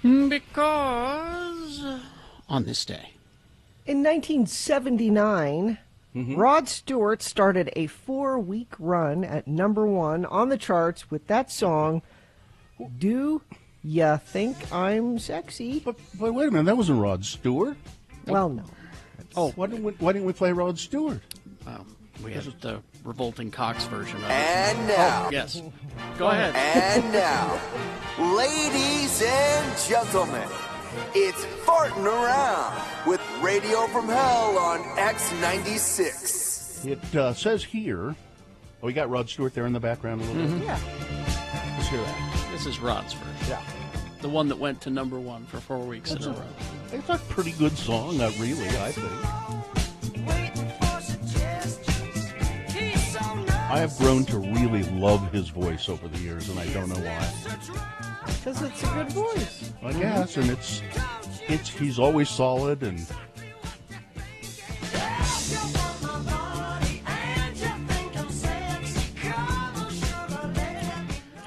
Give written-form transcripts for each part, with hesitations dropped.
Because on this day. In 1979, Rod Stewart started a 4-week run at #1 on the charts with that song, Do Ya Think I'm Sexy? But wait a minute, that wasn't Rod Stewart. Well, no. Oh, why didn't we play Rod Stewart? We have the Revolting Cocks version of it. And now. Oh, yes. Go ahead. And now, ladies and gentlemen, it's Farting Around with Radio from Hell on X96. It says here, we got Rod Stewart there in the background a little bit. Yeah. Let's hear that. This is Rod's version. Yeah. The one that went to #1 for 4 weeks in a row. It's a pretty good song, really, I think. I have grown to really love his voice over the years, and I don't know why. Because it's a good voice. I guess, and he's always solid, and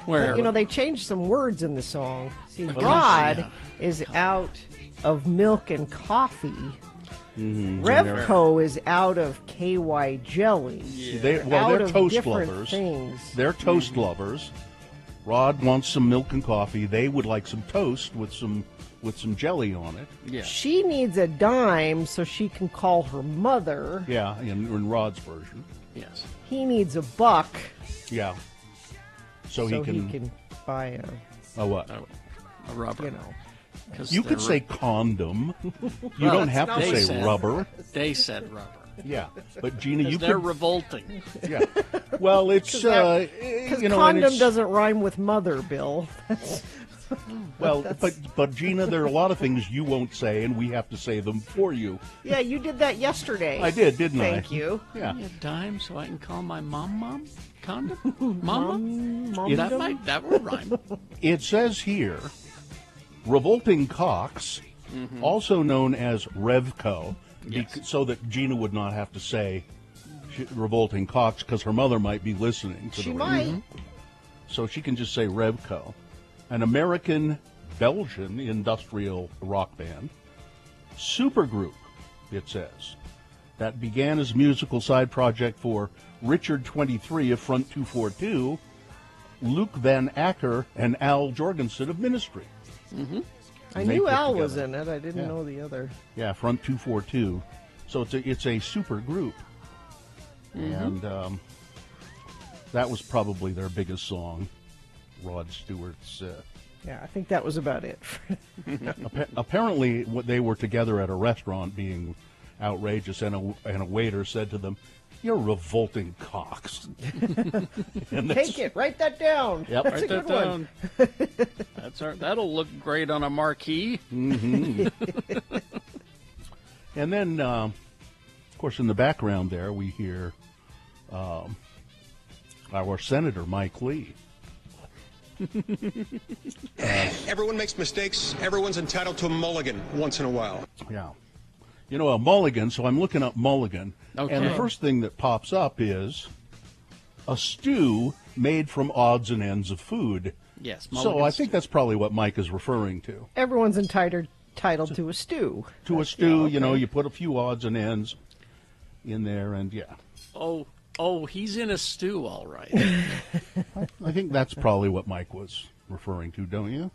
Where But, they changed some words in the song. See, Rod is out of milk and coffee. Revco is out of KY jelly. they're toast lovers. Things. They're toast lovers. Rod wants some milk and coffee. They would like some toast with some jelly on it. Yeah. She needs a dime so she can call her mother. Yeah, in Rod's version. Yes. He needs a buck Yeah. So he can buy a what? A rubber. 'Cause You could they're- say condom. You Well, don't have to they say said- rubber. They said rubber. Yeah, but Gina, you They're could. revolting. Yeah. Well, it's Because and condom it's, doesn't rhyme with mother, Bill. Well, but Gina, there are a lot of things you won't say, and we have to say them for you. Yeah, you did that yesterday. I did, didn't I? Thank you. Yeah. Give me a dime so I can call my mom? Condom? Mom? Mom? That would rhyme. It says here, Revolting Cocks, also known as Revco, Yes. so that Gina would not have to say Revolting Cocks because her mother might be listening to She the might. radio. So she can just say Revco. An American-Belgian industrial rock band. Supergroup, it says. That began as a musical side project for Richard 23 of Front 242, Luke Van Acker, and Al Jorgensen of Ministry. I They knew put Al was together. in it. I didn't Yeah. know the other. Yeah, Front 242. So it's a super group. And that was probably their biggest song, Rod Stewart's. Yeah, I think that was about it. Apparently, they were together at a restaurant being outrageous, and a waiter said to them, "You're revolting cocks." And that's- Take it. Write that down. Yep. That's Write a that good one. down. That'll look great on a marquee. And then, of course, in the background there, we hear our Senator Mike Lee. Everyone makes mistakes. Everyone's entitled to a mulligan once in a while. Yeah. A mulligan, so I'm looking up mulligan. Okay. And the first thing that pops up is a stew made from odds and ends of food. Yes. So I mulligans. think that's probably what Mike is referring to. Everyone's entitled to a stew. To a stew, okay. you put a few odds and ends in there, and yeah. Oh, he's in a stew, all right. I think that's probably what Mike was referring to, don't you?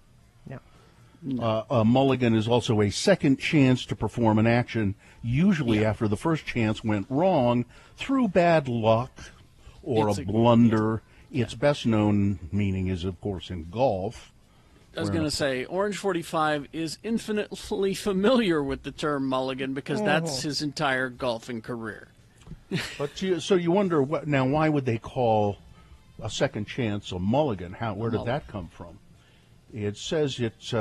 No. A mulligan is also a second chance to perform an action, usually after the first chance went wrong through bad luck or It's a a- blunder. Its best known meaning is, of course, in golf. I was going to say, Orange 45 is infinitely familiar with the term mulligan because that's his entire golfing career. But so you wonder, why would they call a second chance a mulligan? Where did that come from? It says it's,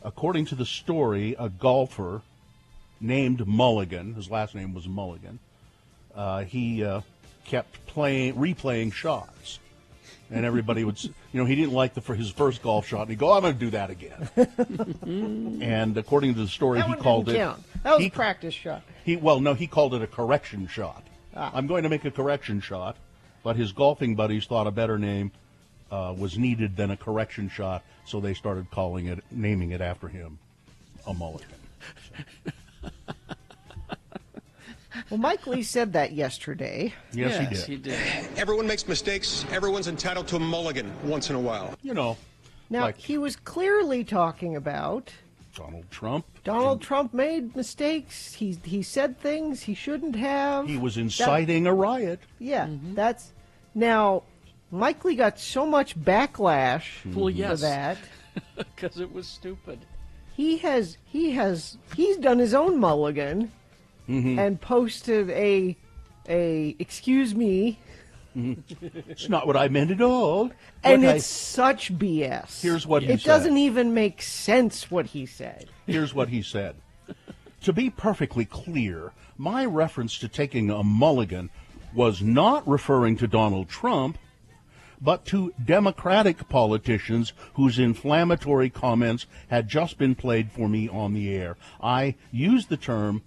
according to the story, a golfer named Mulligan, his last name was Mulligan, he kept replaying shots. And everybody would, he didn't like his first golf shot, and he'd go, "I'm going to do that again." And according to the story, That he one called didn't it. count. That was a practice shot. He called it a correction shot. I'm going to make a correction shot, but his golfing buddies thought a better name was needed than a correction shot, so they started naming it after him, a mulligan. Well, Mike Lee said that yesterday. Yes, he did. Everyone makes mistakes. Everyone's entitled to a mulligan once in a while. You know, Now, like he was clearly talking about Donald Trump. Donald Trump made mistakes. He said things he shouldn't have. He was inciting a riot. Yeah, that's now. Mike Lee got so much backlash Well, for yes, that. because it was stupid. He's done his own mulligan and posted a excuse me, It's not what I meant at all. and What it's such BS. Here's what he it said. doesn't even make sense what he said. Here's what he said. To be perfectly clear, my reference to taking a mulligan was not referring to Donald Trump, but to Democratic politicians whose inflammatory comments had just been played for me on the air. I used the term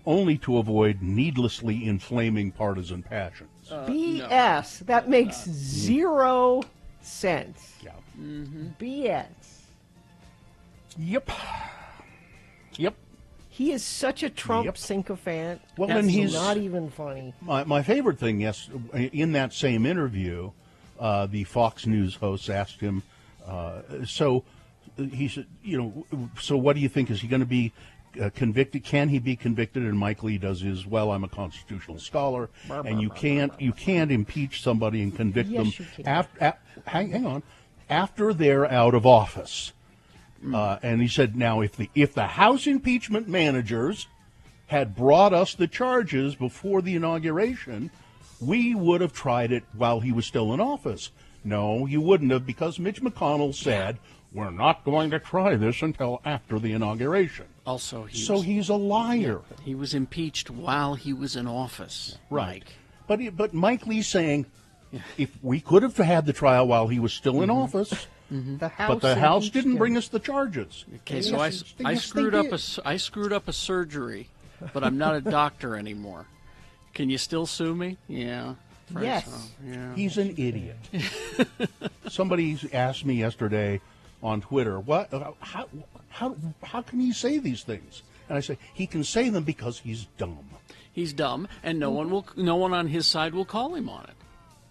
only to avoid needlessly inflaming partisan passions. BS. That makes zero sense. Yeah. BS. Yep. Yep. He is such a Trump Yep. sycophant. Well, That's and he's not even funny. My favorite thing, yes, in that same interview, the Fox News host asked him, so he said, so what do you think? Is he going to be convicted? Can he be convicted? And Mike Lee does his, well, I'm a constitutional scholar, and you can't impeach somebody and convict Yes, them you can. hang on, after they're out of office. And he said, now, if the House impeachment managers had brought us the charges before the inauguration, we would have tried it while he was still in office. No, you wouldn't have, because Mitch McConnell said, we're not going to try this until after the inauguration. Also, He's a liar. he was impeached while he was in office. Right. But Mike Lee's saying, if we could have had the trial while he was still in office, The House but the House impeached didn't him. bring us the charges. Okay, so I screwed up I screwed up a surgery, but I'm not a doctor anymore. Can you still sue me? Yeah. afraid Yes. so, yeah. He's an idiot. Somebody asked me yesterday on Twitter, "What? How can he say these things?" And I say he can say them because he's dumb. He's dumb, and no one on his side will call him on it.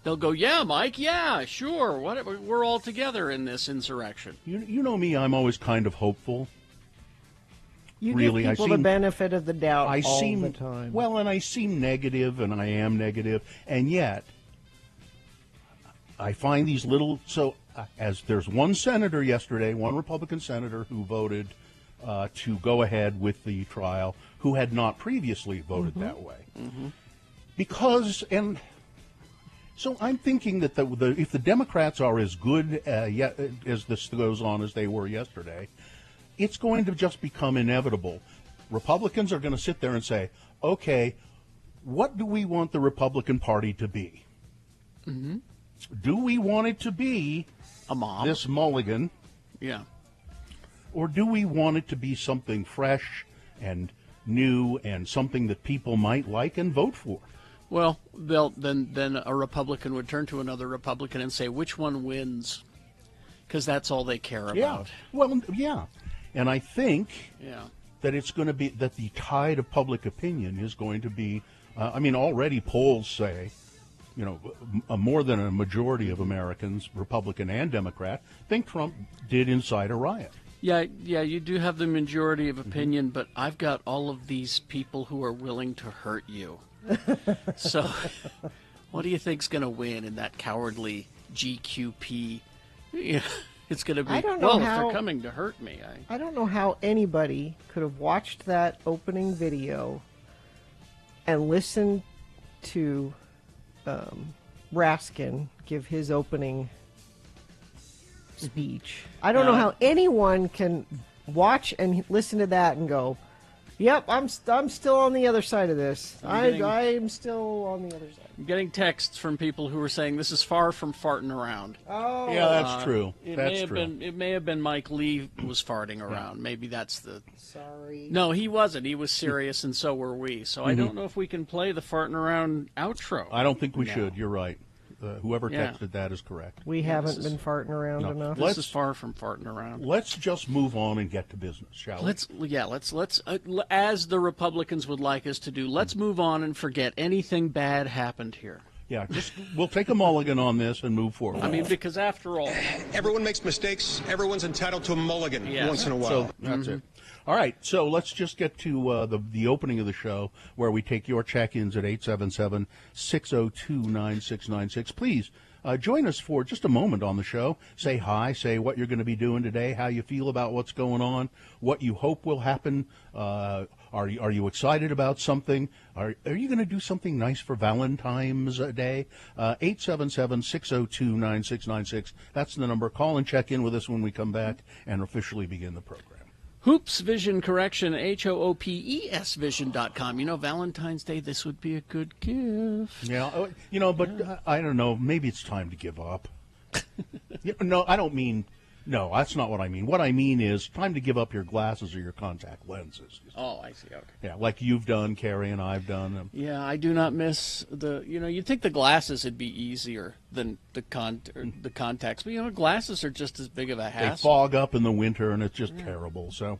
They'll go, "Yeah, Mike, yeah, sure, whatever. We're all together in this insurrection." You know me; I'm always kind of hopeful. You Really, give people the benefit of the doubt all the time. Well, and I seem negative, and I am negative, and yet I find these little. So, as there's one senator yesterday, one Republican senator who voted to go ahead with the trial, who had not previously voted that way, because and. So I'm thinking that if the Democrats are as good as this goes on as they were yesterday, it's going to just become inevitable. Republicans are going to sit there and say, okay, what do we want the Republican Party to be? Mm-hmm. Do we want it to be A mob. this mulligan, Yeah. or do we want it to be something fresh and new and something that people might like and vote for? Well, then a Republican would turn to another Republican and say, "Which one wins?" Because that's all they care about. Yeah. Well, yeah. And I think Yeah. that it's going to be that the tide of public opinion is going to be. Already polls say, more than a majority of Americans, Republican and Democrat, think Trump did incite a riot. Yeah, you do have the majority of opinion, but I've got all of these people who are willing to hurt you. So, what do you think's going to win in that cowardly GQP? Yeah, it's going to be, I don't know if how- they're coming to hurt me. I don't know how anybody could have watched that opening video and listened to Raskin give his opening speech. I don't know how anyone can watch and listen to that and go, "Yep, I'm still on the other side of this. I'm still on the other side." I'm getting texts from people who are saying this is far from farting around. Oh, Yeah, that's true. It That's may have true. been. It may have been Mike Lee who was farting around. Maybe that's the. sorry. No, he wasn't. He was serious, and so were we. So I don't know if we can play the farting around outro. I don't think we should. You're right. Whoever Yeah. texted that is correct. We haven't been farting around No. enough. This is far from farting around. Let's just move on and get to business, shall we? Let's as the Republicans would like us to do. Let's move on and forget anything bad happened here. Yeah, we'll take a mulligan on this and move forward. I mean, because after all, Everyone makes mistakes. Everyone's entitled to a mulligan Yes. once in a while. So that's it. All right, so let's just get to the opening of the show where we take your check-ins at 877-602-9696. Please join us for just a moment on the show. Say hi, say what you're going to be doing today, how you feel about what's going on, what you hope will happen. Are you excited about something? Are you going to do something nice for Valentine's Day? 877-602-9696. That's the number. Call and check in with us when we come back and officially begin the program. Hoops Vision Correction, HOOPES Vision.com. You know, Valentine's Day, this would be a good gift. Yeah, but I don't know. Maybe it's time to give up. No, I don't mean. No, that's not what I mean. What I mean is time to give up your glasses or your contact lenses. Oh, I see. Okay. Yeah, like you've done, Carrie, and I've done. Yeah, I do not miss you'd think the glasses would be easier than the contacts, but glasses are just as big of a They hassle. fog up in the winter, and it's just terrible. So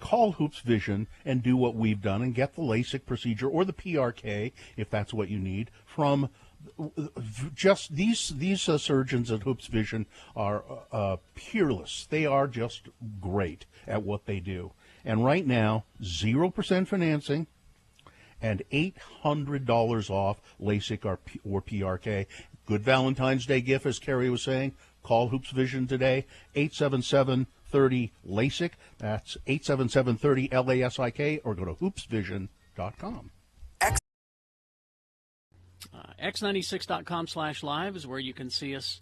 call Hoops Vision and do what we've done and get the LASIK procedure or the PRK, if that's what you need, from just these surgeons at Hoops Vision are peerless. They are just great at what they do. And right now, 0% financing and $800 off LASIK or PRK. Good Valentine's Day gift, as Carrie was saying. Call Hoops Vision today, 877-30-LASIK. That's 877-30-LASIK, or go to hoopsvision.com. X96.com/live is where you can see us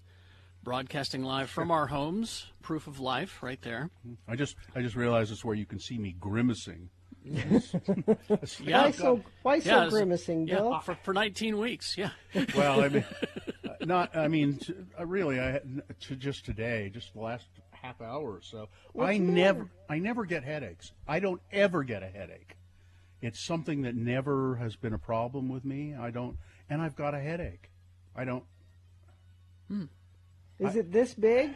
broadcasting live from our homes. Proof of life right there. I just realized it's where you can see me grimacing. Yeah. Why so grimacing, Bill? Yeah, for 19 weeks, yeah. Well, really, just today, just the last half hour or so, I never get headaches. I don't ever get a headache. It's something that never has been a problem with me. And I've got a headache. I don't. Is it this big?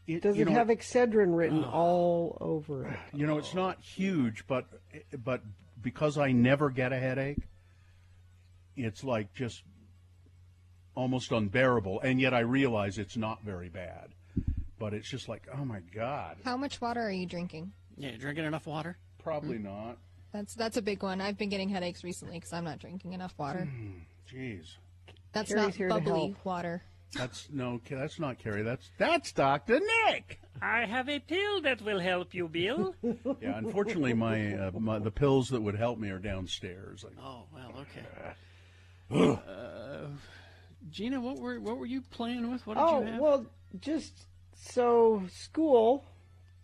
Does it have Excedrin written all over it? It's not huge, but because I never get a headache, it's like just almost unbearable. And yet I realize it's not very bad. But it's just like, oh my God. How much water are you drinking? Yeah, drinking enough water? Probably not. That's a big one. I've been getting headaches recently because I'm not drinking enough water. Jeez. That's Carrie's not here to bubbly help. water. That's not Carrie. That's Dr. Nick. I have a pill that will help you, Bill. Yeah, unfortunately, the pills that would help me are downstairs. Oh, well, okay. Gina, what were you playing with? What did you have? Well, just so school.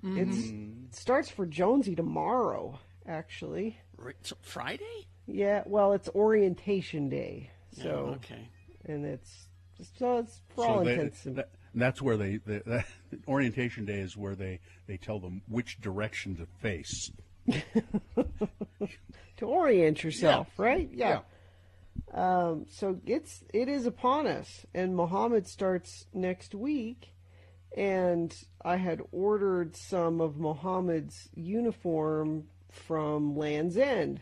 It starts for Jonesy tomorrow, actually. So Friday? Yeah, well, it's orientation day. So, okay. And it's for all intents. That's where that orientation day is where they tell them which direction to face. To orient yourself, right? Yeah. So it is upon us, and Muhammad starts next week, and I had ordered some of Muhammad's uniform from Land's End,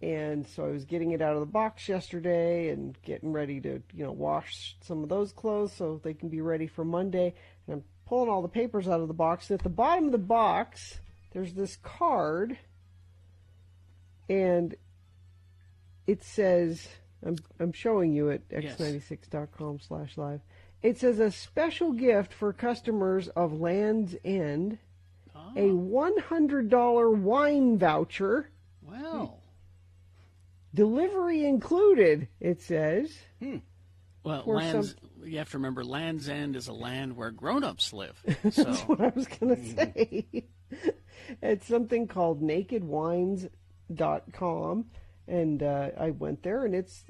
and so I was getting it out of the box yesterday and getting ready to wash some of those clothes so they can be ready for Monday. And I'm pulling all the papers out of the box. At the bottom of the box, there's this card, and it says, I'm showing you at x96.com/live. It says a special gift for customers of Land's End, a $100 wine voucher. Well. Delivery included, it says. Well, you have to remember, Land's End is a land where grown-ups live. So. That's what I was going to say. It's something called nakedwines.com. And I went there, and it's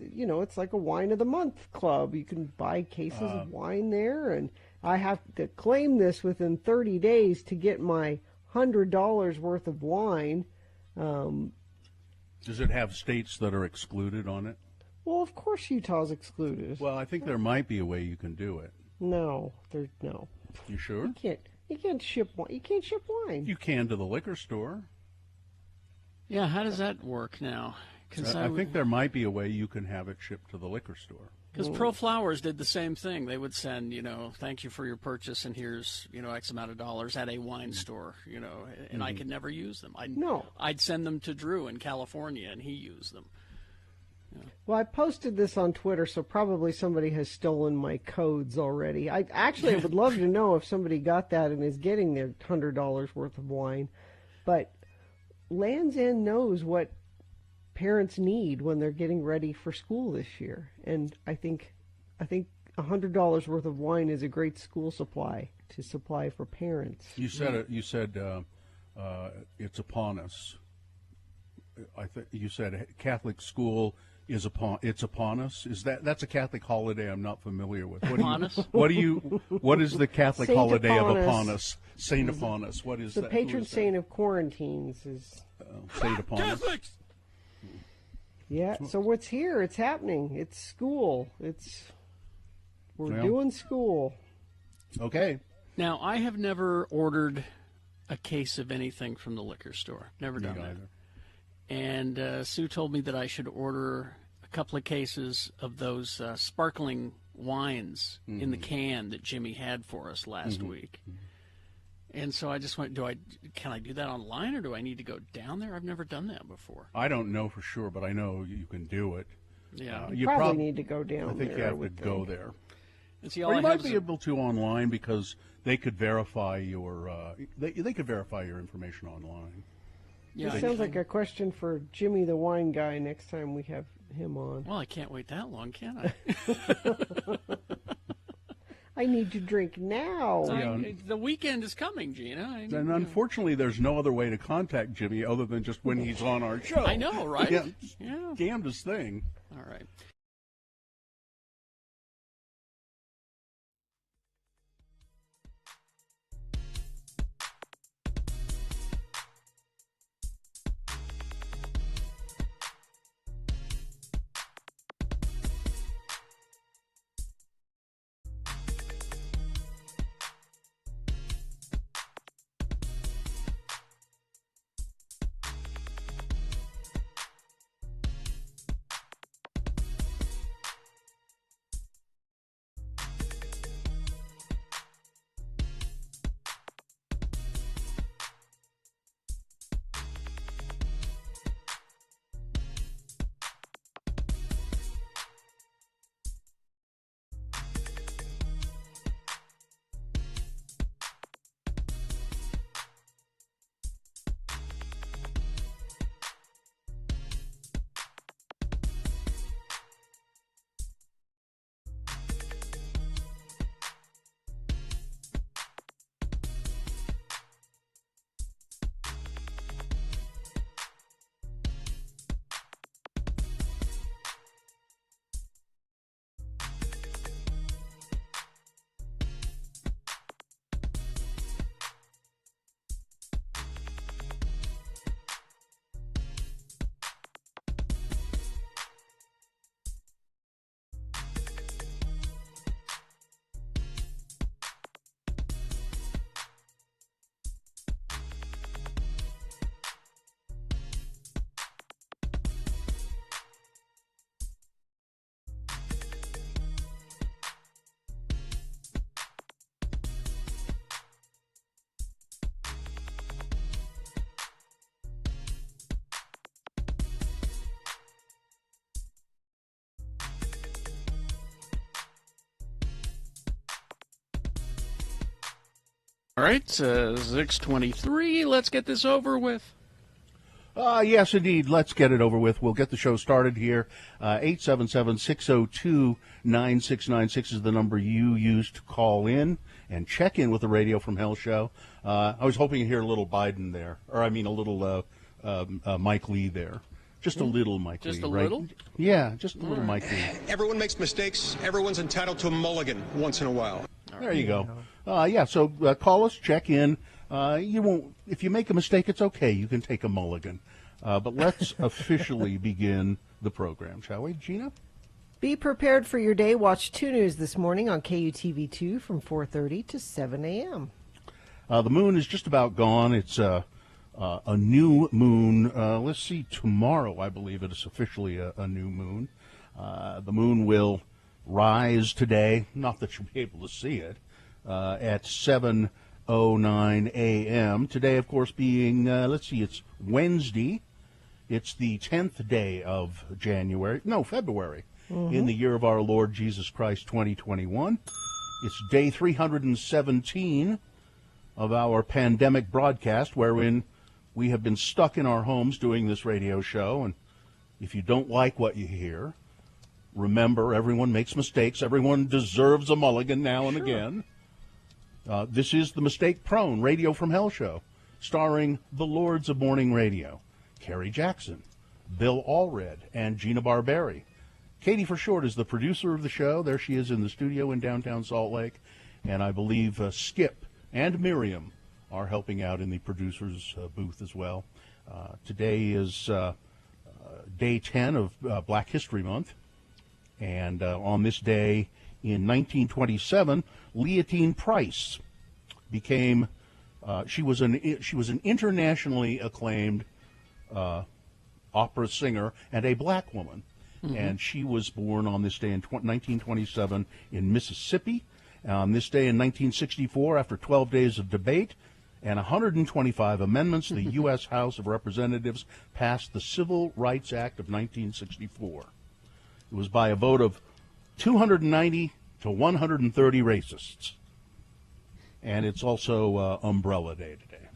like a wine of the month club. You can buy cases of wine there, and I have to claim this within 30 days to get my $100 worth of wine. Does it have states that are excluded on it? Well, of course Utah's excluded. Well, I think there might be a way you can do it. No, there's no. You sure? You can't ship wine. You can't ship wine. You can to the liquor store. Yeah, how does that work now? Because I think there might be a way you can have it shipped to the liquor store. Because Pro Flowers did the same thing. They would send, thank you for your purchase, and here's, X amount of dollars at a wine store, and I could never use them. I'd send them to Drew in California, and he used them. Yeah. Well, I posted this on Twitter, so probably somebody has stolen my codes already. I would love to know if somebody got that and is getting their $100 worth of wine. But Land's End knows what parents need when they're getting ready for school this year, and I think $100 worth of wine is a great school supply to supply for parents. You said it. You said it's upon us. I think you said Catholic school is upon us. Is that's a Catholic holiday I'm not familiar with? What is the Catholic Saint holiday upon of upon us. us? Saint upon us. What is the that? patron saint of quarantines is Saint upon Catholics! us. Yeah, so what's here? It's happening. It's school. We're doing school. Okay. Now, I have never ordered a case of anything from the liquor store. Never done that. And Sue told me that I should order a couple of cases of those sparkling wines in the can that Jimmy had for us last week. And so I just went, can I do that online, or do I need to go down there? I've never done that before. I don't know for sure, but I know you can do it. Yeah. You probably need to go down there. I think you have to go there. And see, or you might be able to online, because they could verify your they could verify your information online. Yeah, it sounds like a question for Jimmy the wine guy next time we have him on. Well, I can't wait that long, can I? I need to drink now. The weekend is coming, Gina. And unfortunately, there's no other way to contact Jimmy other than just when he's on our show. I know, right? Yeah. Damnedest thing. All right. All right, 6:23. Let's get this over with. Yes, indeed. Let's get it over with. We'll get the show started here. 877-602-9696 is the number you used to call in and check in with the Radio from Hell show. I was hoping to hear a little Biden there, or I mean a little Mike Lee there. Just a little Mike Lee, Just a right? little? Yeah, just a little Mike Lee. Everyone makes mistakes. Everyone's entitled to a mulligan once in a while. There you go. So call us, check in. You won't. If you make a mistake, it's okay. You can take a mulligan. But let's officially begin the program, shall we, Gina? Be prepared for your day. Watch 2 News this morning on KUTV2 from 4:30 to 7 a.m. The moon is just about gone. It's a new moon. Let's see, tomorrow, I believe it is officially a new moon. The moon will rise today, not that you'll be able to see it, at 7:09 a.m. Today, of course, being, it's Wednesday. It's the 10th day of February, in the year of our Lord Jesus Christ, 2021. It's day 317 of our pandemic broadcast, wherein we have been stuck in our homes doing this radio show. And if you don't like what you hear, remember, everyone makes mistakes. Everyone deserves a mulligan now and again. This is the mistake-prone Radio from Hell show, starring the Lords of Morning Radio, Kerry Jackson, Bill Allred, and Gina Barberi. Katie for short is the producer of the show. There she is in the studio in downtown Salt Lake. And I believe Skip and Miriam are helping out in the producer's booth as well. Today is day 10 of Black History Month. And on this day in 1927, Leontyne Price became, she was an internationally acclaimed opera singer and a black woman. Mm-hmm. And she was born on this day in 1927 in Mississippi. On this day in 1964, after 12 days of debate and 125 amendments, the U.S. House of Representatives passed the Civil Rights Act of 1964. It was by a vote of 290 to 130 racists. And it's also Umbrella Day today.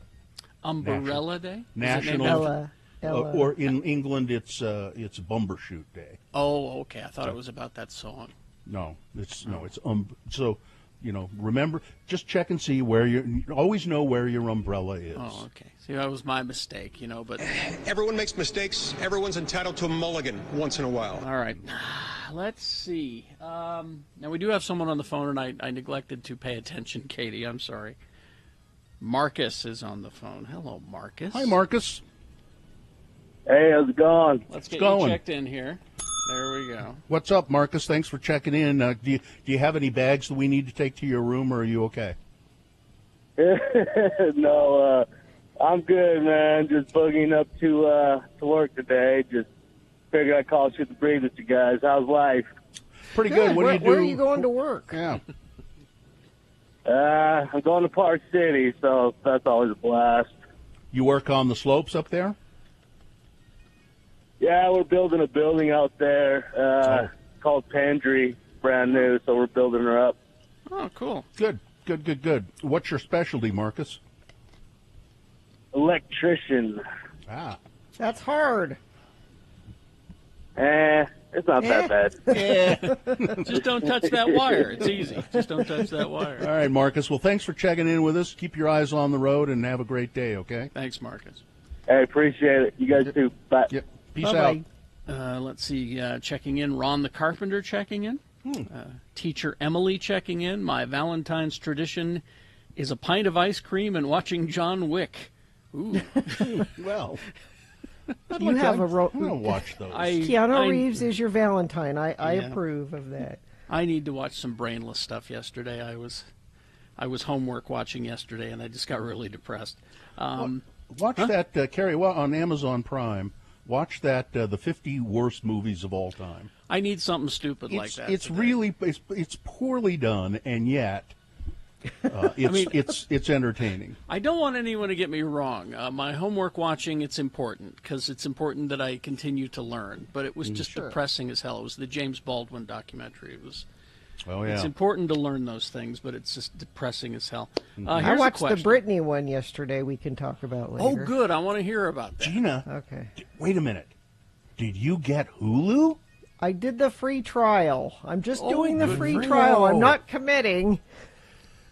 Umbrella Day? National. Or in England, it's Bumbershoot Day. Oh, okay. I thought it was about that song. No, so, remember, just check and see where always know where your umbrella is. Oh, okay. See, that was my mistake, but Everyone makes mistakes. Everyone's entitled to a mulligan once in a while. All right. Let's see. Now, we do have someone on the phone, and I neglected to pay attention, Katie. I'm sorry. Marcus is on the phone. Hello, Marcus. Hi, Marcus. Hey, how's it going? Let's get you checked in here. There we go. What's up, Marcus? Thanks for checking in. Do you have any bags that we need to take to your room, or are you okay? No, I'm good, man. Just bugging up to work today. Just figured I'd call shoot the breeze with you guys. How's life? Pretty good. What do you do? Where are you going to work? Yeah. I'm going to Park City, so that's always a blast. You work on the slopes up there? Yeah, we're building a building out there called Pendry, brand new, so we're building her up. Oh, cool. Good. What's your specialty, Marcus? Electrician. Ah. That's hard. It's not that bad. Yeah. Just don't touch that wire. It's easy. Just don't touch that wire. All right, Marcus. Well, thanks for checking in with us. Keep your eyes on the road and have a great day, okay? Thanks, Marcus. Hey, appreciate it. You guys too. Bye. Yep. Peace Bye-bye. out. Let's see. Checking in. Ron the Carpenter checking in. Teacher Emily checking in. My Valentine's tradition is a pint of ice cream and watching John Wick. Ooh. Well, You have a I'm going to watch those. Keanu Reeves is your Valentine. I approve of that. I need to watch some brainless stuff yesterday. I was homework watching yesterday, and I just got really depressed. Watch that, Carrie, on Amazon Prime. Watch that, the 50 worst movies of all time. I need something stupid like that. It's really, it's poorly done, and yet it's entertaining. I don't want anyone to get me wrong. My homework watching, it's important, because it's important that I continue to learn. But it was just depressing as hell. It was the James Baldwin documentary. It was. Oh, yeah. It's important to learn those things, but it's just depressing as hell. I watched the Britney one yesterday. We can talk about later. Oh, good. I want to hear about that. Gina, okay. Wait a minute. Did you get Hulu? I did the free trial. I'm just doing the free trial. I'm not committing.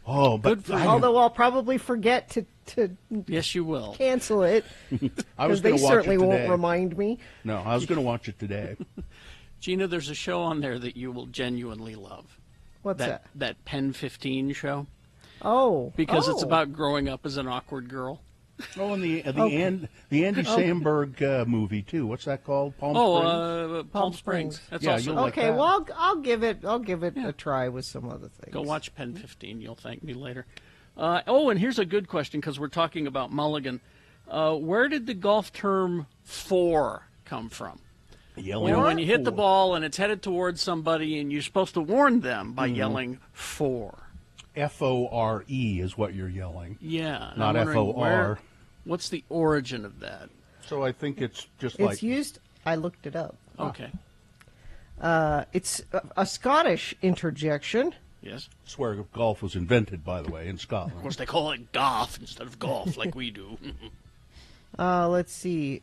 Oh, but although I'll probably forget to yes, you will cancel it. I was going they to watch certainly it today. won't remind me. No, I was going to watch it today. Gina, there's a show on there that you will genuinely love. What's that? That Pen 15 show. Oh. Because it's about growing up as an awkward girl. Oh, and the Andy Samberg movie too. What's that called? Palm Springs. Palm Springs. That's Yeah, also you'll like Okay, that. well, I'll give it a try with some other things. Go watch Pen 15. You'll thank me later. And here's a good question because we're talking about Mulligan. Where did the golf term "four" come from? Yelling When you hit the four. ball and it's headed towards somebody, and you're supposed to warn them by yelling "four." FORE is what you're yelling. Yeah, and Not I'm wondering FOR. What's the origin of that? So I think it's just It's like used. I looked it up. Okay. It's a Scottish interjection. Yes. it's where golf was invented, by the way, in Scotland. Of course, they call it golf instead of golf, like we do. Let's see.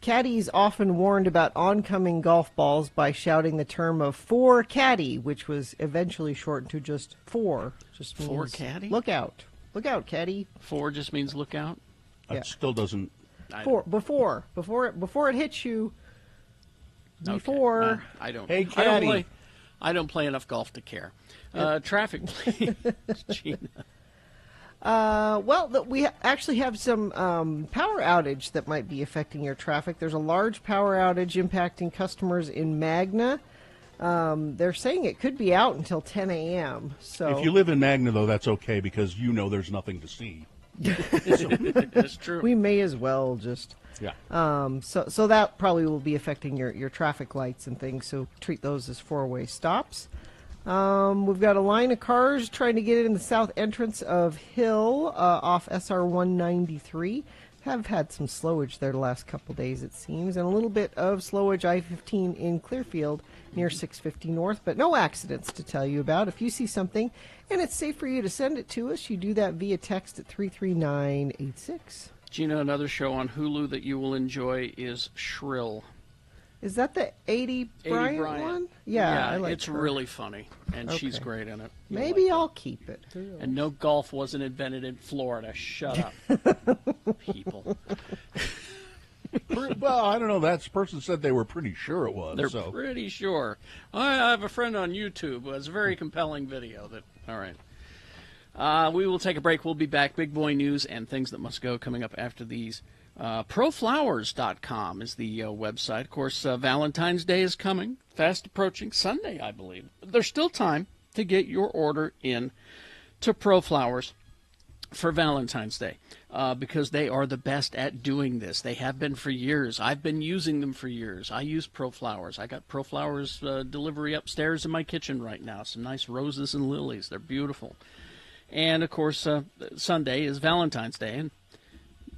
Caddies often warned about oncoming golf balls by shouting the term of "four caddy," which was eventually shortened to just "four." Just means, Four caddy? Look out! Look out, caddy! "Four" just means look out. It Yeah. still doesn't. Before it hits you. Okay. Before. I don't. Hey, I don't caddy. play. I don't play enough golf to care. Traffic, please, Gina. We actually have some power outage that might be affecting your traffic. There's a large power outage impacting customers in Magna. They're saying it could be out until 10 a.m. So If you live in Magna, though, that's okay because you know there's nothing to see. It's true. we may as well just. Yeah. So that probably will be affecting your traffic lights and things. So treat those as four-way stops. We've got a line of cars trying to get in the south entrance of Hill off SR 193. Have had some slowage there the last couple days, it seems, and a little bit of slowage I-15 in Clearfield near 650 North, but no accidents to tell you about. If you see something and it's safe for you to send it to us, you do that via text at 33986. Gina, another show on Hulu that you will enjoy is Shrill. Is that the 80 Bryant one? Yeah, I like it's her. really funny, and she's Okay. great in it. You'll Maybe like I'll keep it. it. And no, golf wasn't invented in Florida. Shut up, people. Well, I don't know. That person said they were pretty sure it was. They're so. pretty sure. I have a friend on YouTube who has a very compelling video. All right. We will take a break. We'll be back. Big boy news and things that must go coming up after these. Proflowers.com is the website. Of course, Valentine's Day is coming, fast approaching. Sunday, I believe. But there's still time to get your order in to ProFlowers for Valentine's Day because they are the best at doing this. They have been for years. I've been using them for years. I use ProFlowers. I got ProFlowers delivery upstairs in my kitchen right now. Some nice roses and lilies. They're beautiful. And, of course, Sunday is Valentine's Day. And,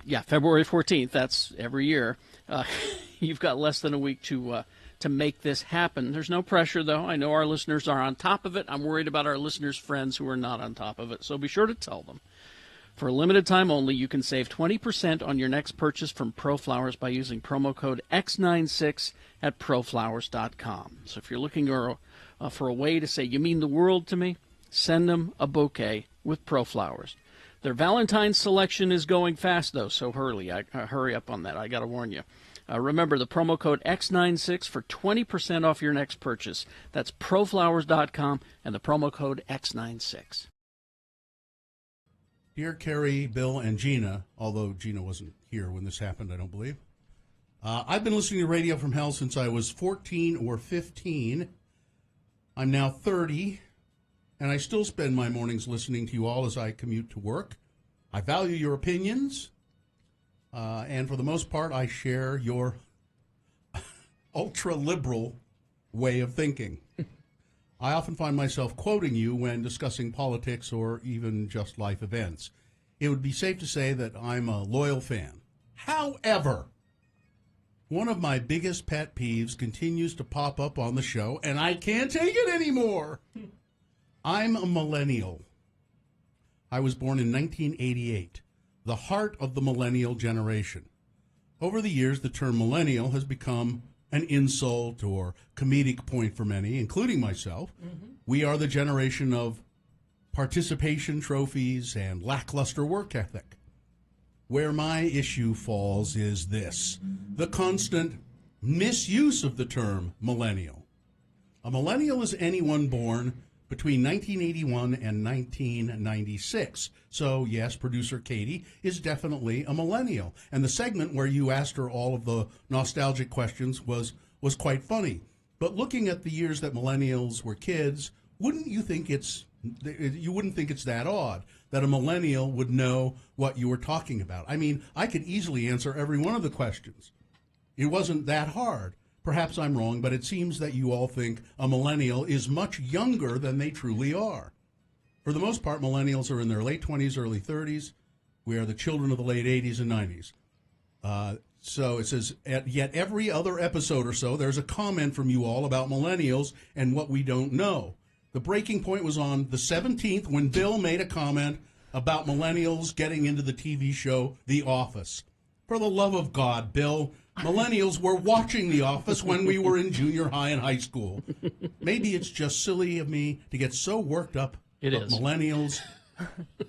yeah, February 14th. That's every year. You've got less than a week to make this happen. There's no pressure, though. I know our listeners are on top of it. I'm worried about our listeners' friends who are not on top of it. So be sure to tell them. For a limited time only, you can save 20% on your next purchase from ProFlowers by using promo code X96 at proflowers.com. So if you're looking for a way to say, you mean the world to me, send them a bouquet with ProFlowers. Their Valentine's selection is going fast, though, so hurry up on that. I got to warn you. Remember the promo code X96 for 20% off your next purchase. That's proflowers.com and the promo code X96. Dear Carrie, Bill, and Gina, although Gina wasn't here when this happened, I don't believe. I've been listening to Radio from Hell since I was 14 or 15. I'm now 30, and I still spend my mornings listening to you all as I commute to work. I value your opinions, and for the most part, I share your ultra-liberal way of thinking. I often find myself quoting you when discussing politics or even just life events. It would be safe to say that I'm a loyal fan. However, one of my biggest pet peeves continues to pop up on the show, and I can't take it anymore. I'm a millennial. I was born in 1988, the heart of the millennial generation. Over the years, the term millennial has become an insult or comedic point for many, including myself. Mm-hmm. We are the generation of participation trophies and lackluster work ethic. Where my issue falls is this: the constant misuse of the term millennial. A millennial is anyone born between 1981 and 1996. So, yes, producer Katie is definitely a millennial. And the segment where you asked her all of the nostalgic questions was quite funny. But looking at the years that millennials were kids, wouldn't you think you wouldn't think it's that odd that a millennial would know what you were talking about? I mean, I could easily answer every one of the questions. It wasn't that hard. Perhaps I'm wrong, but it seems that you all think a millennial is much younger than they truly are. For the most part, millennials are in their late 20s, early 30s. We are the children of the late 80s and 90s. So it says, yet every other episode or so, there's a comment from you all about millennials and what we don't know. The breaking point was on the 17th when Bill made a comment about millennials getting into the TV show The Office. For the love of God, Bill, millennials were watching The Office when we were in junior high and high school. Maybe it's just silly of me to get so worked up. It is.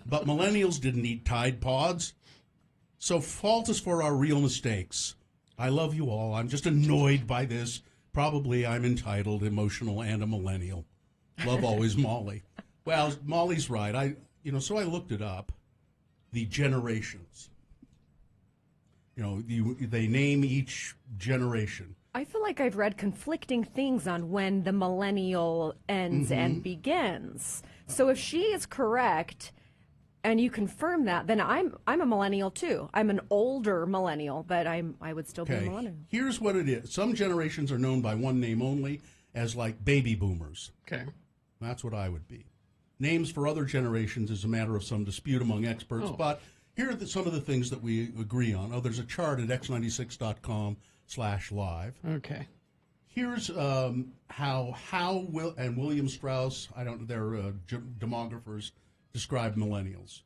But millennials didn't eat Tide Pods. So fault us for our real mistakes. I love you all. I'm just annoyed by this. Probably I'm entitled, emotional, and a millennial. Love always, Molly. Well, Molly's right. So I looked it up. The generations. They name each generation. I feel like I've read conflicting things on when the millennial ends and begins. So if she is correct, and you confirm that, then I'm a millennial too. I'm an older millennial, but I would still be a millennial. Here's what it is. Some generations are known by one name only, as like baby boomers. Okay. That's what I would be. Names for other generations is a matter of some dispute among experts, but here are some of the things that we agree on. There's a chart at x96.com/live. Okay. Here's how Will and William Strauss, they're demographers, describe millennials.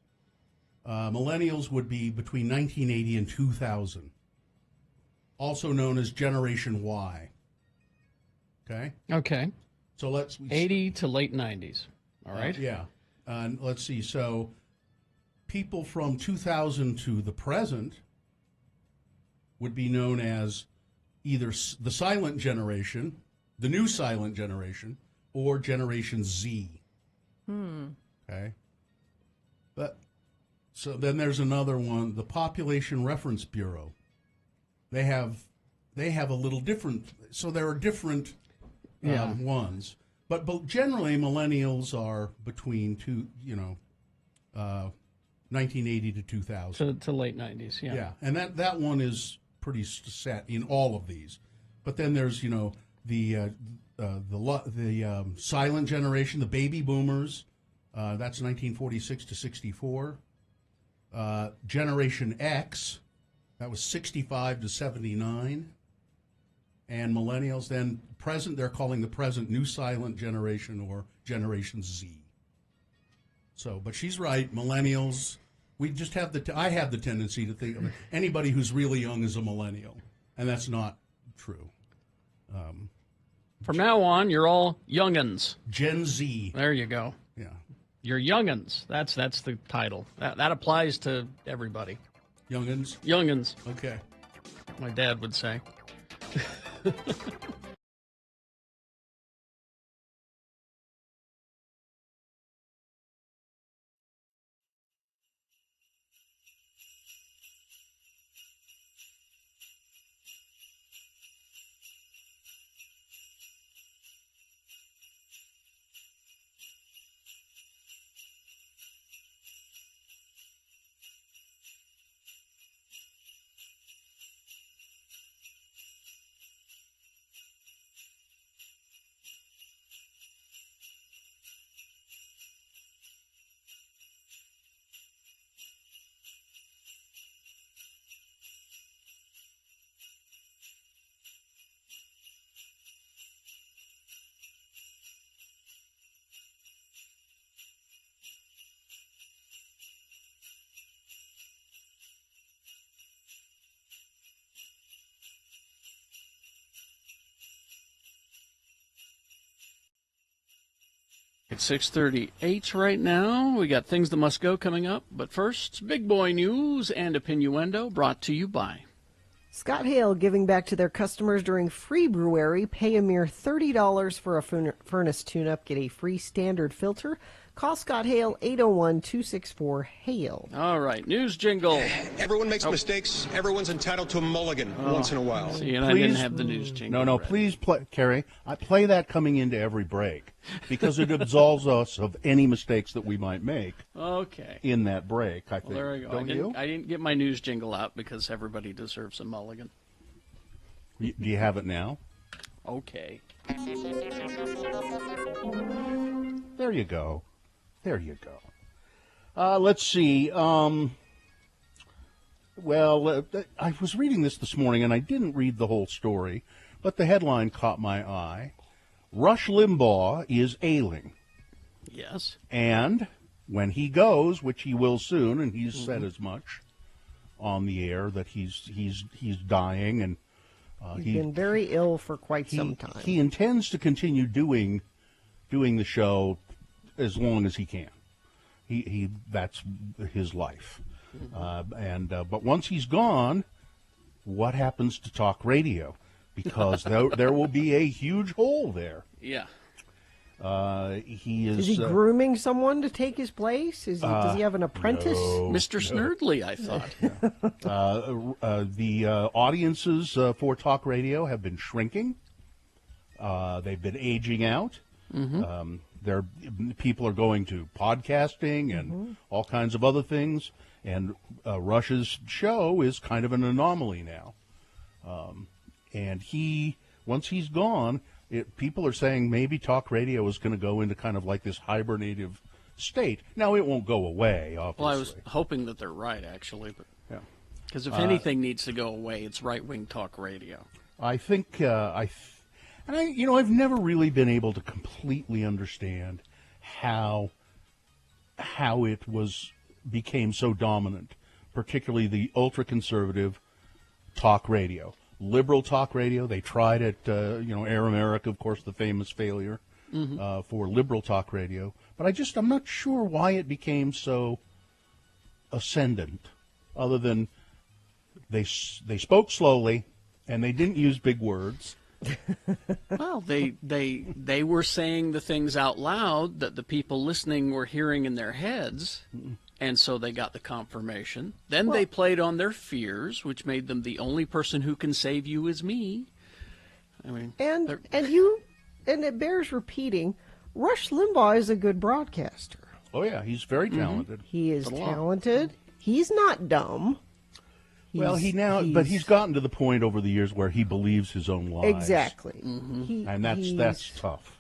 Millennials would be between 1980 and 2000, also known as Generation Y. Okay? Okay. So let's 80 to late 90s. All right. Yeah. Let's see. So people from 2000 to the present would be known as either the silent generation, the new silent generation, or Generation Z. Okay. But so then there's another one, the Population Reference Bureau. They have a little different. So there are different ones, but generally millennials are between 1980 to 2000 to late 90s. Yeah. Yeah, and that one is pretty set in all of these. But then there's the silent generation, the baby boomers. That's 1946 to 64. Generation X, that was 65 to 79. And millennials, then they're calling the present new silent generation or Generation Z. So, but she's right, millennials, we just have I have the tendency to think anybody who's really young is a millennial, and that's not true. From now on, you're all young'uns. Gen Z. There you go. Yeah. You're young'uns. That's the title. That applies to everybody. Young'uns? Young'uns. Okay. My dad would say. It's 6:38 right now. We got Things That Must Go coming up. But first, Big Boy News and Opinioendo brought to you by Scott Hale giving back to their customers during free brewery. Pay a mere $30 for a furnace tune-up. Get a free standard filter. Call Scott Hale, 801-264-HALE. All right, news jingle. Everyone makes mistakes. Everyone's entitled to a mulligan once in a while. See, and I didn't have the news jingle. No, ready. please play, Carrie. I play that coming into every break because it absolves us of any mistakes that we might make. Okay. In that break, I think. Well, there we go. Don't you? I didn't get my news jingle out because everybody deserves a mulligan. Do you have it now? Okay. There you go. There you go. Let's see. I was reading this morning, and I didn't read the whole story, but the headline caught my eye. Rush Limbaugh is ailing. Yes. And when he goes, which he will soon, and he's said as much on the air that he's dying, and he's been very ill for quite some time. He intends to continue doing the show as long as he can. He that's his life. But once he's gone, what happens to talk radio? Because there will be a huge hole there. Yeah. Is he grooming someone to take his place? Does he have an apprentice? No, Mr. Snerdley, I thought. The audiences for talk radio have been shrinking. They've been aging out. Mm-hmm. People are going to podcasting and all kinds of other things, and Rush's show is kind of an anomaly now. And once he's gone, people are saying maybe talk radio is going to go into kind of like this hibernative state. Now, it won't go away, obviously. Well, I was hoping that they're right, actually. But yeah, because if anything needs to go away, it's right-wing talk radio. I think I've never really been able to completely understand how it became so dominant, particularly the ultra-conservative talk radio. Liberal talk radio, they tried it, Air America, of course, the famous failure for liberal talk radio. But I'm not sure why it became so ascendant, other than they spoke slowly and they didn't use big words. Well, they were saying the things out loud that the people listening were hearing in their heads, and so they got the confirmation. Then they played on their fears, which made them the only person who can save you is me. I mean, and it bears repeating, Rush Limbaugh is a good broadcaster. Oh yeah, he's very talented. He is talented. He's not dumb. But he's gotten to the point over the years where he believes his own lies. Exactly. And that's tough.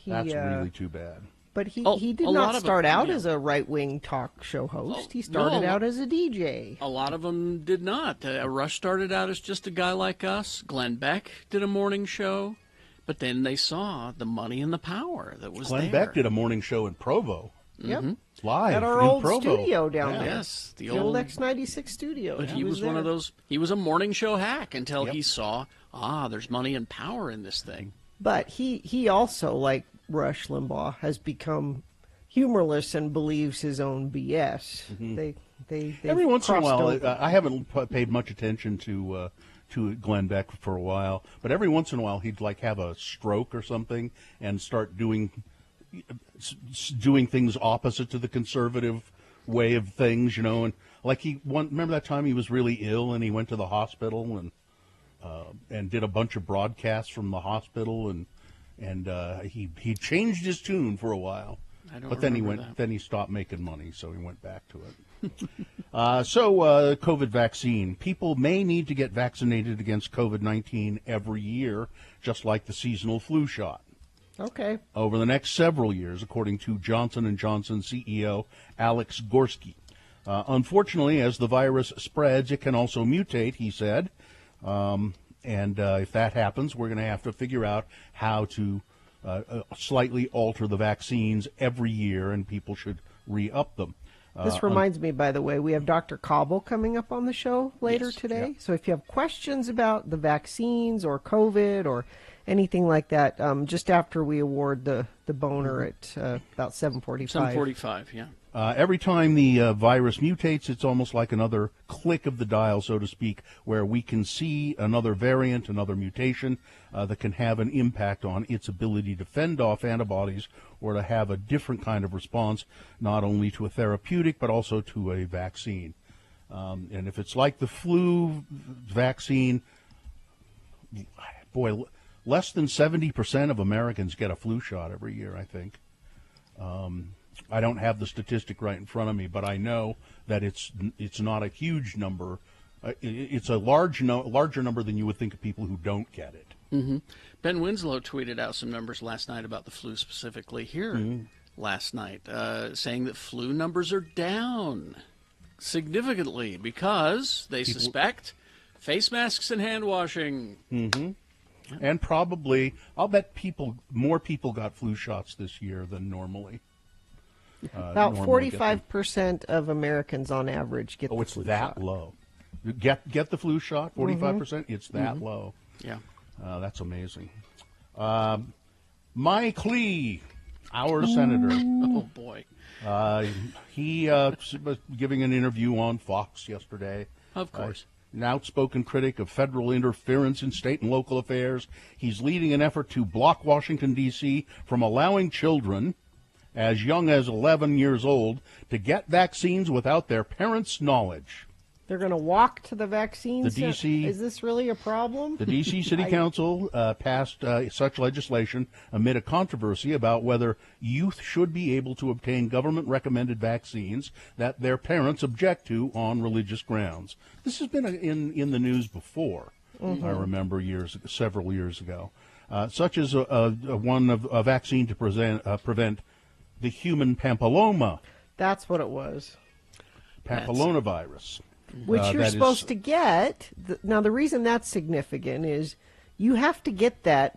That's really too bad. But he did not start out as a right-wing talk show host. He started out as a DJ. A lot of them did not. Rush started out as just a guy like us. Glenn Beck did a morning show. But then they saw the money and the power that was there. Glenn Beck did a morning show in Provo. Yep. Live at our in old Provo. studio down there. Yes, the old X96 studio. But he was one of those. He was a morning show hack until he saw, there's money and power in this thing. But he also, like Rush Limbaugh, has become humorless and believes his own BS. They every once in a while, over. I haven't paid much attention to Glenn Beck for a while, but every once in a while he'd like have a stroke or something and start doing things opposite to the conservative way of things, and like remember that time he was really ill and he went to the hospital and did a bunch of broadcasts from the hospital and he changed his tune for a while. But then he stopped making money, so he went back to it. COVID vaccine. People may need to get vaccinated against COVID-19 every year, just like the seasonal flu shot. Okay. Over the next several years, according to Johnson & Johnson CEO Alex Gorsky. Unfortunately, as the virus spreads, it can also mutate, he said. If that happens, we're going to have to figure out how to slightly alter the vaccines every year, and people should re-up them. This reminds me, by the way, we have Dr. Cobble coming up on the show later today. Yep. So if you have questions about the vaccines or COVID or anything like that, just after we award the boner at about 7:45. 7:45, yeah. Every time the virus mutates, it's almost like another click of the dial, so to speak, where we can see another variant, another mutation that can have an impact on its ability to fend off antibodies or to have a different kind of response, not only to a therapeutic but also to a vaccine. And if it's like the flu vaccine, boy, less than 70% of Americans get a flu shot every year, I think. I don't have the statistic right in front of me, but I know that it's not a huge number. It's a larger number than you would think of people who don't get it. Mm-hmm. Ben Winslow tweeted out some numbers last night about the flu specifically here last night, saying that flu numbers are down significantly because they suspect face masks and hand washing. Mm-hmm. And probably, I'll bet more people got flu shots this year than normally. About 45% of Americans on average get the flu shot. Oh, it's that low. Get the flu shot, 45%? It's that low. Yeah. That's amazing. Mike Lee, our senator. Oh, boy. He was giving an interview on Fox yesterday. Of course. An outspoken critic of federal interference in state and local affairs. He's leading an effort to block Washington, D.C. from allowing children as young as 11 years old to get vaccines without their parents' knowledge. They're going to walk to the vaccines? The D.C. Is this really a problem? The D.C. City Council passed such legislation amid a controversy about whether youth should be able to obtain government-recommended vaccines that their parents object to on religious grounds. This has been in the news before, I remember several years ago, such as a vaccine to prevent the human papilloma. That's what it was. Papillomavirus. Which you're supposed to get. Now, the reason that's significant is you have to get that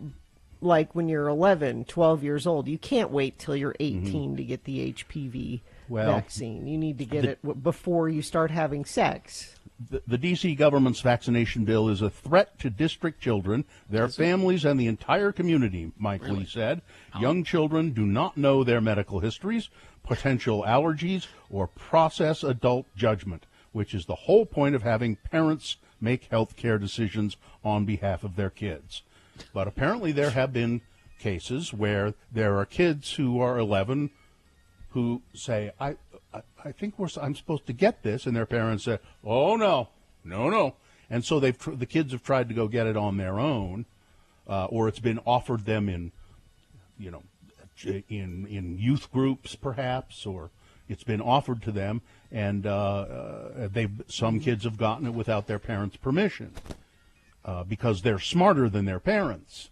like when you're 11, 12 years old. You can't wait till you're 18 to get the HPV vaccine. You need to get it before you start having sex. The D.C. government's vaccination bill is a threat to district children, their families, and the entire community, Mike Lee said. Young children do not know their medical histories, potential allergies, or process adult judgment, which is the whole point of having parents make health care decisions on behalf of their kids. But apparently there have been cases where there are kids who are 11 who say, I think I'm supposed to get this, and their parents say, oh, no. And so the kids have tried to go get it on their own, or it's been offered them in youth groups perhaps, or it's been offered to them, and some kids have gotten it without their parents' permission because they're smarter than their parents.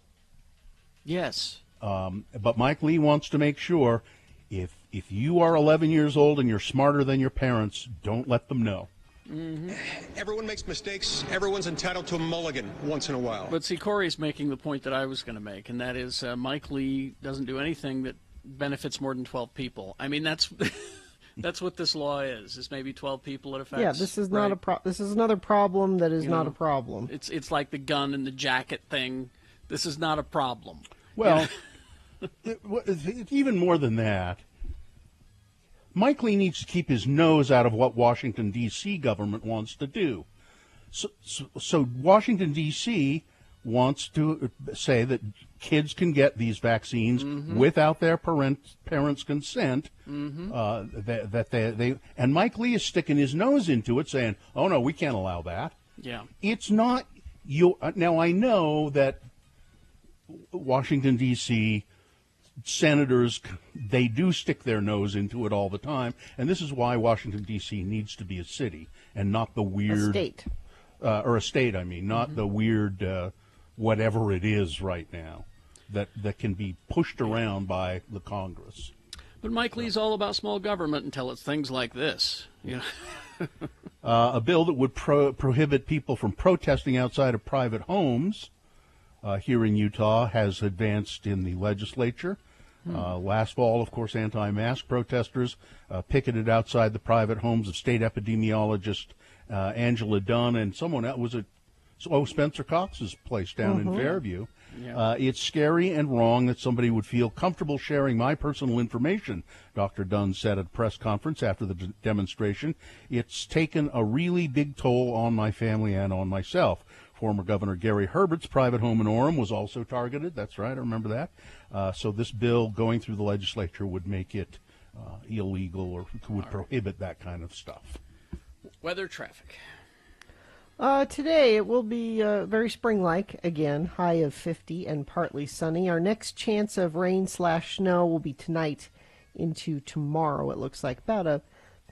Yes. But Mike Lee wants to make sure if you are 11 years old and you're smarter than your parents, don't let them know. Mm-hmm. Everyone makes mistakes. Everyone's entitled to a mulligan once in a while. But see, Corey's making the point that I was going to make, and that is Mike Lee doesn't do anything that benefits more than 12 people. I mean, that's that's what this law is. It's maybe 12 people it affects. Yeah, this is not this is another problem that is not a problem. It's like the gun and the jacket thing. This is not a problem. Well, even more than that, Mike Lee needs to keep his nose out of what Washington, D.C. government wants to do. So Washington, D.C. wants to say that kids can get these vaccines without their parents' consent. That they and Mike Lee is sticking his nose into it, saying, "Oh no, we can't allow that." Yeah, it's not you. Now I know that Washington, D.C. senators, they do stick their nose into it all the time, and this is why Washington, D.C. needs to be a city and not the weird state. Or a state, I mean, not the weird whatever it is right now that can be pushed around by the Congress. But Mike Lee's all about small government until it's things like this. You know? A bill that would prohibit people from protesting outside of private homes here in Utah has advanced in the legislature. Last fall, of course, anti-mask protesters picketed outside the private homes of state epidemiologist Angela Dunn and someone else. Spencer Cox's place down in Fairview. Yeah. It's scary and wrong that somebody would feel comfortable sharing my personal information, Dr. Dunn said at a press conference after the demonstration. It's taken a really big toll on my family and on myself. Former Governor Gary Herbert's private home in Orem was also targeted. That's right, I remember that. So this bill going through the legislature would make it illegal or would prohibit that kind of stuff. Weather, traffic. Today it will be very spring-like again, high of 50 and partly sunny. Our next chance of rain/snow will be tonight into tomorrow. It looks like about a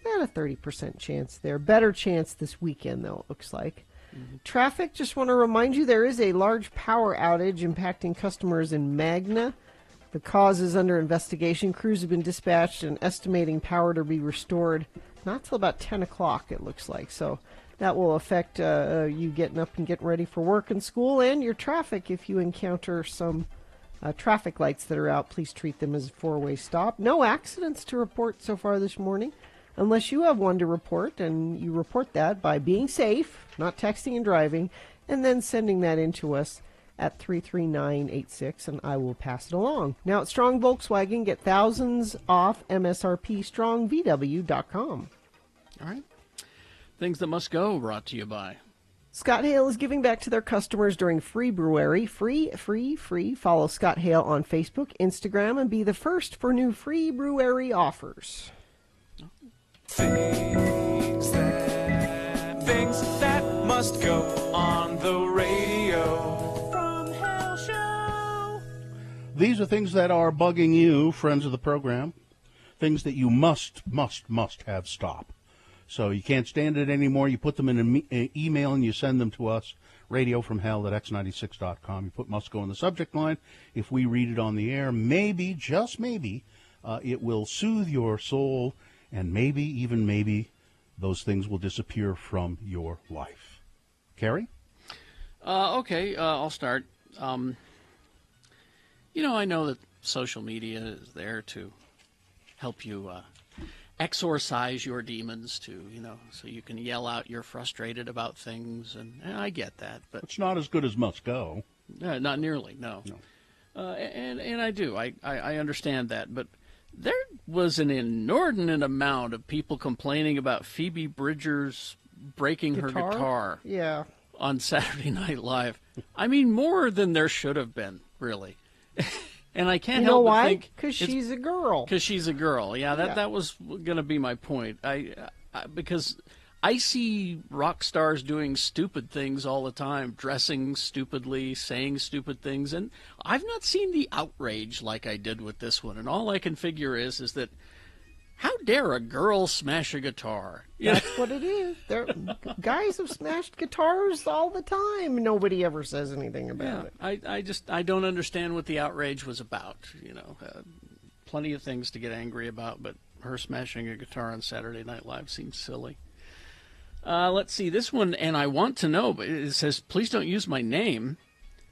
30% chance there. Better chance this weekend, though, it looks like. Mm-hmm. Traffic, just want to remind you, there is a large power outage impacting customers in Magna. The cause is under investigation. Crews have been dispatched and estimating power to be restored not till about 10 o'clock, it looks like. So that will affect you getting up and getting ready for work and school and your traffic. If you encounter some traffic lights that are out, please treat them as a four-way stop. No accidents to report so far this morning, unless you have one to report, and you report that by being safe, not texting and driving, and then sending that in to us at 33986, and I will pass it along. Now at Strong Volkswagen, get thousands off MSRP, strongvw.com. All right. Things that must go, brought to you by Scott Hale is giving back to their customers during Free Brewery. Free. Follow Scott Hale on Facebook, Instagram, and be the first for new Free Brewery offers. Things that must go on the radio from Hale Show. These are things that are bugging you, friends of the program. Things that you must have stop. So you can't stand it anymore. You put them in an email and you send them to us, radiofromhell@x96.com. You put must go in the subject line. If we read it on the air, maybe, just maybe, it will soothe your soul, and maybe, those things will disappear from your life. Carrie? Okay, I'll start. I know that social media is there to help you exorcise your demons, so you can yell out you're frustrated about things, and I get that. But it's not as good as must go. Not nearly, no. And I do. I understand that, but there was an inordinate amount of people complaining about Phoebe Bridgers breaking her guitar on Saturday Night Live. I mean, more than there should have been, really. And I can't help but think... You know why? Because she's a girl. Because she's a girl. Yeah, that was going to be my point. Because I see rock stars doing stupid things all the time, dressing stupidly, saying stupid things, and I've not seen the outrage like I did with this one. And all I can figure is that how dare a girl smash a guitar? That's what it is. Guys have smashed guitars all the time. Nobody ever says anything about it. I don't understand what the outrage was about. Plenty of things to get angry about, but her smashing a guitar on Saturday Night Live seems silly. Let's see this one, and I want to know. But it says, "Please don't use my name,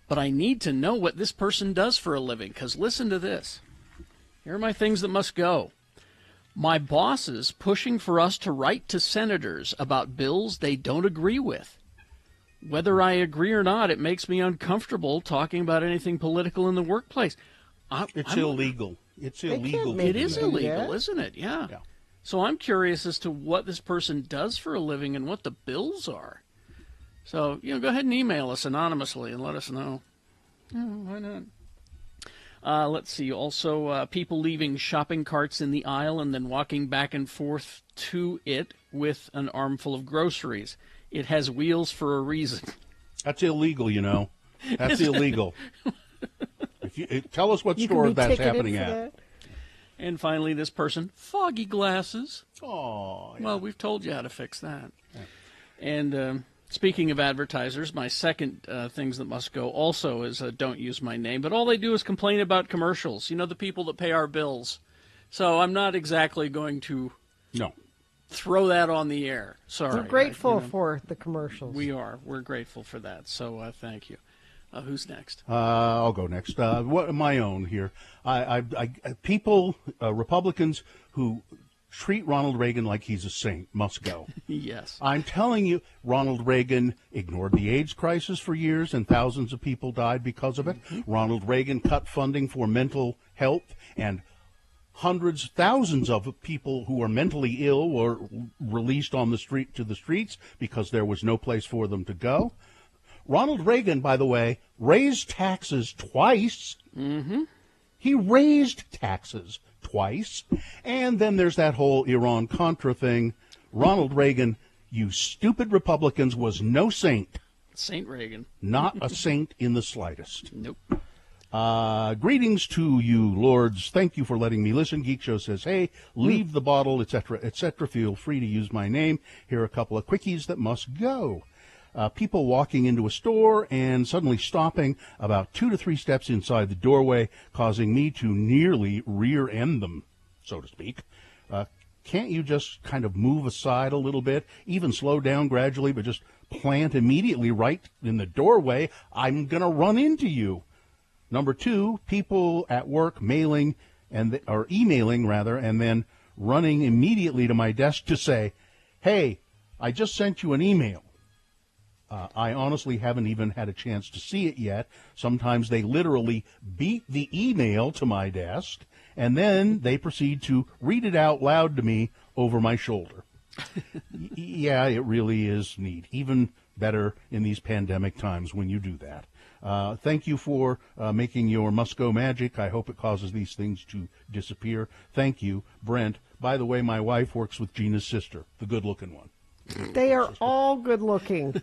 but I need to know what this person does for a living." Because listen to this. Here are my things that must go. My bosses pushing for us to write to senators about bills they don't agree with. Whether I agree or not, it makes me uncomfortable talking about anything political in the workplace. It's illegal. It's illegal. It is illegal, isn't it? Yeah. So I'm curious as to what this person does for a living and what the bills are. So, go ahead and email us anonymously and let us know. Why not? Let's see. Also, people leaving shopping carts in the aisle and then walking back and forth to it with an armful of groceries. It has wheels for a reason. That's illegal, That's illegal. Tell us what store that's happening at. And finally, this person, foggy glasses. Oh, yeah. Well, we've told you how to fix that. Yeah. And speaking of advertisers, my second things that must go also is don't use my name. But all they do is complain about commercials. The people that pay our bills. So I'm not exactly going to throw that on the air. Sorry. We're grateful for the commercials. We are. We're grateful for that. So thank you. Who's next? I'll go next. My own here. People, Republicans who treat Ronald Reagan like he's a saint. Must go. Yes. I'm telling you, Ronald Reagan ignored the AIDS crisis for years, and thousands of people died because of it. Ronald Reagan cut funding for mental health, and hundreds, thousands of people who are mentally ill were released on the streets because there was no place for them to go. Ronald Reagan, by the way, raised taxes twice. Mm-hmm. He raised taxes twice. And then there's that whole Iran-Contra thing. Ronald Reagan, you stupid Republicans, was no saint. Saint Reagan. Not a saint in the slightest. Nope. Greetings to you, lords. Thank you for letting me listen. Geek Show says, hey, leave the bottle, etc., etc. Feel free to use my name. Here are a couple of quickies that must go. People walking into a store and suddenly stopping about 2 to 3 steps inside the doorway, causing me to nearly rear-end them, so to speak. Can't you just kind of move aside a little bit, even slow down gradually, but just plant immediately right in the doorway? I'm going to run into you. Number 2, people at work emailing, and then running immediately to my desk to say, hey, I just sent you an email. I honestly haven't even had a chance to see it yet. Sometimes they literally beat the email to my desk, and then they proceed to read it out loud to me over my shoulder. Yeah, it really is neat. Even better in these pandemic times when you do that. Thank you for making your Must-Go magic. I hope it causes these things to disappear. Thank you, Brent. By the way, my wife works with Gina's sister, the good-looking one. They are all good-looking.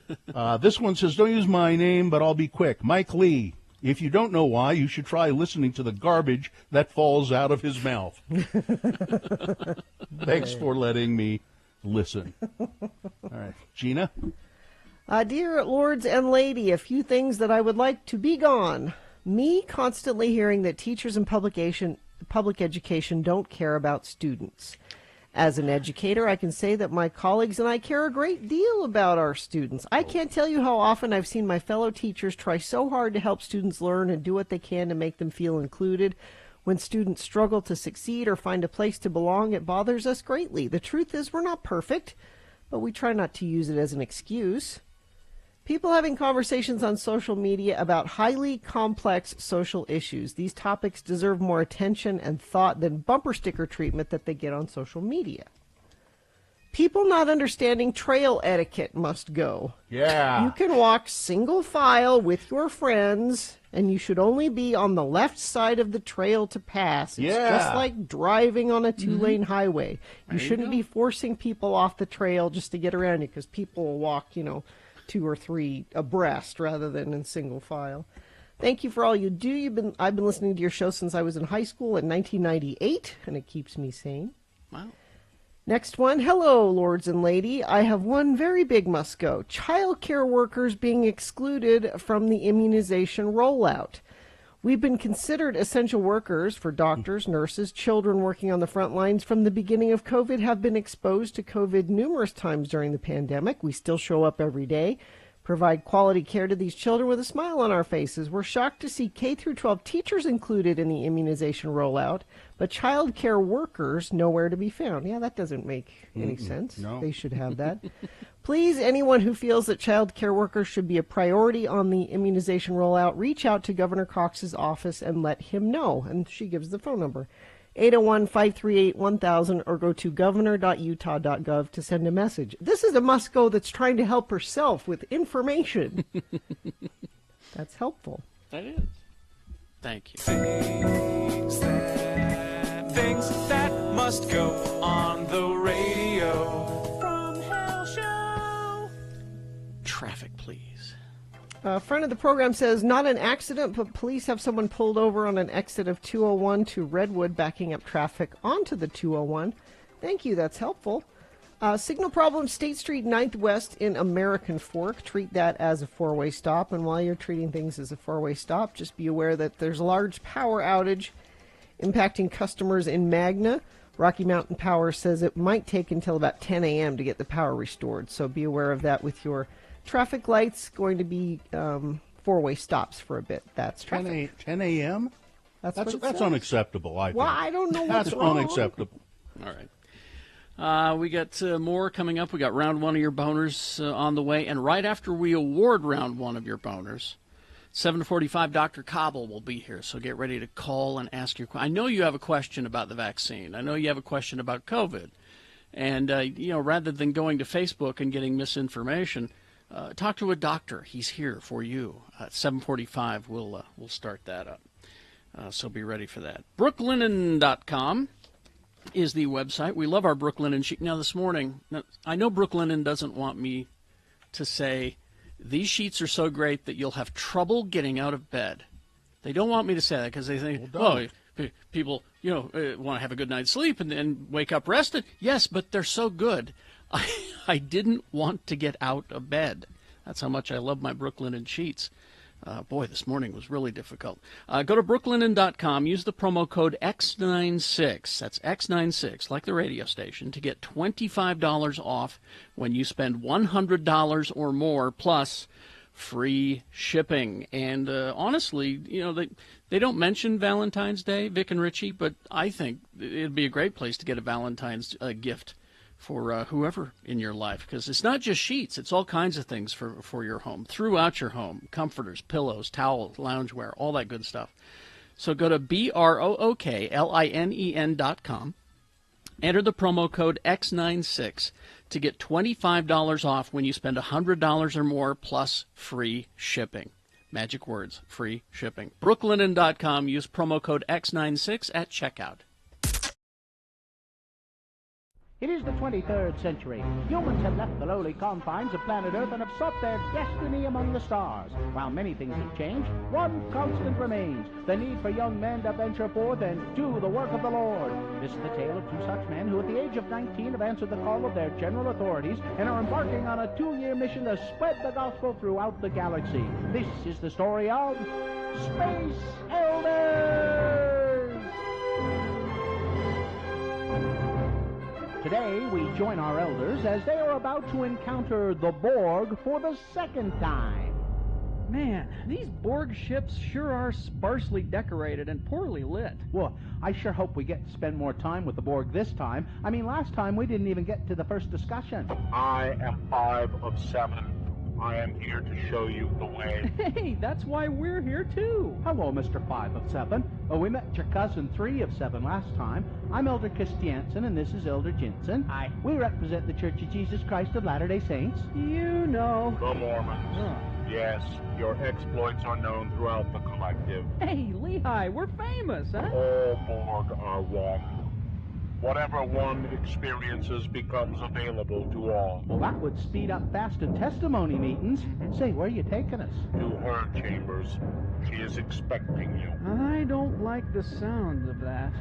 This one says, don't use my name, but I'll be quick. Mike Lee. If you don't know why, you should try listening to the garbage that falls out of his mouth. Thanks for letting me listen. All right. Gina? Dear Lords and Lady, a few things that I would like to be gone. Me constantly hearing that teachers in public education don't care about students. As an educator, I can say that my colleagues and I care a great deal about our students. I can't tell you how often I've seen my fellow teachers try so hard to help students learn and do what they can to make them feel included. When students struggle to succeed or find a place to belong, it bothers us greatly. The truth is we're not perfect, but we try not to use it as an excuse. People having conversations on social media about highly complex social issues. These topics deserve more attention and thought than bumper sticker treatment that they get on social media. People not understanding trail etiquette must go. Yeah. You can walk single file with your friends, and you should only be on the left side of the trail to pass. It's just like driving on a 2-lane highway. You shouldn't be forcing people off the trail just to get around you, because people will walk, 2 or 3 abreast rather than in single file. Thank you for all you do. I've been listening to your show since I was in high school in 1998, and it keeps me sane. Wow. Next one. Hello, Lords and Lady. I have one very big must-go. Child care workers being excluded from the immunization rollout. We've been considered essential workers for doctors, nurses, children working on the front lines from the beginning of COVID have been exposed to COVID numerous times during the pandemic. We still show up every day, provide quality care to these children with a smile on our faces. We're shocked to see K-12 teachers included in the immunization rollout, but child care workers nowhere to be found. Yeah, that doesn't make any sense. No. They should have that. Please, anyone who feels that child care workers should be a priority on the immunization rollout, reach out to Governor Cox's office and let him know. And she gives the phone number, 801-538-1000, or go to governor.utah.gov to send a message. This is a must-go that's trying to help herself with information. That's helpful. That is. Thank you. Things that must go on the radio. Traffic, please. A friend of the program says, not an accident, but police have someone pulled over on an exit of 201 to Redwood, backing up traffic onto the 201. Thank you, that's helpful. Signal problem, State Street 9th West in American Fork. Treat that as a 4-way stop, and while you're treating things as a 4-way stop, just be aware that there's a large power outage impacting customers in Magna. Rocky Mountain Power says it might take until about 10 a.m. to get the power restored, so be aware of that with your traffic lights. Going to be 4-way stops for a bit. That's traffic. 10 a.m.? That's what it says. unacceptable, I think. Well, I don't know what's That's wrong. unacceptable. All right. We got more coming up. We got round one of your boners on the way. And right after we award round one of your boners, 7:45, Dr. Cobble will be here. So get ready to call and ask your question. I know you have a question about the vaccine. I know you have a question about COVID. And, rather than going to Facebook and getting misinformation, talk to a doctor. He's here for you. At 7:45, we'll start that up. So be ready for that. Brooklinen.com is the website. We love our Brooklinen sheet. Now, this morning, I know Brooklinen doesn't want me to say, these sheets are so great that you'll have trouble getting out of bed. They don't want me to say that because they think, people, want to have a good night's sleep and wake up rested. Yes, but they're so good. I didn't want to get out of bed. That's how much I love my Brooklinen sheets. Boy, this morning was really difficult. Go to brooklinen.com. Use the promo code X96. That's X96, like the radio station, to get $25 off when you spend $100 or more, plus free shipping. And honestly, they don't mention Valentine's Day, Vic and Richie, but I think it'd be a great place to get a Valentine's gift for whoever in your life, because it's not just sheets, it's all kinds of things for your home, throughout your home, comforters, pillows, towels, loungewear, all that good stuff. So go to brooklinen.com, enter the promo code X96 to get $25 off when you spend $100 or more, plus free shipping. Magic words, free shipping. brooklinen.com, use promo code X96 at checkout. It is the 23rd century. Humans have left the lowly confines of planet Earth and have sought their destiny among the stars. While many things have changed, one constant remains: the need for young men to venture forth and do the work of the Lord. This is the tale of two such men who at the age of 19 have answered the call of their general authorities and are embarking on a 2-year mission to spread the gospel throughout the galaxy. This is the story of Space Elders! Today, we join our elders as they are about to encounter the Borg for the second time. Man, these Borg ships sure are sparsely decorated and poorly lit. Well, I sure hope we get to spend more time with the Borg this time. I mean, last time we didn't even get to the first discussion. I am 5 of 7. I am here to show you the way. Hey, that's why we're here, too. Hello, Mr. 5 of 7. We met your cousin 3 of 7 last time. I'm Elder Christiansen, and this is Elder Jensen. Hi. We represent the Church of Jesus Christ of Latter-day Saints. You know. The Mormons. Oh. Yes, your exploits are known throughout the collective. Hey, Lehigh, we're famous, huh? All Borg are one. Whatever one experiences becomes available to all. Well, that would speed up fast and testimony meetings. Say, where are you taking us? To her chambers. She is expecting you. I don't like the sound of that.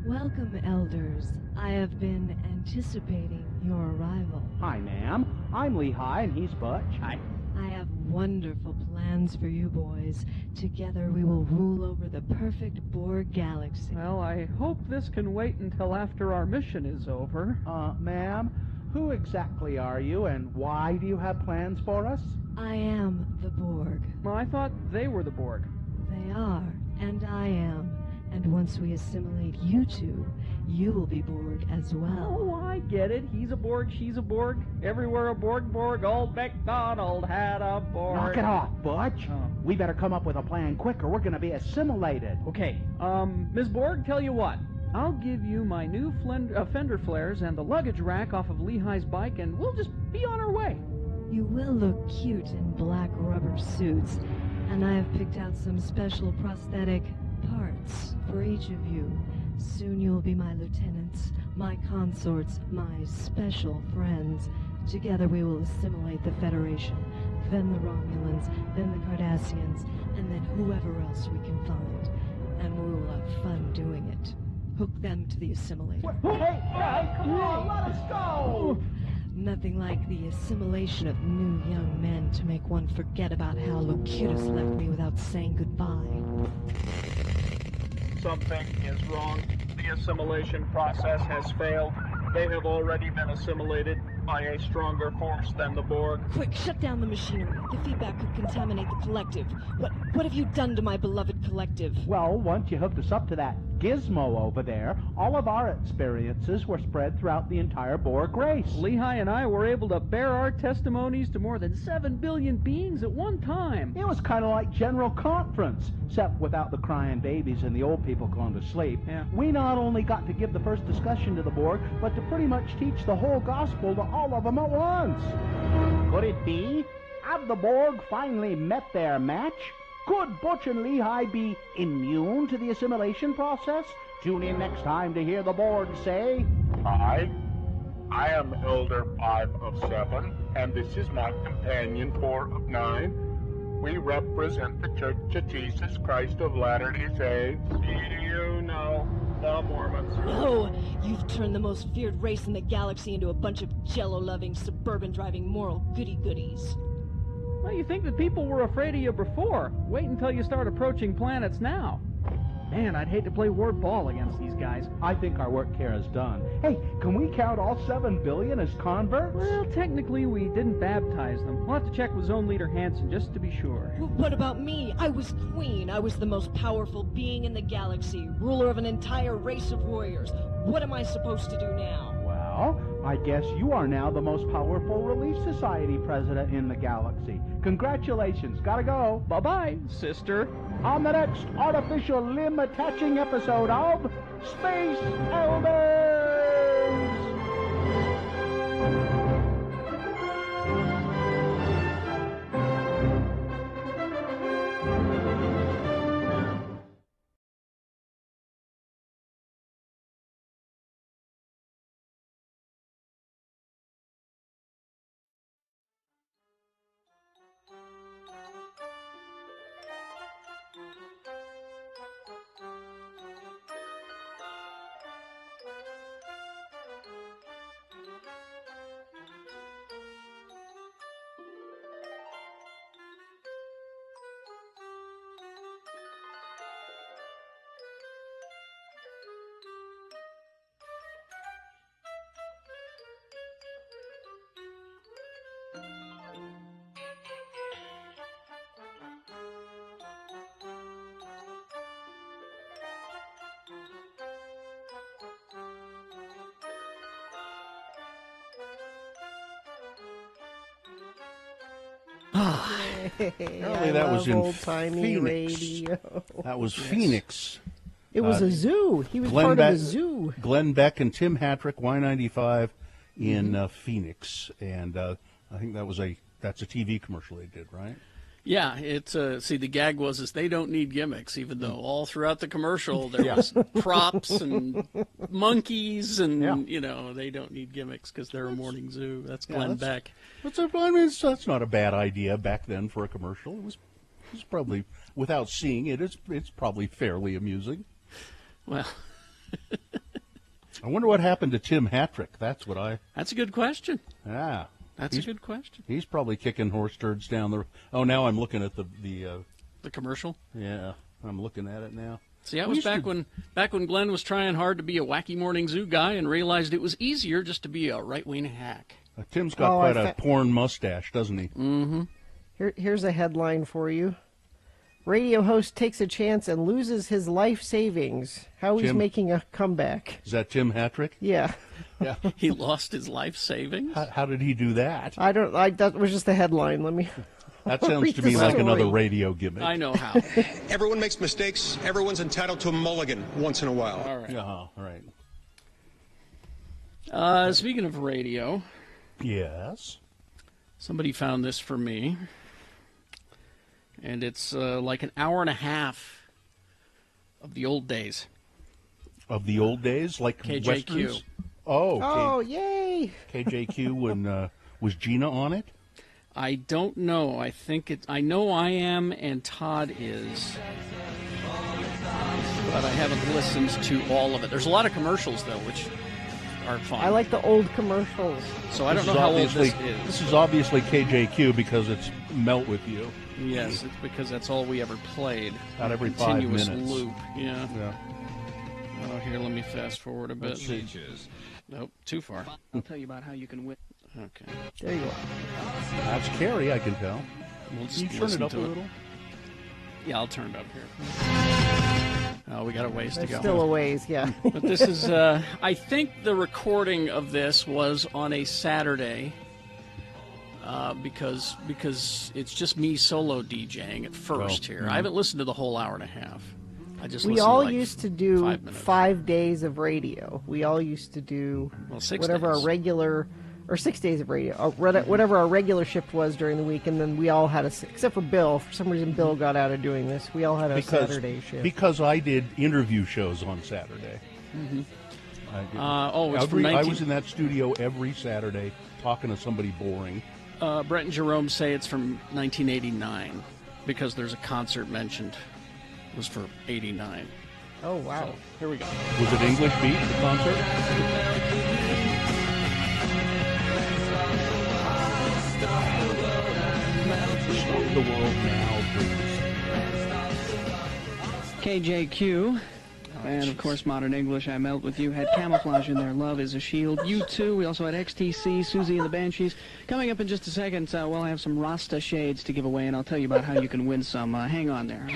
Welcome, elders. I have been anticipating your arrival. Hi, ma'am. I'm Lehigh, and he's Butch. Hi. I have wonderful plans for you boys. Together we will rule over the perfect Borg galaxy. Well, I hope this can wait until after our mission is over. Ma'am, who exactly are you, and why do you have plans for us? I am the Borg. Well, I thought they were the Borg. They are, and I am. And once we assimilate you two, you will be Borg as well. Oh, I get it. He's a Borg, she's a Borg. Everywhere a Borg, old MacDonald had a Borg. Knock it off, Butch. Oh. We better come up with a plan quick or we're going to be assimilated. Okay, Ms. Borg, tell you what. I'll give you my new fender flares and the luggage rack off of Lehigh's bike, and we'll just be on our way. You will look cute in black rubber suits, and I have picked out some special prosthetic parts for each of you. Soon you will be my lieutenants, my consorts, my special friends. Together we will assimilate the Federation, then the Romulans, then the Cardassians, and then whoever else we can find. And we will have fun doing it. Hook them to the assimilator. Hey, come on, let us go! Nothing like the assimilation of new young men to make one forget about how Locutus left me without saying goodbye. Something is wrong. The assimilation process has failed. They have already been assimilated by a stronger force than the Borg. Quick, shut down the machinery. The feedback could contaminate the collective. What have you done to my beloved collective. Well, once you hooked us up to that gizmo over there, all of our experiences were spread throughout the entire Borg race. Lehigh and I were able to bear our testimonies to more than 7 billion beings at one time. It was kind of like General Conference, except without the crying babies and the old people going to sleep. Yeah. We not only got to give the first discussion to the Borg, but to pretty much teach the whole gospel to all of them at once. Could it be? Have the Borg finally met their match? Could Butch and Lehigh be immune to the assimilation process? Tune in next time to hear the Borg say... I am Elder 5 of 7, and this is my companion 4 of 9. We represent the Church of Jesus Christ of Latter-day Saints. You know, the Mormons. No, you've turned the most feared race in the galaxy into a bunch of jello-loving, suburban-driving moral goody-goodies. Well, you think that people were afraid of you before. Wait until you start approaching planets now. Man, I'd hate to play ward ball against these guys. I think our work here is done. Hey, can we count all 7 billion as converts? Well, technically we didn't baptize them. We'll have to check with Zone Leader Hansen just to be sure. What about me? I was queen. I was the most powerful being in the galaxy, ruler of an entire race of warriors. What am I supposed to do now? Well, I guess you are now the most powerful Relief Society president in the galaxy. Congratulations. Gotta go. Bye-bye, sister. On the next artificial limb attaching episode of Space Elders! Apparently that was in old-timey Phoenix. radio. That was Phoenix. It was a zoo. He was part of a zoo. Glenn Beck and Tim Hattrick, Y95 in Phoenix, and I think that's a TV commercial they did, right? Yeah, it's see, the gag was they don't need gimmicks, even though all throughout the commercial there was props and monkeys, and they don't need gimmicks because they're a morning zoo. That's Glenn Beck. That's not a bad idea back then for a commercial. It was probably, without seeing it, it's probably fairly amusing. Well, I wonder what happened to Tim Hattrick. That's a good question. Yeah. That's a good question. He's probably kicking horse turds down the... Oh, now I'm looking at the commercial? Yeah, I'm looking at it now. See, that was back when Glenn was trying hard to be a wacky morning zoo guy and realized it was easier just to be a right-wing hack. Tim's got quite a porn mustache, doesn't he? Mm-hmm. Here's a headline for you. Radio host takes a chance and loses his life savings. How he's making a comeback. Is that Tim Hattrick? Yeah. Yeah. He lost his life savings? How did he do that? That was just the headline. Let me... That sounds to me like another radio gimmick. I know how. Everyone makes mistakes. Everyone's entitled to a mulligan once in a while. All right. All right. Speaking of radio. Yes. Somebody found this for me. And it's like an hour and a half of the old days. Of the old days? Like KJQ. Westerns? Oh, yay! KJQ when was Gina on it? I don't know. I know I am and Todd is. But I haven't listened to all of it. There's a lot of commercials, though, which are fun. I like the old commercials. So I don't know how old this is. This is obviously KJQ because it's Melt With You. Yes, it's because that's all we ever played. About every 5 minutes. Continuous loop, yeah. Oh, here, let me fast forward a bit. Nope, too far. I'll tell you about how you can win. Okay. There you are. That's Carrie, I can tell. We'll just Can you turn listen it up to a little? Yeah, I'll turn it up here. Oh, we got a ways to There's go. still a ways, yeah. But this is, I think the recording of this was on a Saturday because it's just me solo DJing at first here. I haven't listened to the whole hour and a half. I just We all listened to used to do 5 minutes. 5 days of radio. We all used to do 6 whatever days. our regular, or 6 days of radio, or whatever our regular shift was during the week, and then we all had except for Bill. For some reason, Bill got out of doing this. We all had a Saturday shift. Because I did interview shows on Saturday. Mm-hmm. I was in that studio every Saturday talking to somebody boring. Brett and Jerome say it's from 1989 because there's a concert mentioned. It was for 89. Oh, wow. So, here we go. Was it English Beat, the concert? Slow the world now, please. KJQ. And, of course, Modern English, I Melt With You, had Camouflage in there, Love Is a Shield. U2, we also had XTC, Susie and the Banshees. Coming up in just a second, we'll have some Rasta shades to give away, and I'll tell you about how you can win some. Hang on there.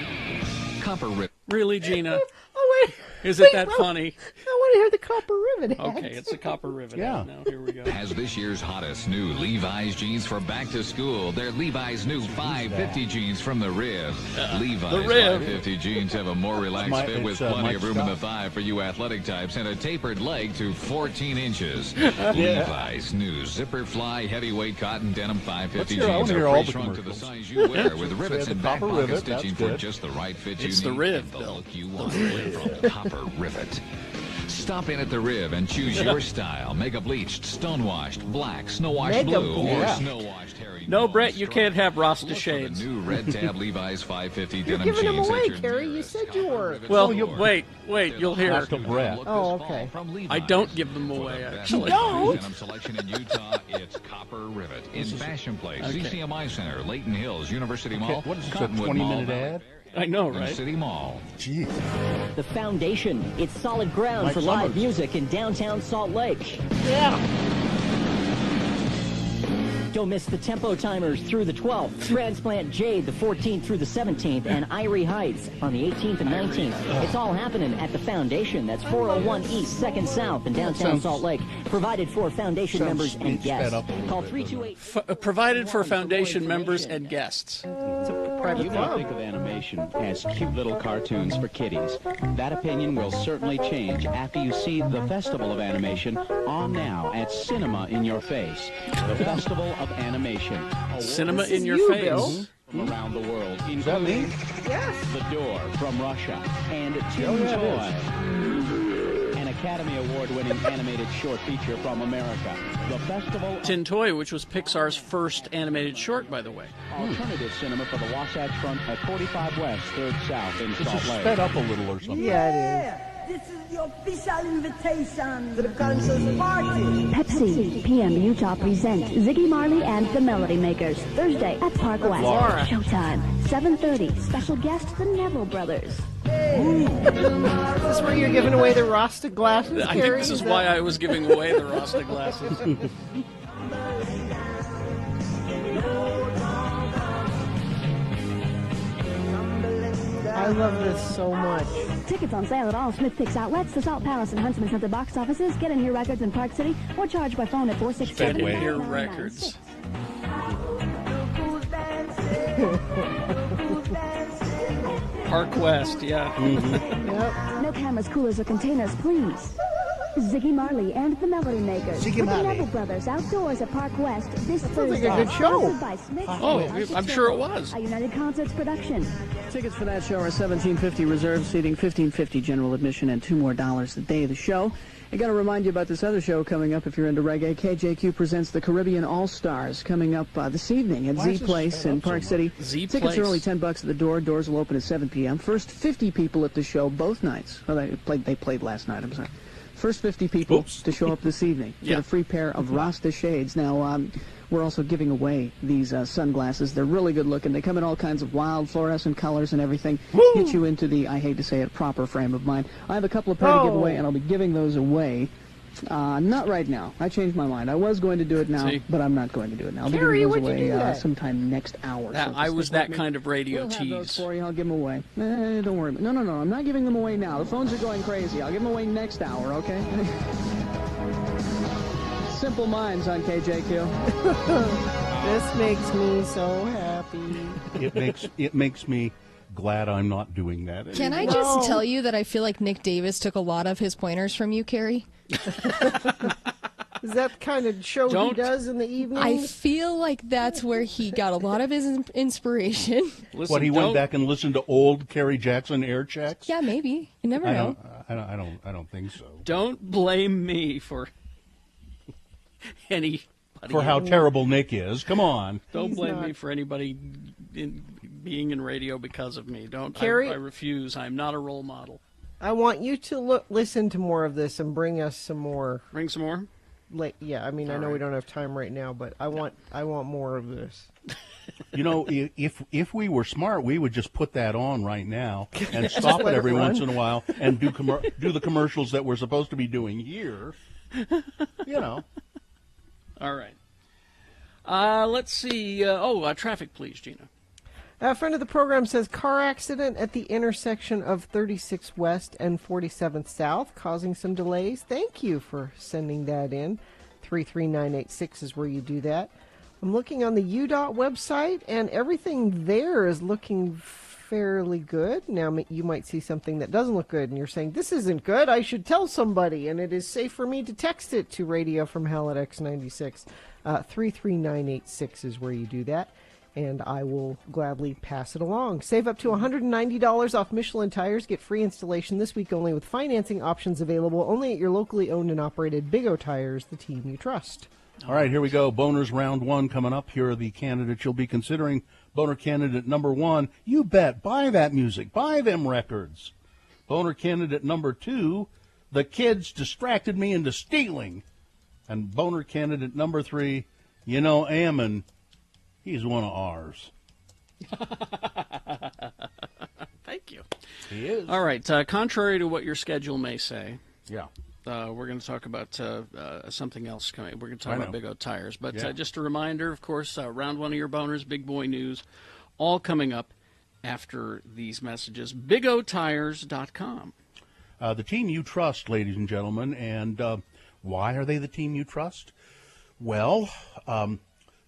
Copper Rivet. Really, Gina? Oh, wait. Is it that funny? I want to hear the Copper Rivet ad. Okay, it's a Copper Rivet Yeah. ad now. Here we go. Has this year's hottest new Levi's jeans for back to school. They're Levi's new 550 jeans from the Rib. Levi's the Rib. 550 jeans have a more relaxed fit with plenty Mike of room in the Scott. thigh for you athletic types and a tapered leg to 14 inches. Levi's new zipper fly heavyweight cotton denim 550 I wanna jeans hear are all the pre-shrunk to the commercials. size you wear with rivets the and back Copper pocket Rivet, stitching that's for good. just the right fit It's you the need Rib, and the Bill. look you want from Copper Rivet. Stop in at the Rib and choose your style. Mega bleached, stone washed, black, snow washed Mega blue, or bleached. snow washed hairy. No, Brett, you can't have Rasta Look for the shades. new red tab Levi's 550 You're denim giving them jeans away, at your Carrie. You nearest said you Copper were. Rivet Well, store. wait, you'll hear. Not to Brett. Oh, okay. I don't give them away, For the best actually. don't? denim selection in Utah, it's Copper Rivet. In Fashion Place, Okay. CCMI Center, Layton Hills, University Mall, What is this, a Cottonwood Mall, 20-minute ad? I know, and right? City Mall. Jeez. The Foundation. It's solid ground Mike for live Summers. music in downtown Salt Lake. Yeah. Don't miss the Tempo Timers through the 12th, Transplant Jade the 14th through the 17th, and Irie Heights on the 18th and 19th. It's all happening at the Foundation. That's 401 East, 2nd South in downtown Sounds- Salt Lake. Provided for Foundation Sounds members and sped guests. up a little Call bit, 328. Provided for Foundation members and guests. It's a private You may club. think of animation as cute little cartoons for kiddies. That opinion will certainly change after you see the Festival of Animation on now at Cinema in Your Face. The Festival of Animation. Cinema This in is your you, face. Bill. From around the world, Is that me? including Yes. The Door from Russia and Toon Oh, yeah, it Toy, an Academy Award-winning animated short feature from America. The Festival of Tin Toy, which was Pixar's first animated short, by the way. Alternative Cinema for the Wasatch Front at 45 West, 3rd South in This is Salt Lake. sped up a little or something. Yeah, This is the official invitation to the conscious party. Pepsi PM Utah present Ziggy Marley and the Melody Makers Thursday at Park West. Laura. Showtime 7:30. Special guest the Neville Brothers. it is. Is this where you're giving away the Rasta glasses, I think Carrie? this is why I was giving away the Rasta glasses. I love this so much. Tickets on sale at all Smith Picks outlets, the Salt Palace and Huntsman Center box offices. Get in here records in Park City or charge by phone at 467 Get in here records. Park West, yeah. Yep. No cameras, coolers, or containers, please. Ziggy Marley and the Melody Makers. Ziggy with Marley. the Neville Brothers outdoors at Park West this sounds like Thursday. a good show. Sponsored by Smith Oh, Picks. I'm sure it was. A United Concerts production. Tickets for that show are $17.50 reserved seating, $15.50 general admission, and $2 more the day of the show. I got to remind you about this other show coming up if you're into reggae. KJQ presents the Caribbean All-Stars coming up this evening at Why Z is this Place sped in up so Park much? City. Z Tickets are Place. only $10 at the door. Doors will open at 7 p.m. First 50 people at the show both nights. Well, they played last night, I'm sorry. First 50 people to show up this evening get Yeah. a free pair of Rasta shades. Now, we're also giving away these sunglasses. They're really good looking. They come in all kinds of wild fluorescent colors and everything. Get you into the, I hate to say it, proper frame of mind. I have a couple of pair to give away, and I'll be giving those away Not right now. I changed my mind. I was going to do it now, See? but I'm not going to do it now. I'll Carrie, be giving what'd those you away do that? sometime next hour. That- so I stick was with that me. kind of radio We'll have those tease. for you. I'll give them away. Don't worry. No. I'm not giving them away now. The phones are going crazy. I'll give them away next hour, okay? Simple minds on KJQ. This makes me so happy. It makes me glad I'm not doing that. Can I anymore. just tell you that I feel like Nick Davis took a lot of his pointers from you, Carrie? Is that the kind of show he Don't- does in the evening? I feel like that's where he got a lot of his inspiration. Listen, What, he went don't- back and listened to old Kerry Jackson air checks? Yeah, maybe. You never I know. don't think so. Don't blame me for anybody. For how terrible Nick is. Come on. Don't He's blame not. me for anybody being in radio because of me. Don't. Carrie- I refuse. I'm not a role model. I want you to listen to more of this and bring us some more. Bring some more. Yeah, I mean, I know we don't have time right now, but I want more of this. You know, if we were smart, we would just put that on right now and stop it let it every run. once in a while and do the commercials that we're supposed to be doing here. You know. All right. Let's see. Traffic, please, Gina. A friend of the program says car accident at the intersection of 36 West and 47th South, causing some delays. Thank you for sending that in. 33986 is where you do that. I'm looking on the UDOT website, and everything there is looking fairly good. Now, you might see something that doesn't look good, and you're saying, this isn't good, I should tell somebody, and it is safe for me to text it to Radio from Hell at X96. 33986 is where you do that, and I will gladly pass it along. Save up to $190 off Michelin tires. Get free installation this week only with financing options available only at your locally owned and operated Big O Tires, the team you trust. All right, here we go. Boners round one coming up. Here are the candidates you'll be considering. Boner candidate number 1, you bet, buy that music, buy them records. Boner candidate number 2, the kids distracted me into stealing. And boner candidate number 3, you know, Ammon, he's one of ours. Thank you. He is. All right. Contrary to what your schedule may say, Yeah. we're going to talk about something else coming. We're going to I talk know. about Big O Tires. But Yeah. just a reminder, of course, round one of your boners, Big Boy News, all coming up after these messages. BigOTires.com. The team you trust, ladies and gentlemen, and why are they the team you trust? Well,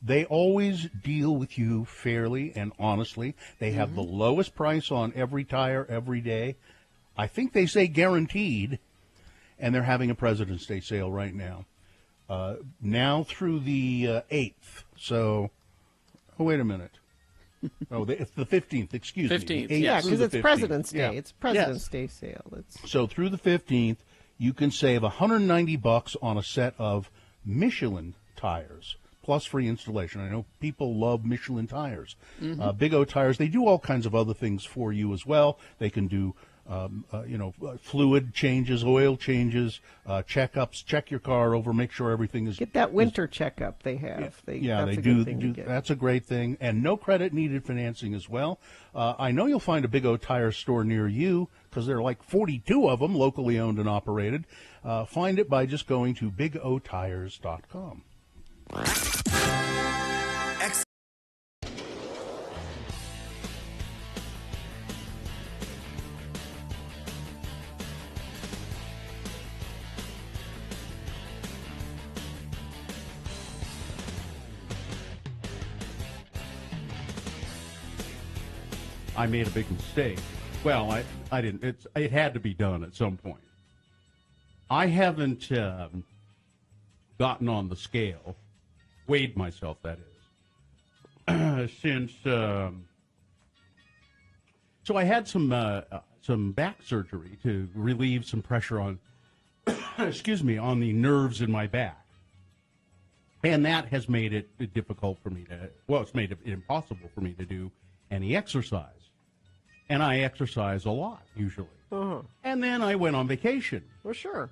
they always deal with you fairly and honestly. They have the lowest price on every tire every day. I think they say guaranteed, and they're having a President's Day sale right now. Now through the 8th. So, wait a minute. It's the 15th, excuse me. 15th, The 8th Yeah, through because the it's 15th. President's Day. Yeah. It's President's Day sale. So through the 15th, you can save $190 on a set of Michelin tires, plus free installation. I know people love Michelin tires. Big O Tires, they do all kinds of other things for you as well. They can do fluid changes, oil changes, checkups, check your car over, make sure everything is... Get that winter checkup they have. They that's a do. good thing to get. That's a great thing, and no credit needed financing as well. I know you'll find a Big O Tire store near you because there are like 42 of them, locally owned and operated. Find it by just going to BigOTires.com. I made a big mistake. Well, I didn't. It had to be done at some point. I haven't gotten on the scale, weighed myself, that is, since. So I had some back surgery to relieve some pressure on, excuse me, on the nerves in my back, and that has made it difficult for me to. Well, it's made it impossible for me to do any exercise. And I exercise a lot, usually. And then I went on vacation. Well, sure.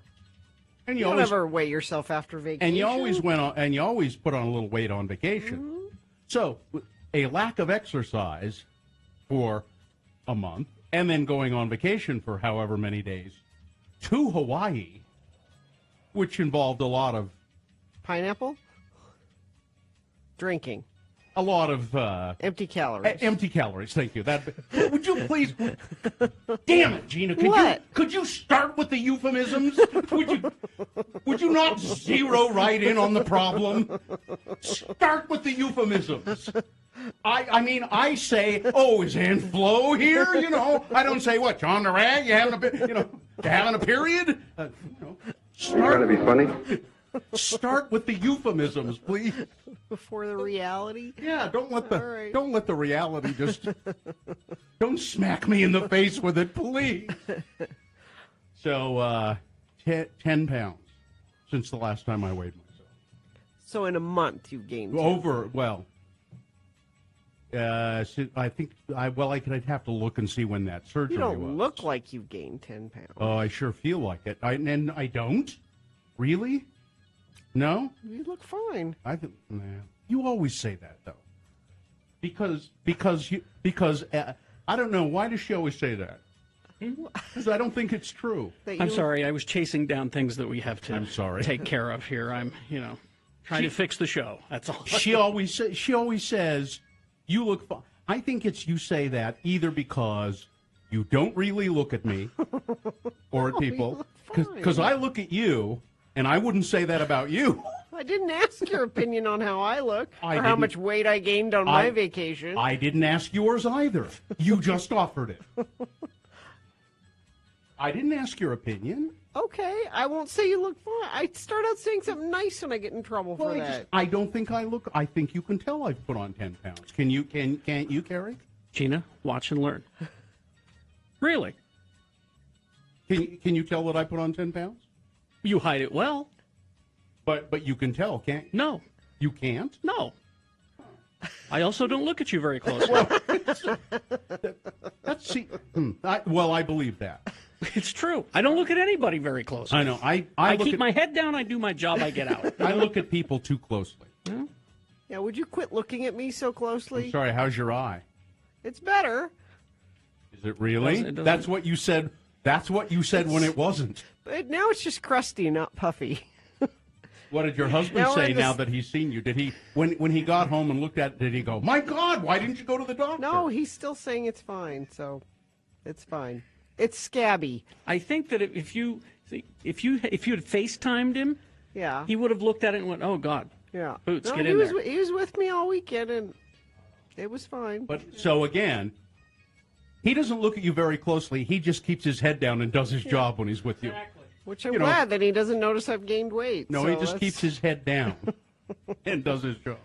And you you don't always ever weigh yourself after vacation. and you always went on, and you always put on a little weight on vacation. So a lack of exercise for a month, and then going on vacation for however many days to Hawaii, which involved a lot of Pineapple? Drinking. a lot of Empty calories. empty calories. Thank you. That would you please? Damn it, Gina! Could you start with the euphemisms? Would you not zero right in on the problem? Start with the euphemisms. I mean, I say, oh, is Aunt Flo here? You know, I don't say what, John the Rag. You having a period? Trying to be funny. Start with the euphemisms, please. Before the reality? Yeah, don't let the reality just don't smack me in the face with it, please. So 10 pounds since the last time I weighed myself. So in a month you've gained 10. I think I'd have to look and see when that surgery You don't was. look like you've gained 10 pounds. Oh, I sure feel like it. And I don't? Really? No? You look fine. You always say that, though. Because I don't know, why does she always say that? Because I don't think it's true. I'm sorry, I was chasing down things that we have to take care of here. I'm, trying to fix the show. That's all. She always says, you look fine. I think it's you say that either because you don't really look at me or at people. Because I look at you, and I wouldn't say that about you. I didn't ask your opinion on how I look I or how didn't. much weight I gained on my vacation. I didn't ask yours either. You just offered it. I didn't ask your opinion. Okay, I won't say you look fine. I start out saying something nice when I get in trouble for that. I don't think I look. I think you can tell I've put on 10 pounds. Can't you, Carrie? Gina, watch and learn. Really? Can you tell that I put on 10 pounds? You hide it well. But you can tell, can't you? No. You can't? No. I also don't look at you very closely. I believe that. It's true. I don't look at anybody very closely. I know. I keep my head down. I do my job. I get out. I look at people too closely. Yeah, would you quit looking at me so closely? I'm sorry, how's your eye? It's better. Is it really? It doesn't- That's what you said. That's what you said when it wasn't. But now it's just crusty, not puffy. What did your husband say now that he's seen you? Did he, when he got home and looked at it, did he go, my God, why didn't you go to the doctor? No, he's still saying it's fine, so it's fine. It's scabby. I think that if you had FaceTimed him, Yeah. he would have looked at it and went, "Oh God, Yeah. Boots, No, get he in was, there." He was with me all weekend, and it was fine. But so again, he doesn't look at you very closely. He just keeps his head down and does his job when he's with you. Which I'm glad that he doesn't notice I've gained weight. No, so he just that's- keeps his head down and does his job.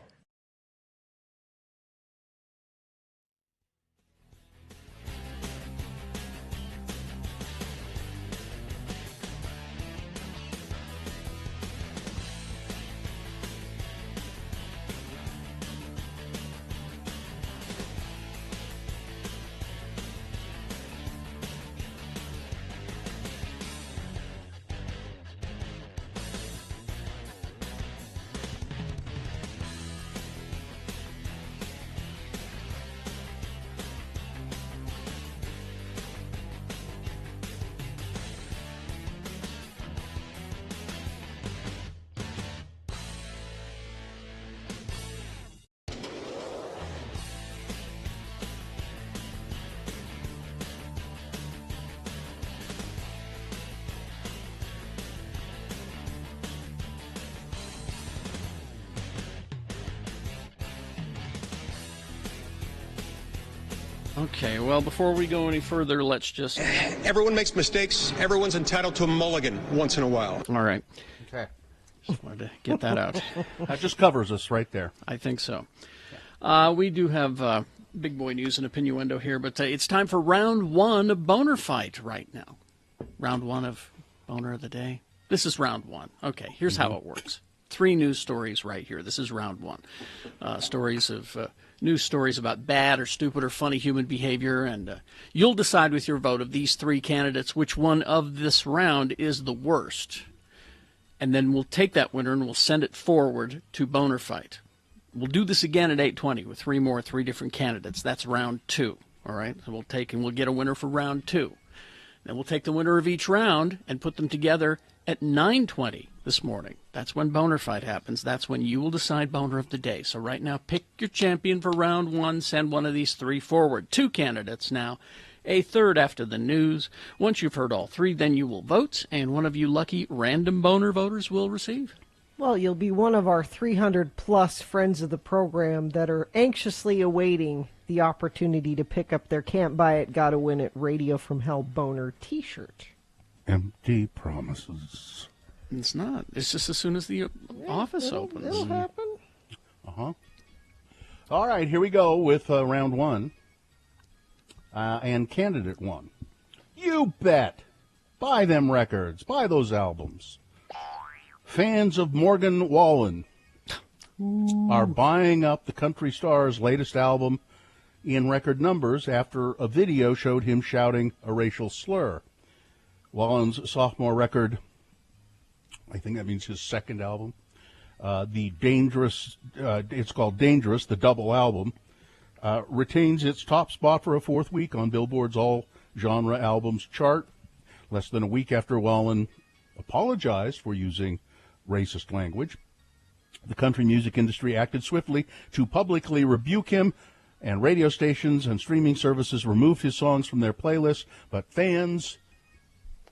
Okay, well, before we go any further, let's just... Everyone makes mistakes. Everyone's entitled to a mulligan once in a while. All right. Okay. Just wanted to get that out. That just covers us right there. I think so. We do have big boy news and opinioendo here, but it's time for round one of Boner Fight right now. Round one of Boner of the Day. This is round one. Okay, here's how it works. 3 news stories right here. This is round one. News stories about bad or stupid or funny human behavior, and you'll decide with your vote of these 3 candidates which one of this round is the worst. And then we'll take that winner and we'll send it forward to Boner Fight. We'll do this again at 8:20 with 3 different candidates. That's round 2. All right? So we'll get a winner for round 2. Then we'll take the winner of each round and put them together At 9:20 this morning, that's when Boner Fight happens. That's when you will decide Boner of the Day. So right now, pick your champion for round one. Send one of these three forward. 2 candidates now. A third after the news. Once you've heard all 3, then you will vote, and one of you lucky random Boner voters will receive. Well, you'll be one of our 300-plus friends of the program that are anxiously awaiting the opportunity to pick up their Can't Buy It, Gotta Win It Radio from Hell Boner T-shirt. Empty promises. It's not. It's just as soon as the office opens. It'll happen. Uh-huh. All right, here we go with round one. And candidate one. You bet. Buy them records. Buy those albums. Fans of Morgan Wallen are buying up the country star's latest album in record numbers after a video showed him shouting a racial slur. Wallen's sophomore record, I think that means his second album, it's called Dangerous, the double album, retains its top spot for a 4th week on Billboard's all-genre albums chart, less than a week after Wallen apologized for using racist language. The country music industry acted swiftly to publicly rebuke him, and radio stations and streaming services removed his songs from their playlists, but fans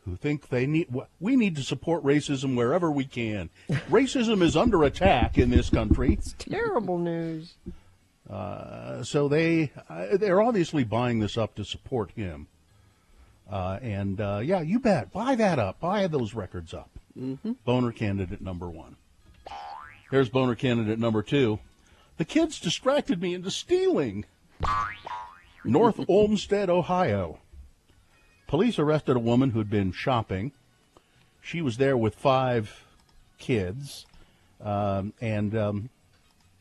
who think we need to support racism wherever we can. Racism is under attack in this country. It's terrible news. So they're obviously buying this up to support him. Yeah, you bet. Buy that up. Buy those records up. Mm-hmm. Boner candidate number 1. Here's Boner candidate number 2. The kids distracted me into stealing. North Olmsted, Ohio. Police arrested a woman who'd been shopping. She was there with 5 kids,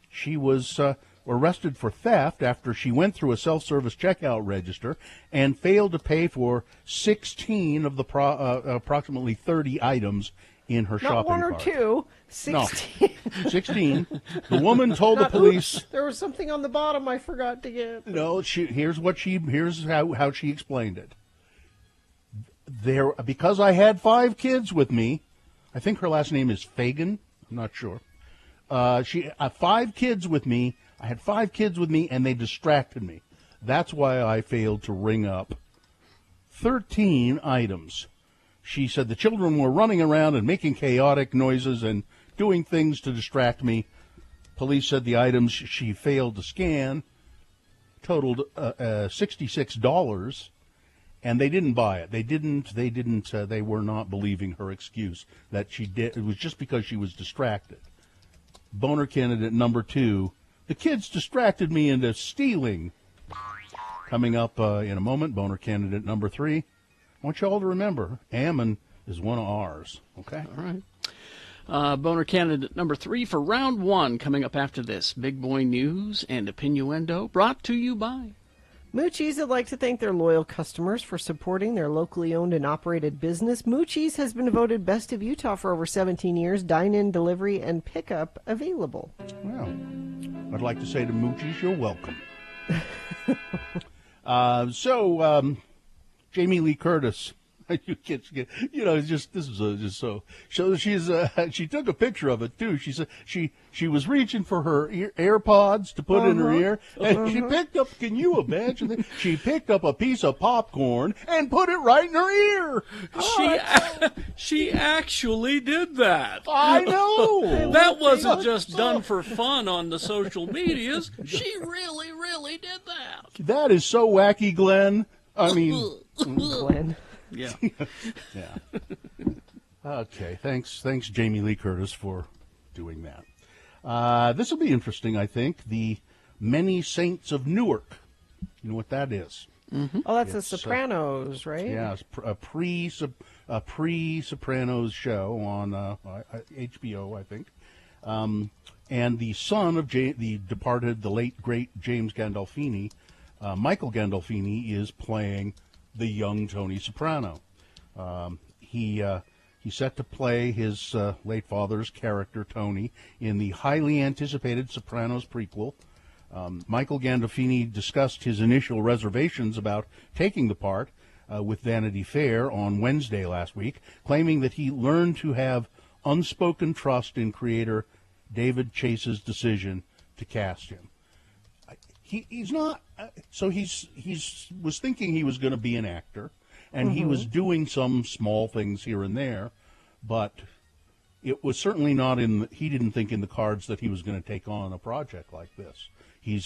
she was arrested for theft after she went through a self-service checkout register and failed to pay for 16 of the approximately 30 items in her shopping cart. Not 1 or 2, 16. No, 16. The woman told the police. Oops, there was something on the bottom I forgot to get. No, here's how she explained it. Because I had 5 kids with me, I think her last name is Fagan. I'm not sure. She 5 kids with me. I had 5 kids with me, and they distracted me. That's why I failed to ring up 13 items. She said the children were running around and making chaotic noises and doing things to distract me. Police said the items she failed to scan totaled $66, and they didn't buy it. They were not believing her excuse that she did. It was just because she was distracted. Boner candidate number 2. The kids distracted me into stealing. Coming up in a moment, Boner candidate number 3. I want you all to remember, Ammon is one of ours. Okay? All right. Boner candidate number 3 for round 1 coming up after this. Big boy news and opinioendo brought to you by Moochie's would like to thank their loyal customers for supporting their locally owned and operated business. Moochie's has been voted Best of Utah for over 17 years. Dine-in, delivery, and pickup available. Well, I'd like to say to Moochie's, you're welcome. Jamie Lee Curtis. You kids get, this is just so. So she took a picture of it too. She said she was reaching for her AirPods to put in her ear, and she picked up. Can you imagine that? She picked up a piece of popcorn and put it right in her ear. She actually did that. I know. That wasn't just done for fun on the social medias. She really, really did that. That is so wacky, Glenn. I mean, Glenn. Yeah. Yeah. Okay. Thanks, Jamie Lee Curtis, for doing that. This will be interesting, I think. The Many Saints of Newark. You know what that is? Mm-hmm. Oh, that's The Sopranos, right? Yeah, it's a pre-Sopranos show on HBO, I think. And the son of the late, great James Gandolfini, Michael Gandolfini, is playing the young Tony Soprano. He's set to play his late father's character, Tony, in the highly anticipated Sopranos prequel. Michael Gandolfini discussed his initial reservations about taking the part. with Vanity Fair on Wednesday last week, claiming that he learned to have unspoken trust in creator David Chase's decision to cast him. He's not. So he's was thinking he was going to be an actor, and he was doing some small things here and there, but it was certainly not in. He didn't think in the cards that he was going to take on a project like this. He's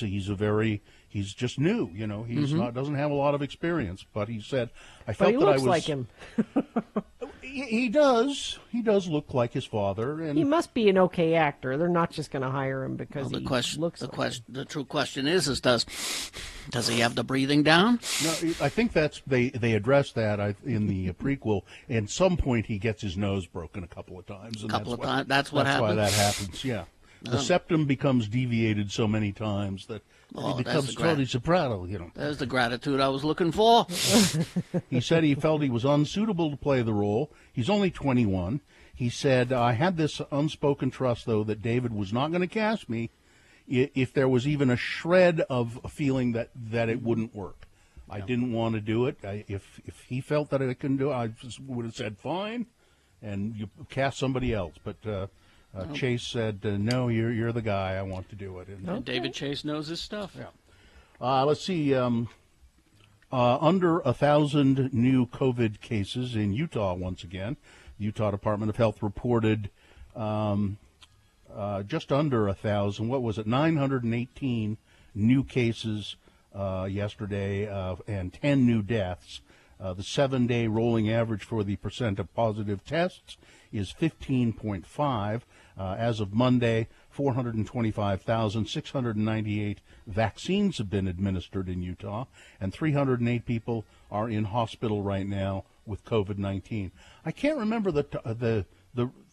just new, you know. He's not doesn't have a lot of experience, but he said, "I felt he that looks I was like him." He does. He does look like his father, and He must be an okay actor. They're not just going to hire him because the he question, looks like him. the true question is does he have the breathing down? No, I think that's they addressed that in the prequel. At some point, he gets his nose broken a couple of times. And That's what That's why happens? that happens. Yeah, the septum becomes deviated so many times that he becomes Tony Soprano. You know, There's the gratitude I was looking for. He said he felt he was unsuitable to play the role. He's only 21. He said, I had this unspoken trust, though, that David was not going to cast me if there was even a shred of a feeling that it wouldn't work. I didn't want to do it. If he felt that I couldn't do it, I just would have said, fine, and you cast somebody else. But Chase said, no, you're the guy. I want to do it. And David Chase knows his stuff. Yeah. Let's see. Under 1,000 new COVID cases in Utah once again. The Utah Department of Health reported just under 1,000. What was it? 918 new cases yesterday and 10 new deaths. The 7-day rolling average for the percent of positive tests is 15.5. As of Monday, 425,698 vaccines have been administered in Utah, and 308 people are in hospital right now with COVID-19. I can't remember the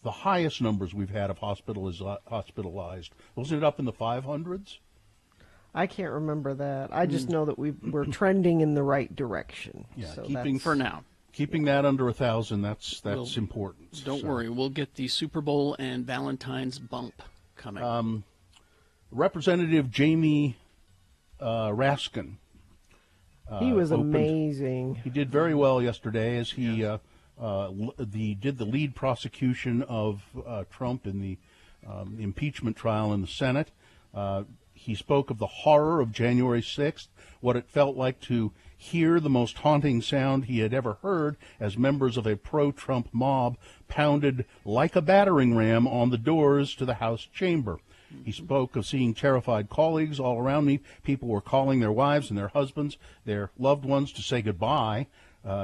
highest numbers we've had of hospitalized. Wasn't it up in the 500s? I can't remember that. I just know that we're trending in the right direction. Yeah, so for now. Keeping that under 1,000, that's important. Don't worry, we'll get the Super Bowl and Valentine's bump coming. Representative Jamie Raskin. He was amazing. He did very well yesterday as he did the lead prosecution of Trump in the impeachment trial in the Senate. He spoke of the horror of January 6th, what it felt like to hear the most haunting sound he had ever heard as members of a pro-Trump mob pounded like a battering ram on the doors to the House chamber. He spoke of seeing terrified colleagues all around me. People were calling their wives and their husbands, their loved ones, to say goodbye.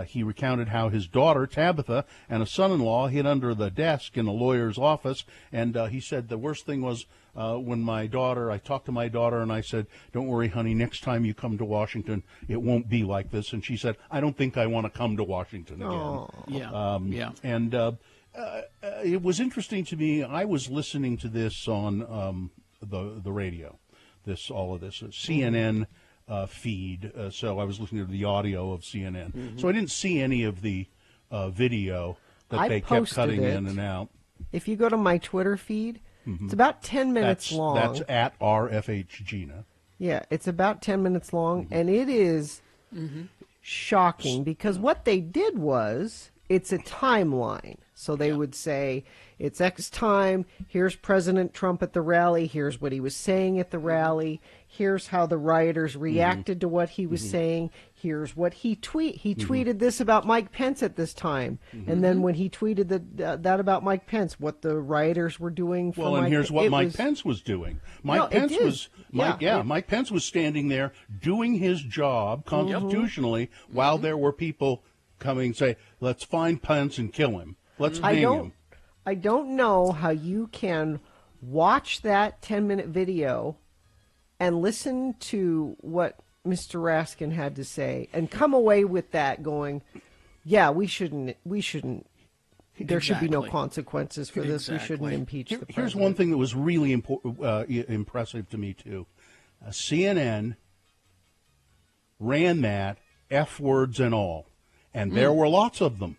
He recounted how his daughter, Tabitha, and a son-in-law hid under the desk in a lawyer's office, and he said the worst thing was when I talked to my daughter, and I said, don't worry, honey, next time you come to Washington, it won't be like this. And she said, I don't think I want to come to Washington again. Yeah. And it was interesting to me. I was listening to this on the radio, all of this, CNN feed, so I was listening to the audio of CNN. So I didn't see any of the video that they kept cutting in and out. If you go to my Twitter feed, it's about 10 minutes long. That's at RFH Gina. Yeah, it's about 10 minutes long, and it is shocking because what they did was it's a timeline. So they would say, it's X time, here's President Trump at the rally, here's what he was saying at the rally, here's how the rioters reacted to what he was saying, here's what he tweeted this about Mike Pence at this time. And then when he tweeted that about Mike Pence, what the rioters were doing for and here's what Mike Pence was doing. Mike Pence was standing there doing his job constitutionally while there were people coming and say, let's find Pence and kill him. Let's hang him. I don't know how you can watch that 10-minute video and listen to what Mr. Raskin had to say and come away with that going, yeah, we shouldn't. There should be no consequences for this. We shouldn't impeach the president. Here's one thing that was really impressive to me, too. CNN ran that, F words and all, and there were lots of them.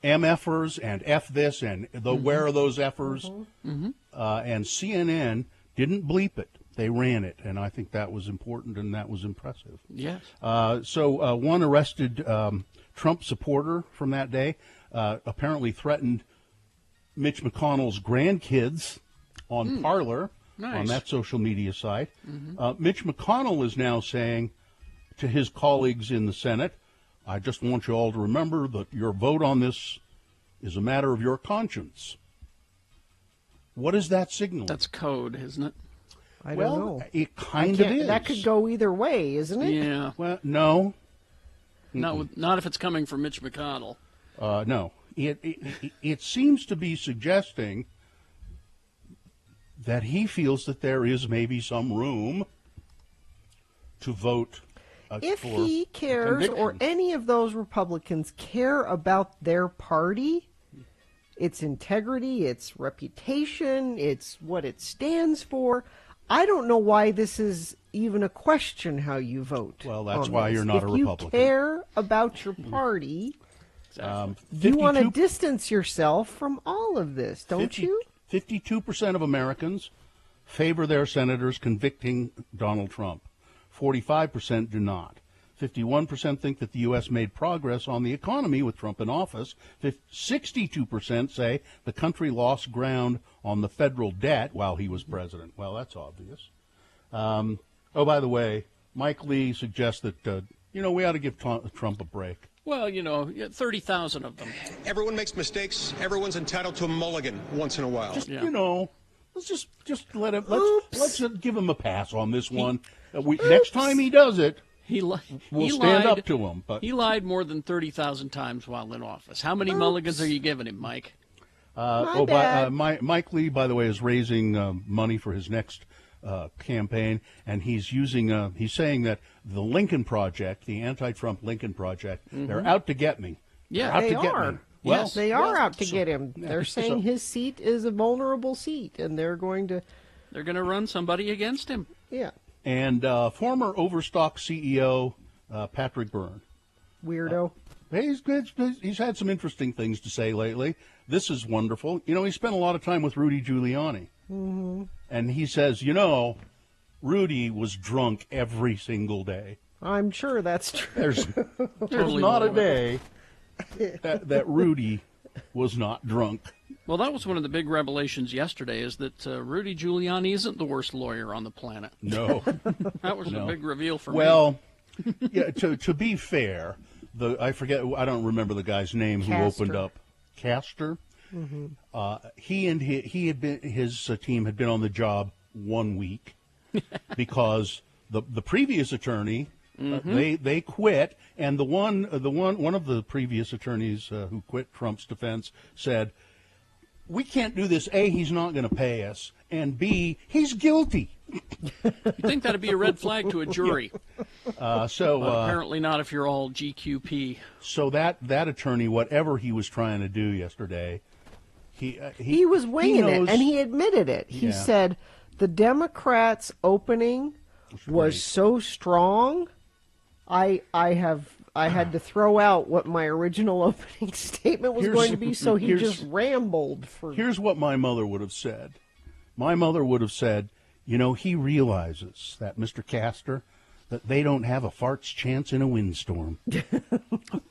MFers and F this and where are those Fers? And CNN didn't bleep it. They ran it, and I think that was important and that was impressive. Yes. So one arrested Trump supporter from that day apparently threatened Mitch McConnell's grandkids on Parler, Nice. on that social media site. Mm-hmm. Mitch McConnell is now saying to his colleagues in the Senate, I just want you all to remember that your vote on this is a matter of your conscience. What is that signal? That's code, isn't it? I well, don't know. It kind of is. That could go either way, isn't it? Yeah. Well, no. Not if it's coming from Mitch McConnell. No. It seems to be suggesting that he feels that there is maybe some room to vote If for he cares, or conviction. any of those Republicans care about their party, its integrity, its reputation, it's what it stands for, I don't know why this is even a question how you vote. Well, that's on why this. you're not if a Republican. If you care about your party, you 52 want to distance yourself from all of this, don't you? 52% of Americans favor their senators convicting Donald Trump. 45% do not. 51% think that the U.S. made progress on the economy with Trump in office. 62% say the country lost ground on the federal debt while he was president. Well, that's obvious. Oh, by the way, Mike Lee suggests that, we ought to give Trump a break. Well, 30,000 of them. Everyone makes mistakes. Everyone's entitled to a mulligan once in a while. Let's just let him. Let's give him a pass on this one. Next time he does it, we'll stand up to him. But he lied more than 30,000 times while in office. How many mulligans are you giving him, Mike? Mike Lee, by the way, is raising money for his next campaign, and he's saying that the Lincoln Project, the anti-Trump Lincoln Project, they're out to get me. Yeah, They're out they to get are. me. Yes, they are out to so- get him. They're saying so- his seat is a vulnerable seat, and they're going to. They're going to run somebody against him. Yeah. And former Overstock CEO Patrick Byrne. Weirdo. He's had some interesting things to say lately. This is wonderful. He spent a lot of time with Rudy Giuliani. Mm-hmm. And he says, Rudy was drunk every single day. I'm sure that's true. There's Totally not a believe day that Rudy was not drunk. Well, that was one of the big revelations yesterday, is that Rudy Giuliani isn't the worst lawyer on the planet. No. That was a big reveal for me. Well, yeah, to be fair, I don't remember the guy's name who opened up. Castor? Mm-hmm. His team had been on the job 1 week because the previous attorney they quit, and one of the previous attorneys who quit Trump's defense said, we can't do this. A, he's not going to pay us, and B, he's guilty. You think that'd be a red flag to a jury? But apparently not if you're all GQP. So that attorney, whatever he was trying to do yesterday, he was winging it, and he admitted it. He Yeah. said the Democrats' opening was so strong, I had to throw out what my original opening statement was going to be, so he just rambled for. Here's what my mother would have said. My mother would have said, he realizes, that Mr. Castor, that they don't have a fart's chance in a windstorm.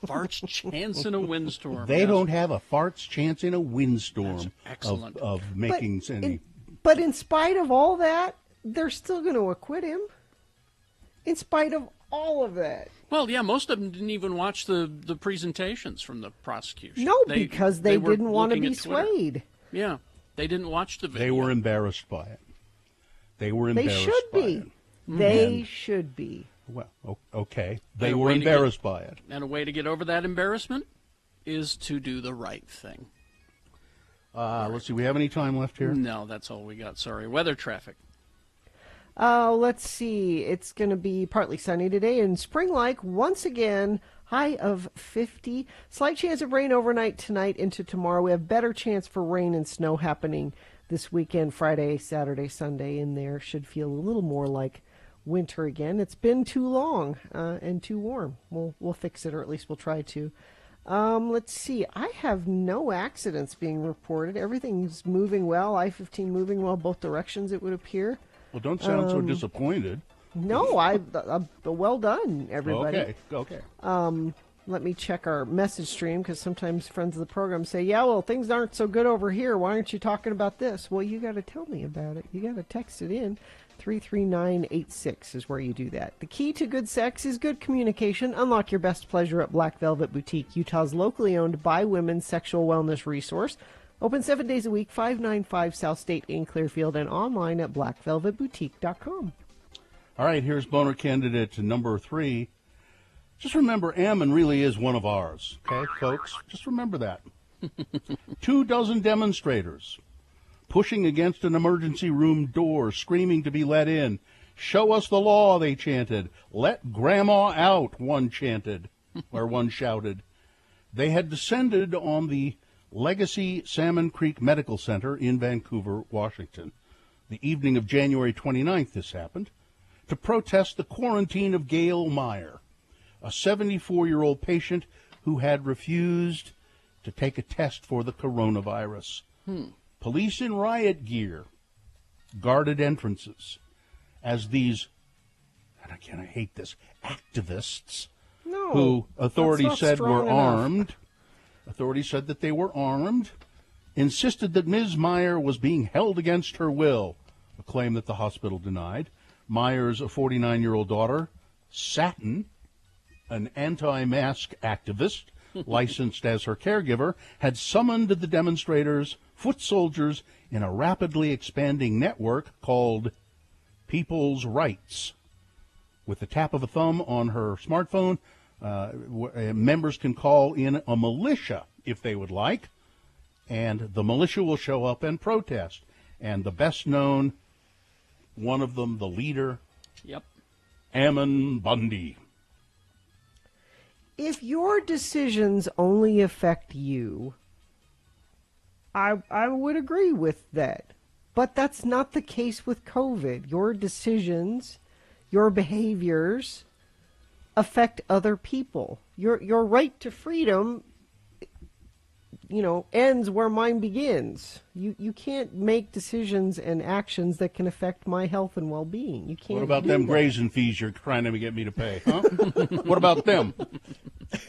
Fart's chance in a windstorm. They yes. don't have a fart's chance in a windstorm excellent. of making any. But in spite of all that, they're still going to acquit him. In spite of all of that. Well, yeah, most of them didn't even watch the presentations from the prosecution. No, because they were didn't want to looking be at Twitter. swayed. Yeah, they didn't watch the video. They were embarrassed by it. They were They embarrassed should by be. it. They should be. Well, okay. They And a were way to embarrassed by it. And a way to get over that embarrassment is to do the right thing. Let's see. We have any time left here? No, that's all we got. Sorry. Weather traffic. Let's see. It's going to be partly sunny today and spring-like once again. High of 50. Slight chance of rain overnight tonight into tomorrow. We have better chance for rain and snow happening this weekend, Friday, Saturday, Sunday. In there should feel a little more like winter again. It's been too long and too warm. We'll fix it, or at least we'll try to. Let's see. I have no accidents being reported. Everything's moving well. I-15 moving well both directions, it would appear. Well, don't sound so disappointed. No, well done, everybody. Okay. Let me check our message stream, because sometimes friends of the program say, yeah, well, things aren't so good over here. Why aren't you talking about this? Well, you got to tell me about it. You got to text it in. 33986 is where you do that. The key to good sex is good communication. Unlock your best pleasure at Black Velvet Boutique, Utah's locally owned by women sexual wellness resource. Open 7 days a week, 595 South State in Clearfield, and online at blackvelvetboutique.com. All right, here's boner candidate number 3. Just remember, Ammon really is one of ours, okay, folks? Just remember that. 24 demonstrators pushing against an emergency room door, screaming to be let in. Show us the law, they chanted. Let Grandma out, one chanted, or one shouted. They had descended on the Legacy Salmon Creek Medical Center in Vancouver, Washington. The evening of January 29th, this happened, to protest the quarantine of Gail Meyer, a 74-year-old patient who had refused to take a test for the coronavirus. Police in riot gear guarded entrances as these, and again, I hate this, activists who authorities said were armed. Authorities said that they were armed, insisted that Ms. Meyer was being held against her will, a claim that the hospital denied. Meyer's 49-year-old daughter, Satin, an anti-mask activist licensed as her caregiver, had summoned the demonstrators, foot soldiers, in a rapidly expanding network called People's Rights. With the tap of a thumb on her smartphone, members can call in a militia if they would like, and the militia will show up and protest. And the best known, one of them, the leader, Ammon Bundy. If your decisions only affect you, I would agree with that. But that's not the case with COVID. Your decisions, your behaviors affect other people. Your right to freedom, ends where mine begins. You can't make decisions and actions that can affect my health and well-being. You can't. What about them grazing fees you're trying to get me to pay? Huh? What about them?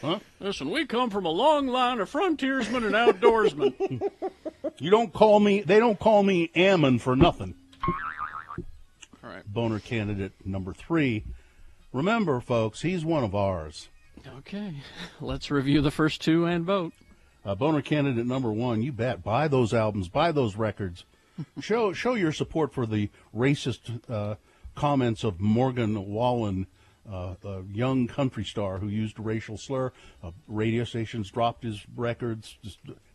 Huh? Listen, we come from a long line of frontiersmen and outdoorsmen. They don't call me Ammon for nothing. All right. Boner candidate number 3. Remember, folks, he's one of ours. Okay. Let's review the first 2 and vote. Boner candidate number 1, you bet. Buy those albums, buy those records. Show your support for the racist comments of Morgan Wallen, a young country star who used a racial slur. Radio stations dropped his records,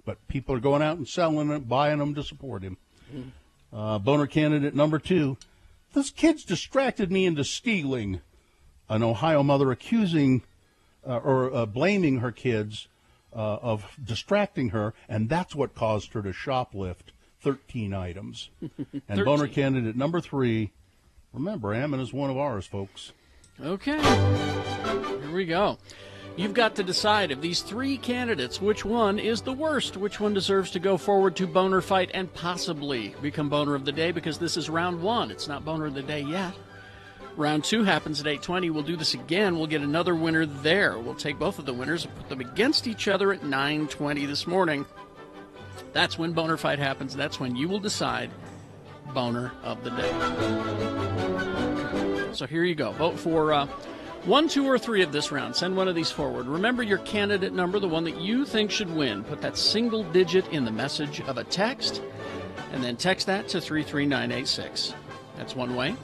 but people are going out and selling them, buying them to support him. Boner candidate number 2, those kids distracted me into stealing. An Ohio mother accusing or blaming her kids of distracting her, and that's what caused her to shoplift 13 items. And 13. Boner candidate number 3, remember, Ammon is one of ours, folks. Okay, here we go. You've got to decide of these 3 candidates, which one is the worst, which one deserves to go forward to Boner Fight and possibly become Boner of the Day, because this is round 1. It's not Boner of the Day yet. Round 2 happens at 8:20. We'll do this again. We'll get another winner there. We'll take both of the winners and put them against each other at 9:20 this morning. That's when Boner Fight happens. That's when you will decide Boner of the Day. So here you go. Vote for 1, 2, or 3 of this round. Send one of these forward. Remember your candidate number, the one that you think should win. Put that single digit in the message of a text, and then text that to 33986. That's one way.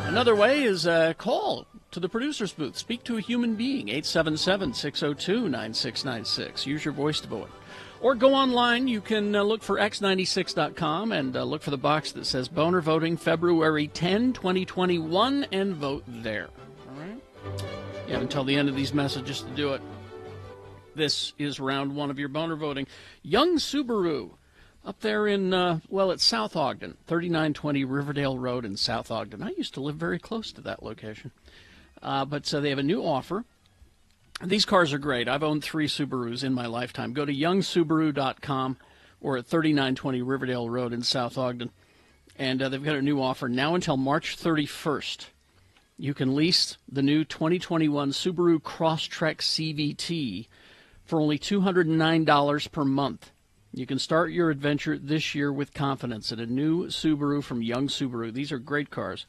Another way is call to the producer's booth. Speak to a human being, 877-602-9696. Use your voice to vote. Or go online. You can look for x96.com and look for the box that says Boner Voting February 10, 2021, and vote there. All right? You have until the end of these messages to do it. This is round 1 of your Boner Voting. Young Subaru. Up there in, it's South Ogden, 3920 Riverdale Road in South Ogden. I used to live very close to that location. But they have a new offer. These cars are great. I've owned 3 Subarus in my lifetime. Go to youngsubaru.com or at 3920 Riverdale Road in South Ogden. And they've got a new offer now until March 31st. You can lease the new 2021 Subaru Crosstrek CVT for only $209 per month. You can start your adventure this year with confidence in a new Subaru from Young Subaru. These are great cars.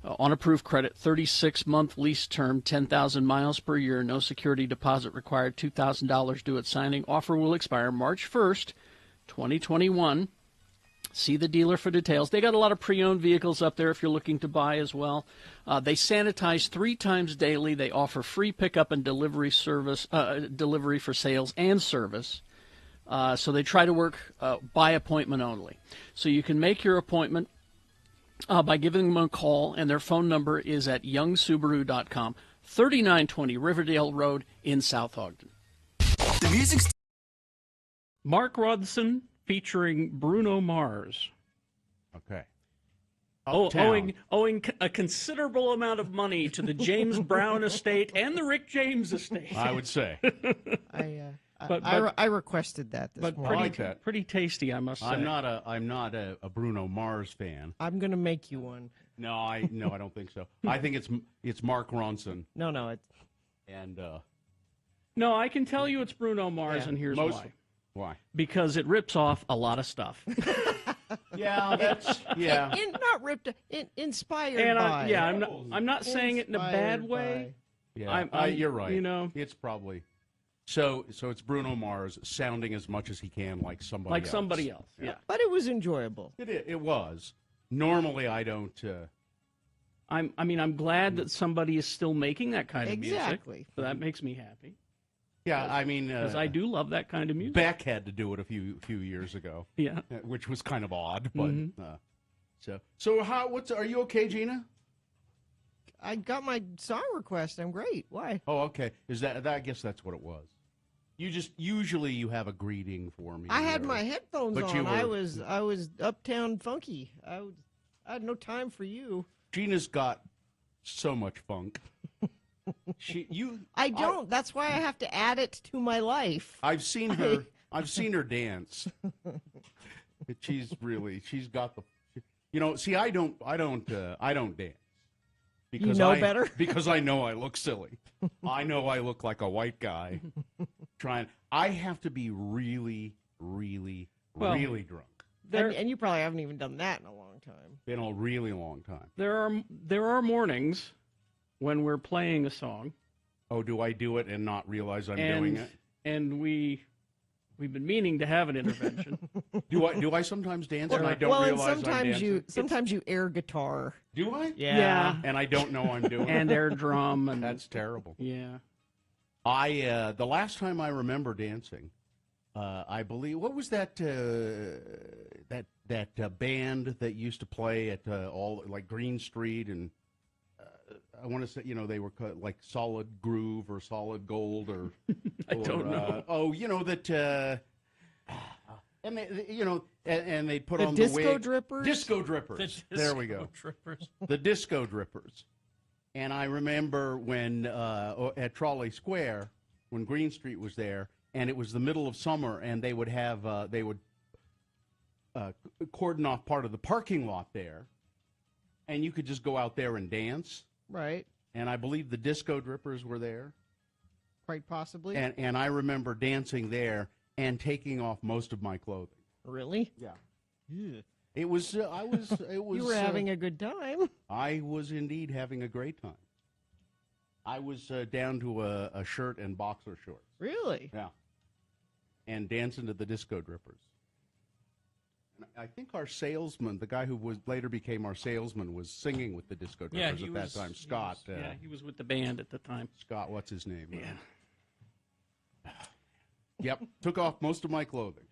On approved credit, 36-month lease term, 10,000 miles per year, no security deposit required, $2,000 due at signing. Offer will expire March 1st, 2021. See the dealer for details. They got a lot of pre-owned vehicles up there if you're looking to buy as well. They sanitize 3 times daily. They offer free pickup and delivery service, delivery for sales and service. So they try to work by appointment only. So you can make your appointment by giving them a call, and their phone number is at youngsubaru.com, 3920 Riverdale Road in South Ogden. The music's Mark Ronson featuring Bruno Mars. Okay. Owing a considerable amount of money to the James Brown estate and the Rick James estate. I would say. I requested that this morning. I like that. Pretty tasty, I must say. I'm not a Bruno Mars fan. I'm going to make you one. No, I don't think so. I think it's Mark Ronson. No, it's and no, I can tell you it's Bruno Mars, Yeah. and here's why. Why? Because it rips off a lot of stuff. Yeah, that's not ripped, inspired And by. I'm not saying it in a bad Inspired way. Yeah, you're right. You know, it's probably so it's Bruno Mars sounding as much as he can like somebody else. Yeah. But it was enjoyable. It was. Normally, I don't. I'm glad that somebody is still making that kind of music. Exactly. So that makes me happy. Yeah, I mean, because I do love that kind of music. Beck had to do it a few years ago. Yeah, which was kind of odd, but so are you okay, Gina? I got my song request. I'm great. Why? Oh, okay. Is that I guess that's what it was. Usually you have a greeting for me. I had my headphones but on. I was uptown funky. I had no time for you. Gina's got so much funk. I don't. That's why I have to add it to my life. I've seen her. I've seen her dance. She's got the. See, I don't dance. Because you know better? Because I know I look silly. I know I look like a white guy. I have to be really, really, really drunk. And you probably haven't even done that in a long time. Been a really long time. There are mornings when we're playing a song. Oh, do I do it and not realize I'm doing it? And we've been meaning to have an intervention. Do I sometimes dance and I don't realize I'm dancing? Sometimes you air guitar. Do I? Yeah. And I don't know I'm doing it. And air drum. And that's terrible. Yeah. The last time I remember dancing, I believe, what was that band that used to play at all like Green Street, and I want to say, they were like Solid Groove or Solid Gold or I don't know. And they, and they put the on Disco the wig. Drippers? Disco Drippers. There we go. Drippers. The Disco Drippers. And I remember when at Trolley Square, when Green Street was there, and it was the middle of summer, and they would have cordon off part of the parking lot there, and you could just go out there and dance. Right. And I believe the Disco Drippers were there. Quite possibly. And I remember dancing there and taking off most of my clothing. Really? Yeah. Yeah. It was. It was. You were having a good time. I was indeed having a great time. I was down to a shirt and boxer shorts. Really? Yeah. And dancing to the Disco Drippers. And I think our salesman, the guy who later became our salesman, was singing with the Disco Drippers at that time. Scott. He was with the band at the time. Scott, what's his name? Yeah. Yep. Took off most of my clothing.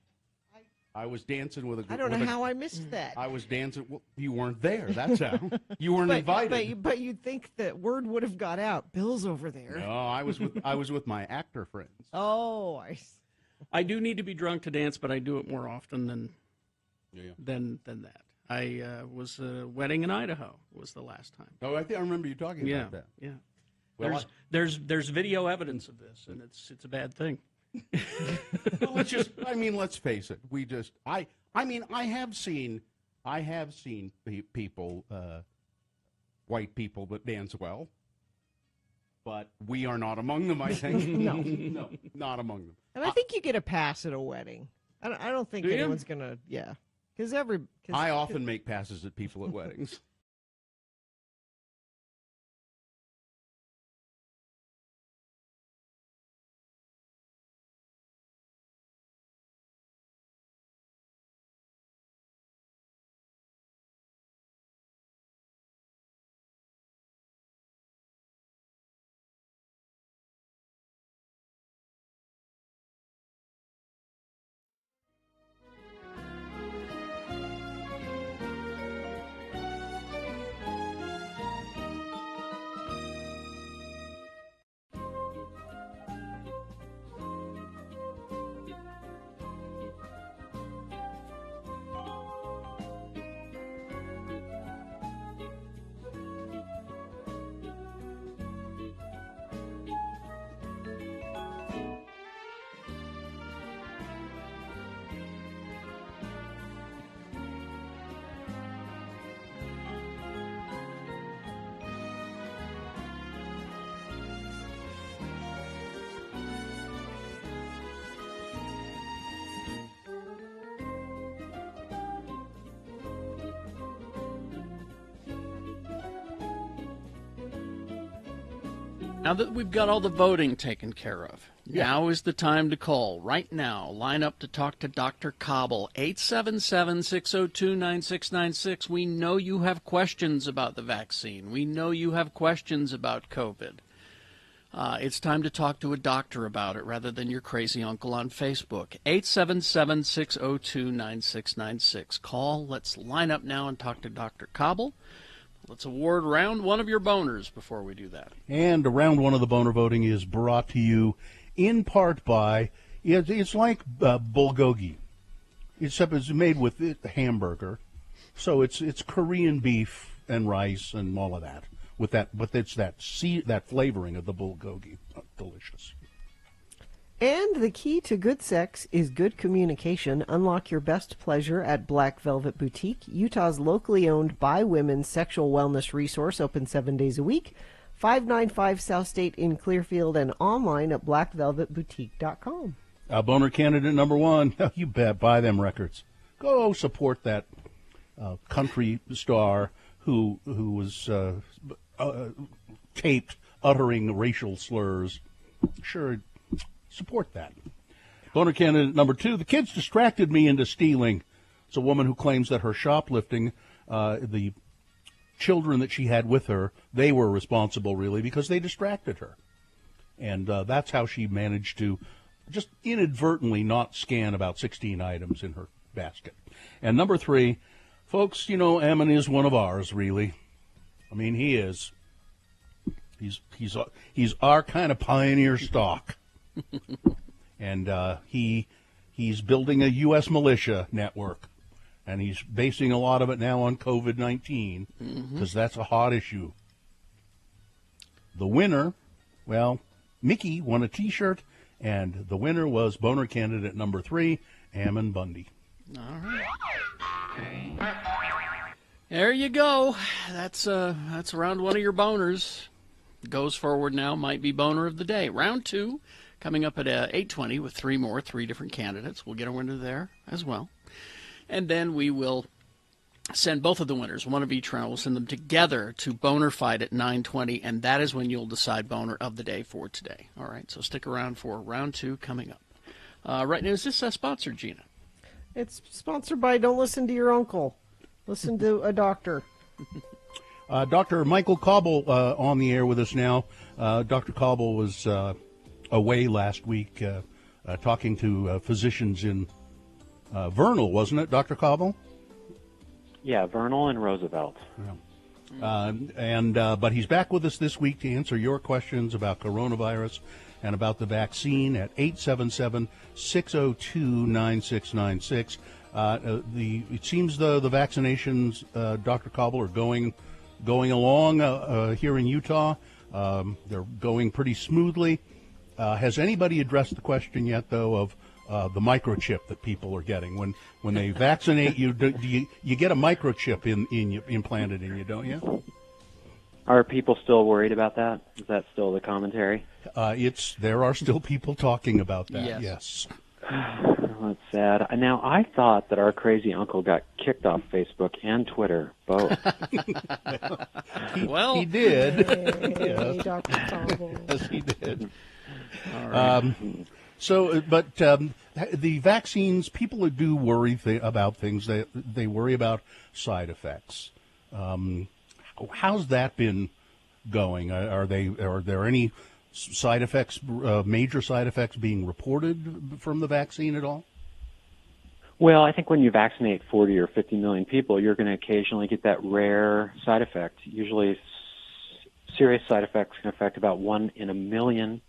I was dancing with a. I don't know how I missed that. I was dancing. Well, you weren't there. That's how. You weren't invited. But you'd think that word would have got out. Bill's over there. No, I was with my actor friends. Oh, I do need to be drunk to dance, but I do it more often than that. I was wedding in Idaho was the last time. Oh, I remember you talking about that. Yeah. Well, there's video evidence of this, and it's a bad thing. Well, let's face it. I have seen I have seen people, white people that dance well, but we are not among them, I think. No, not among them. And I think you get a pass at a wedding. I don't think Do you? anyone's going to, yeah. Because I often make passes at people at weddings. Now that we've got all the voting taken care of, now is the time to call. Right now, line up to talk to Dr. Cobble, 877-602-9696. We know you have questions about the vaccine. We know you have questions about COVID. It's time to talk to a doctor about it rather than your crazy uncle on Facebook. 877-602-9696. Call. Let's line up now and talk to Dr. Cobble. Let's award round one of your boners before we do that. And round one of the boner voting is brought to you in part by, it's like bulgogi, except it's made with hamburger. So it's Korean beef and rice and all of that. But it's that flavoring of the bulgogi. Delicious. And the key to good sex is good communication. Unlock your best pleasure at Black Velvet Boutique, Utah's locally owned by women sexual wellness resource, open 7 days a week. 595 South State in Clearfield and online at blackvelvetboutique.com. Boner candidate number one. You bet. Buy them records. Go support that country star who was taped uttering racial slurs. Sure. Support that. Boner candidate number two, the kids distracted me into stealing. It's a woman who claims that her shoplifting, the children that she had with her, they were responsible, really, because they distracted her. And that's how she managed to just inadvertently not scan about 16 items in her basket. And number three, folks, you know, Ammon is one of ours, really. I mean, he is. He's our kind of pioneer stock. And he's building a U.S. militia network, and he's basing a lot of it now on COVID-19 because that's a hot issue. The winner, well, Mickey won a T-shirt, and the winner was boner candidate number 3, Ammon Bundy. All right. There you go. That's round one of your boners. Goes forward now, might be boner of the day. Round two. Coming up at 8:20 with three different candidates. We'll get a winner there as well. And then we will send both of the winners, one of each round. We'll send them together to Boner Fight at 9:20, and that is when you'll decide boner of the day for today. All right, so stick around for round two coming up. Right now, is this sponsored, Gina? It's sponsored by Don't Listen to Your Uncle. Listen to a doctor. Dr. Michael Cobble on the air with us now. Dr. Cobble was away last week talking to physicians in Vernal, wasn't it, Dr. Cobble? Yeah, Vernal and Roosevelt. Yeah. But he's back with us this week to answer your questions about coronavirus and about the vaccine at 877-602-9696. It seems the vaccinations, Dr. Cobble, are going along here in Utah. They're going pretty smoothly. Has anybody addressed the question yet, though, the microchip that people are getting when they vaccinate you. You get a microchip implanted in you, don't you? Are people still worried about that? Is that still the commentary? There are still people talking about that. Yes. That's sad. Now, I thought that our crazy uncle got kicked off Facebook and Twitter, both. He did. Hey, Yes. Dr. Cobble. Yes, he did. All right. But the vaccines, people do worry about things. They worry about side effects. How's that been going? Are there any side effects, major side effects being reported from the vaccine at all? Well, I think when you vaccinate 40 or 50 million people, you're going to occasionally get that rare side effect. Usually serious side effects can affect about 1 in a million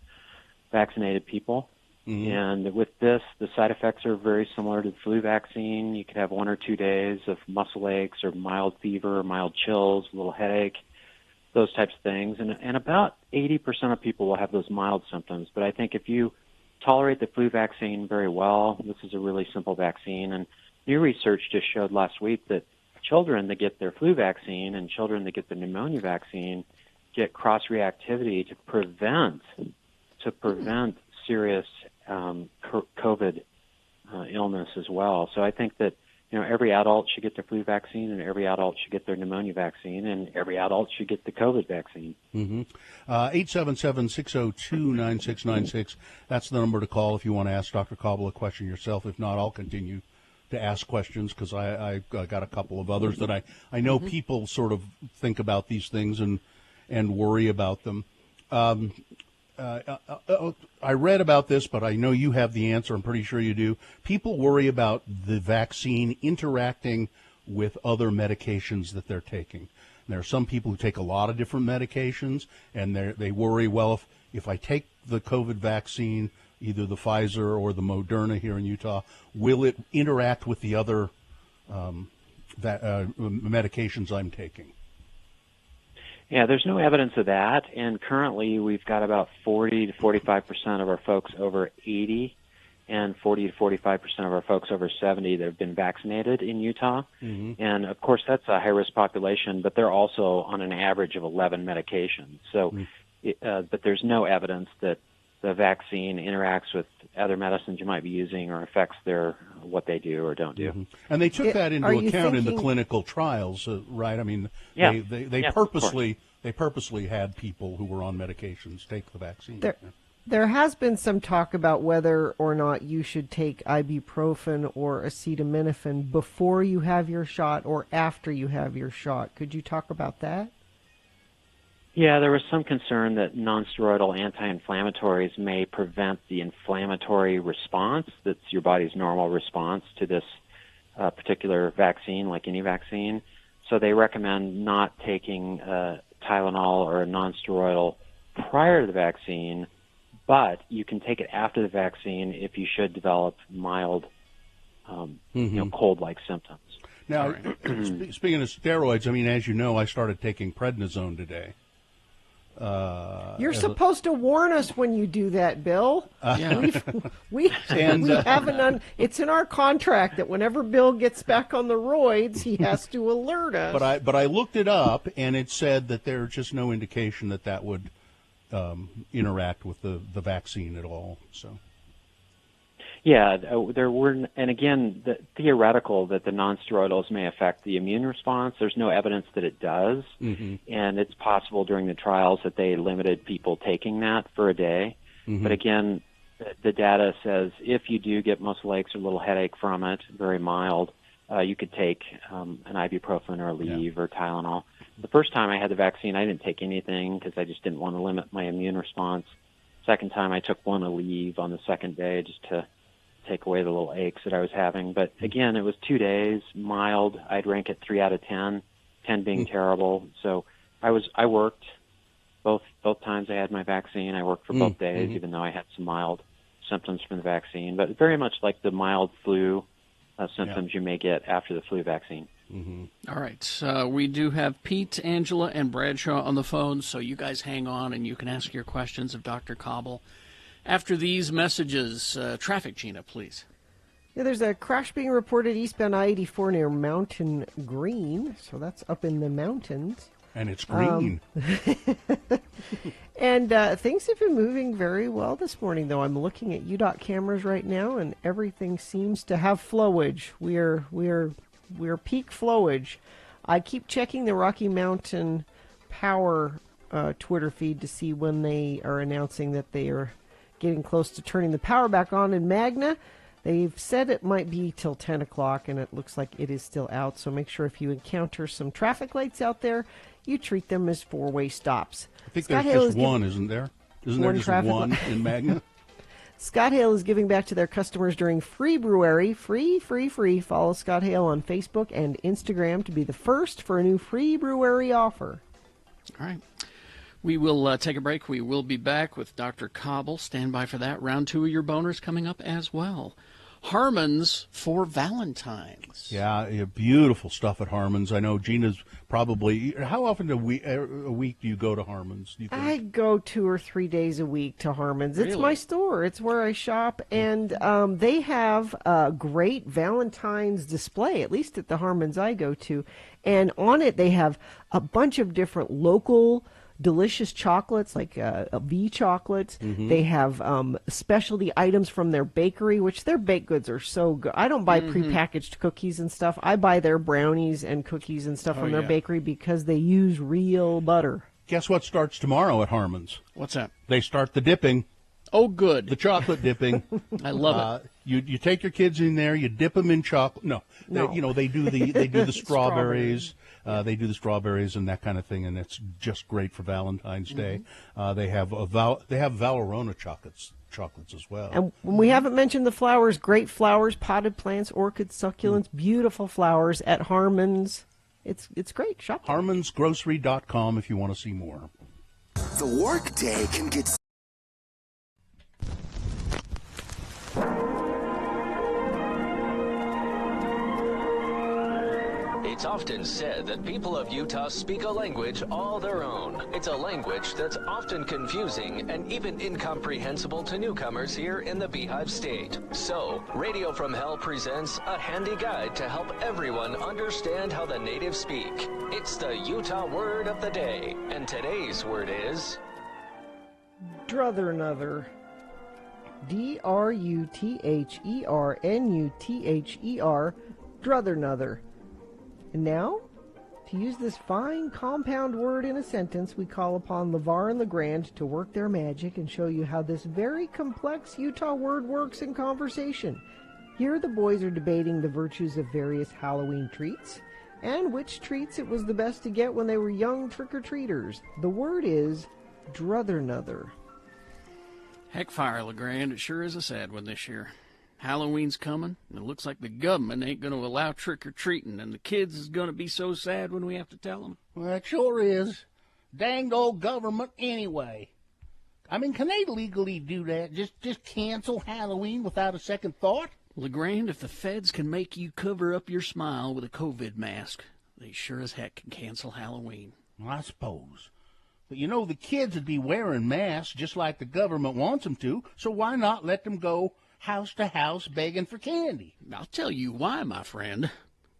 vaccinated people. Mm-hmm. And with this, the side effects are very similar to the flu vaccine. You could have 1 or 2 days of muscle aches or mild fever, or mild chills, a little headache, those types of things. And about 80% of people will have those mild symptoms. But I think if you tolerate the flu vaccine very well, this is a really simple vaccine. And new research just showed last week that children that get their flu vaccine and children that get the pneumonia vaccine get cross-reactivity to prevent serious COVID illness as well. So I think that every adult should get the flu vaccine, and every adult should get their pneumonia vaccine, and every adult should get the COVID vaccine. 877-602-9696. That's the number to call if you want to ask Dr. Cobble a question yourself. If not, I'll continue to ask questions because I got a couple of others that I know people sort of think about these things and worry about them. I read about this, but I know you have the answer. I'm pretty sure you do. People worry about the vaccine interacting with other medications that they're taking. And there are some people who take a lot of different medications, and they worry, well, if I take the COVID vaccine, either the Pfizer or the Moderna here in Utah, will it interact with the other medications I'm taking? Yeah, there's no evidence of that, and currently we've got about 40 to 45% of our folks over 80 and 40 to 45% of our folks over 70 that have been vaccinated in Utah. Mm-hmm. And, of course, that's a high-risk population, but they're also on an average of 11 medications. So, but there's no evidence that the vaccine interacts with other medicines you might be using or affects what they do or don't do. Mm-hmm. And they took that into account in the clinical trials, right? I mean, they purposely had people who were on medications take the vaccine. There has been some talk about whether or not you should take ibuprofen or acetaminophen before you have your shot or after you have your shot. Could you talk about that? Yeah, there was some concern that nonsteroidal anti-inflammatories may prevent the inflammatory response that's your body's normal response to this particular vaccine, like any vaccine. So they recommend not taking Tylenol or a nonsteroidal prior to the vaccine, but you can take it after the vaccine if you should develop mild, cold-like symptoms. Now, speaking of steroids, I mean, as you know, I started taking prednisone today. You're supposed to warn us when you do that, Bill. We haven't. It's in our contract that whenever Bill gets back on the roids, he has to alert us. But I looked it up, and it said that there's just no indication that would interact with the vaccine at all. So. Yeah, there were, and again, theoretical that the nonsteroidals may affect the immune response. There's no evidence that it does, and it's possible during the trials that they limited people taking that for a day. But again, the data says if you do get muscle aches or a little headache from it, very mild, you could take an ibuprofen or Aleve or Tylenol. The first time I had the vaccine, I didn't take anything because I just didn't want to limit my immune response. Second time, I took one Aleve on the second day just to take away the little aches that I was having. But again, it was 2 days, mild. I'd rank it 3 out of 10, 10 being terrible. So I worked both times I had my vaccine. I worked for both days, even though I had some mild symptoms from the vaccine. But very much like the mild flu symptoms you may get after the flu vaccine. All right. We do have Pete, Angela, and Bradshaw on the phone, so you guys hang on and you can ask your questions of Dr. Cobble. After these messages, traffic, Gina, please. Yeah, there's a crash being reported eastbound I-84 near Mountain Green, so that's up in the mountains. And it's green. And things have been moving very well this morning, though. I'm looking at UDOT cameras right now, and everything seems to have flowage. We're peak flowage. I keep checking the Rocky Mountain Power Twitter feed to see when they are announcing that they are getting close to turning the power back on in Magna. They've said it might be till 10 o'clock, and it looks like it is still out. So make sure if you encounter some traffic lights out there, you treat them as four-way stops. I think there's just one, isn't there? Isn't there just one in Magna? Scott Hale is giving back to their customers during Free Brewery. Free. Follow Scott Hale on Facebook and Instagram to be the first for a new Free Brewery offer. All right. We will take a break. We will be back with Dr. Cobble. Stand by for that. Round 2 of your boners coming up as well. Harmon's for Valentine's. Yeah, beautiful stuff at Harmon's. I know Gina's probably. How often a week do you go to Harmon's? Do you think? I go 2 or 3 days a week to Harmon's. It's Really? my store. It's where I shop, and they have a great Valentine's display, at least at the Harmon's I go to. And on it, they have a bunch of different local delicious chocolates, like V chocolates. Mm-hmm. They have specialty items from their bakery, which their baked goods are so good. I don't buy prepackaged cookies and stuff. I buy their brownies and cookies and stuff from their bakery because they use real butter. Guess what starts tomorrow at Harmon's? What's that? They start the dipping. Oh, good. The chocolate dipping. I love it. You take your kids in there, you dip them in chocolate. No. They do the strawberries. They do the strawberries and that kind of thing, and it's just great for Valentine's Day. They have Valorona chocolates as well. And we haven't mentioned the flowers, great flowers, potted plants, orchids, succulents, beautiful flowers at Harmon's. It's great. Shop. Harmon'sGrocery.com if you want to see more. The workday can get... It's often said that people of Utah speak a language all their own. It's a language that's often confusing and even incomprehensible to newcomers here in the Beehive State. So, Radio from Hell presents a handy guide to help everyone understand how the natives speak. It's the Utah word of the day, and today's word is... Druthernuther. Druthernuther. Druthernuther. And now, to use this fine compound word in a sentence, we call upon LeVar and LeGrand to work their magic and show you how this very complex Utah word works in conversation. Here the boys are debating the virtues of various Halloween treats, and which treats it was the best to get when they were young trick-or-treaters. The word is druthernuther. Heckfire, LeGrand. It sure is a sad one this year. Halloween's coming, and it looks like the government ain't going to allow trick-or-treating, and the kids is going to be so sad when we have to tell them. Well, it sure is. Danged old government anyway. I mean, can they legally do that? Just cancel Halloween without a second thought? LeGrand, if the feds can make you cover up your smile with a COVID mask, they sure as heck can cancel Halloween. I suppose. But you know, the kids would be wearing masks just like the government wants them to, so why not let them go house to house begging for candy? I'll tell you why, my friend.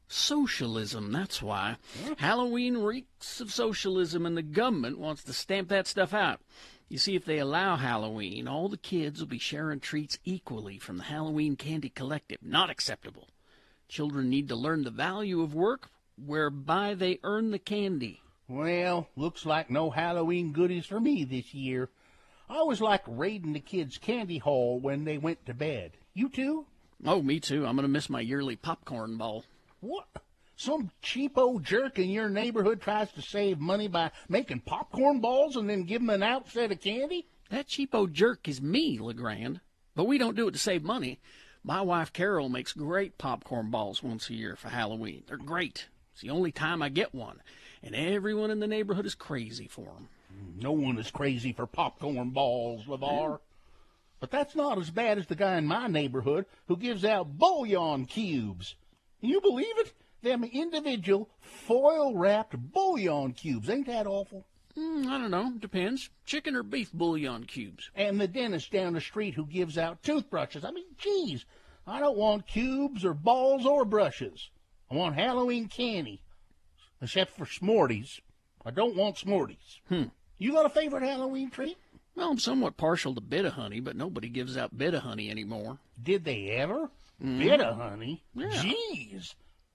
Socialism, that's why. Halloween reeks of socialism, and the government wants to stamp that stuff out. You see, if they allow Halloween, all the kids will be sharing treats equally from the Halloween Candy Collective. Not acceptable. Children need to learn the value of work whereby they earn the candy. Well, looks like no Halloween goodies for me this year. I always liked raiding the kids' candy haul when they went to bed. You too? Oh, me too. I'm going to miss my yearly popcorn ball. What? Some cheapo jerk in your neighborhood tries to save money by making popcorn balls and then give them an outset of candy? That cheapo jerk is me, LeGrand. But we don't do it to save money. My wife, Carol, makes great popcorn balls once a year for Halloween. They're great. It's the only time I get one. And everyone in the neighborhood is crazy for them. No one is crazy for popcorn balls, LeVar. But that's not as bad as the guy in my neighborhood who gives out bouillon cubes. Can you believe it? Them individual foil-wrapped bouillon cubes. Ain't that awful? I don't know. Depends. Chicken or beef bouillon cubes. And the dentist down the street who gives out toothbrushes. I mean, geez, I don't want cubes or balls or brushes. I want Halloween candy, except for Smarties. I don't want Smarties. You got a favorite Halloween treat? Well, I'm somewhat partial to Bit-O-Honey, but nobody gives out Bit-O-Honey anymore. Did they ever? Bit-O-Honey? Yeah. Jeez.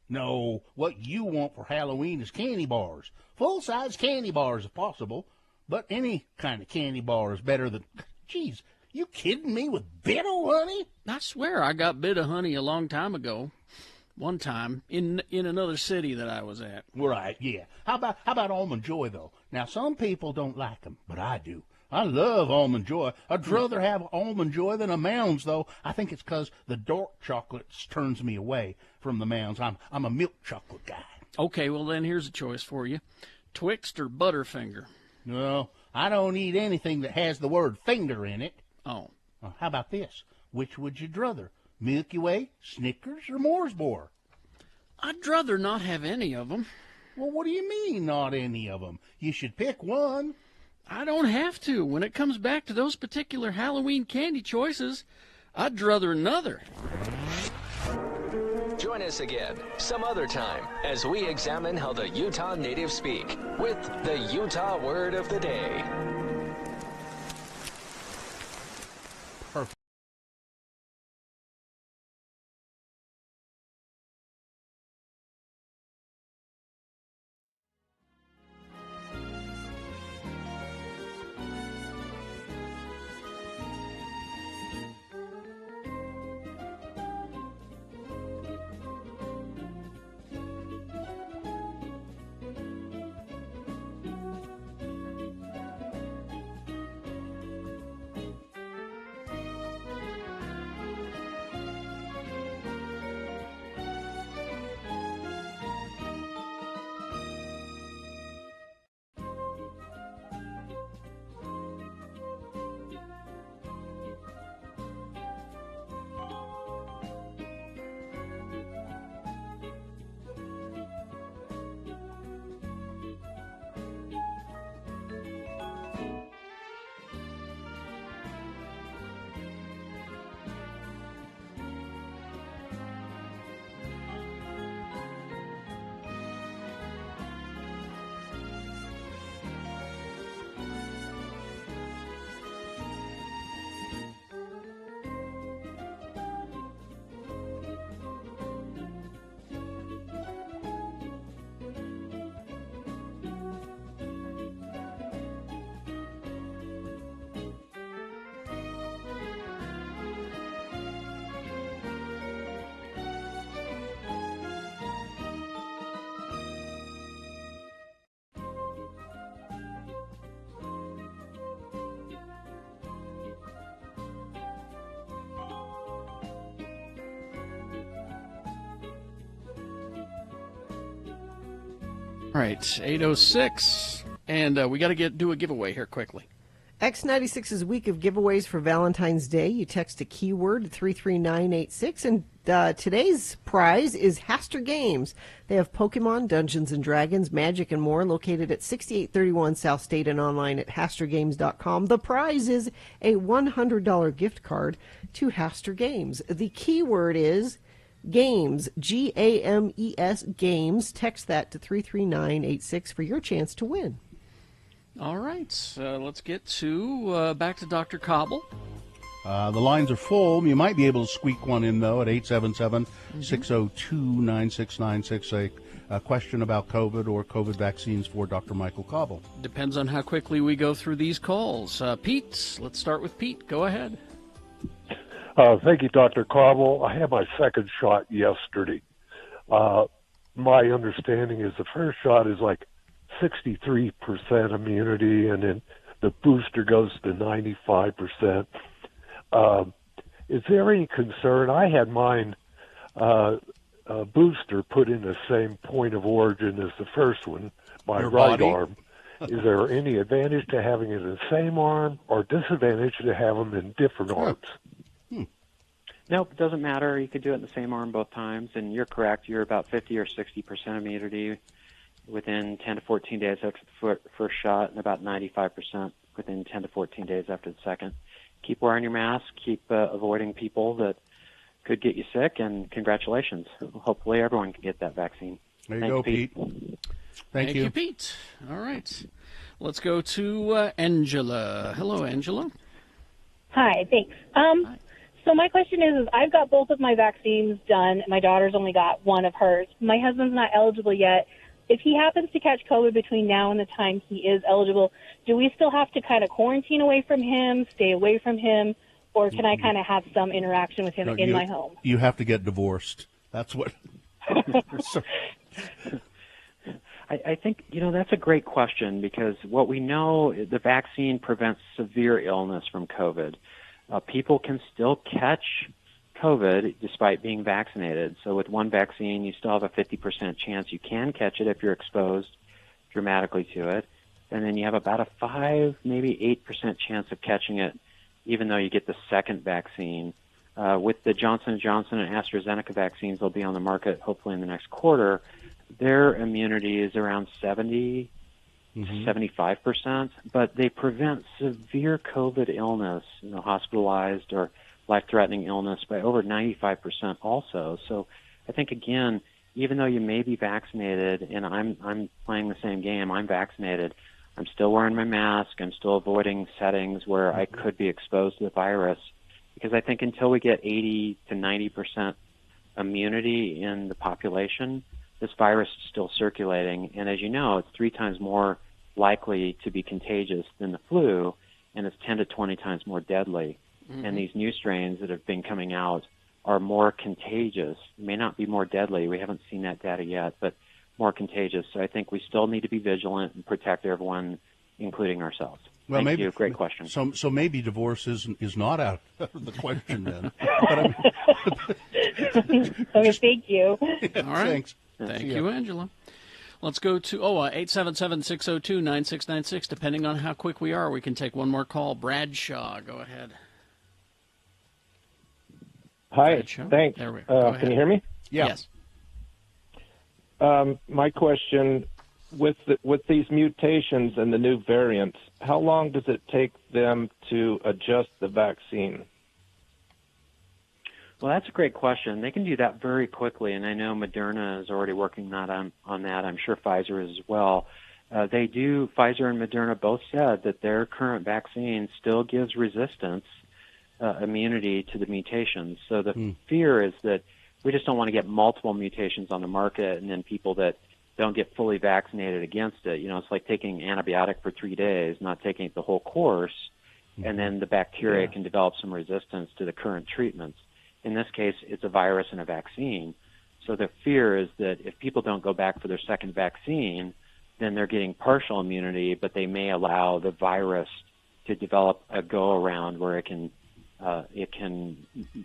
No, what you want for Halloween is candy bars. Full-size candy bars if possible, but any kind of candy bar is better than... Jeez, you kidding me with Bit-O-Honey? I swear I got Bit-O-Honey a long time ago. One time in another city that I was at. Right, yeah. How about Almond Joy, though? Now, some people don't like them, but I do. I love Almond Joy. I'd rather have Almond Joy than a Mounds, though. I think it's because the dark chocolate turns me away from the Mounds. I'm a milk chocolate guy. Okay, well then here's a choice for you. Twixt or Butterfinger? No, I don't eat anything that has the word finger in it. Oh. How about this? Which would you druther? Milky Way, Snickers, or Mars Bar? I'd rather not have any of them. Well, what do you mean, not any of them? You should pick one. I don't have to. When it comes back to those particular Halloween candy choices, I'd druther another. Join us again some other time as we examine how the Utah natives speak with the Utah Word of the Day. Perfect. All right, 8:06, and we got to do a giveaway here quickly. X96's week of giveaways for Valentine's Day. You text a keyword to 33986, and today's prize is Haster Games. They have Pokemon, Dungeons & Dragons, Magic, and more located at 6831 South State and online at HasterGames.com. The prize is a $100 gift card to Haster Games. The keyword is Games, Games, Games. Text that to 33986 for your chance to win. All right, let's get to back to Dr. Cobble. The lines are full. You might be able to squeak one in, though, at 877-602-9696, a question about COVID or COVID vaccines for Dr. Michael Cobble. Depends on how quickly we go through these calls. Pete, let's start with Pete. Go ahead. Thank you, Dr. Cobble. I had my second shot yesterday. My understanding is the first shot is like 63% immunity, and then the booster goes to 95%. Is there any concern? I had mine booster put in the same point of origin as the first one, my right arm. Is there any advantage to having it in the same arm or disadvantage to have them in different arms? Nope, it doesn't matter. You could do it in the same arm both times, and you're correct. You're about 50 or 60% immunity. within 10 to 14 days after the first shot, and about 95% within 10 to 14 days after the second. Keep wearing your mask. Keep avoiding people that could get you sick, and congratulations. Hopefully everyone can get that vaccine. There you Thanks, go, Pete. Thank you. Pete. All right. Let's go to Angela. Hello, Angela. Hi, thanks. So my question is I've got both of my vaccines done. My daughter's only got one of hers. My husband's not eligible yet. If he happens to catch COVID between now and the time he is eligible, do we still have to kind of quarantine away from him, stay away from him, or can I kind of have some interaction with him in my home? You have to get divorced. That's what. I think, that's a great question, because what we know, the vaccine prevents severe illness from COVID. People can still catch COVID despite being vaccinated. So with one vaccine, you still have a 50% chance you can catch it if you're exposed dramatically to it. And then you have about a 5, maybe 8% chance of catching it even though you get the second vaccine. With the Johnson & Johnson and AstraZeneca vaccines, they'll be on the market hopefully in the next quarter. Their immunity is around 70 to 75%, but they prevent severe COVID illness, hospitalized or life-threatening illness, by over 95% also. So I think, again, even though you may be vaccinated, and I'm playing the same game, I'm vaccinated, I'm still wearing my mask, I'm still avoiding settings where I could be exposed to the virus, because I think until we get 80 to 90% immunity in the population, this virus is still circulating. And as you know, it's 3 times more likely to be contagious than the flu, and it's 10 to 20 times more deadly. And these new strains that have been coming out are more contagious. May not be more deadly. We haven't seen that data yet, but more contagious. So I think we still need to be vigilant and protect everyone, including ourselves. Well, Thank you. Great question. So maybe divorce is not out of the question then. Okay, thank you. All right. Thanks. Thank you, Angela. Let's go to 877-602-9696. Depending on how quick we are, we can take one more call. Bradshaw, go ahead. Hi, Bradshaw? thanks. There we go. Can you hear me? Yeah. Yes. My question, with these mutations and the new variants, how long does it take them to adjust the vaccine? Well, that's a great question. They can do that very quickly, and I know Moderna is already working on that. I'm sure Pfizer is as well. Pfizer and Moderna both said that their current vaccine still gives resistance, immunity to the mutations. So the fear is that we just don't want to get multiple mutations on the market, and then people that don't get fully vaccinated against it. It's like taking antibiotic for 3 days, not taking it the whole course, and then the bacteria can develop some resistance to the current treatments. In this case, it's a virus and a vaccine. So the fear is that if people don't go back for their second vaccine, then they're getting partial immunity, but they may allow the virus to develop a go-around where it can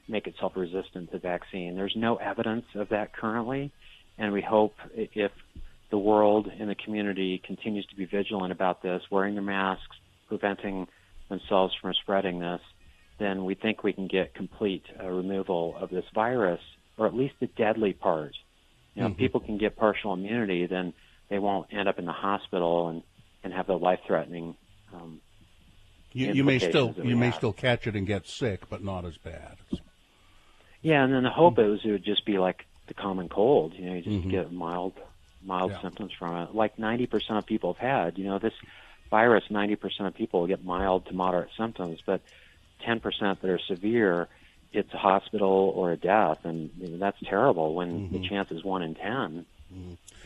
make itself resistant to vaccine. There's no evidence of that currently, and we hope if the world and the community continues to be vigilant about this, wearing their masks, preventing themselves from spreading this, then we think we can get complete removal of this virus, or at least the deadly part. If people can get partial immunity, then they won't end up in the hospital and have the life-threatening You may still catch it and get sick, but not as bad. Yeah, and then the hope is it would just be like the common cold. You just get mild symptoms from it, like 90% of people have had. This virus, 90% of people get mild to moderate symptoms, but 10% that are severe, it's a hospital or a death, and that's terrible when the chance is 1 in 10.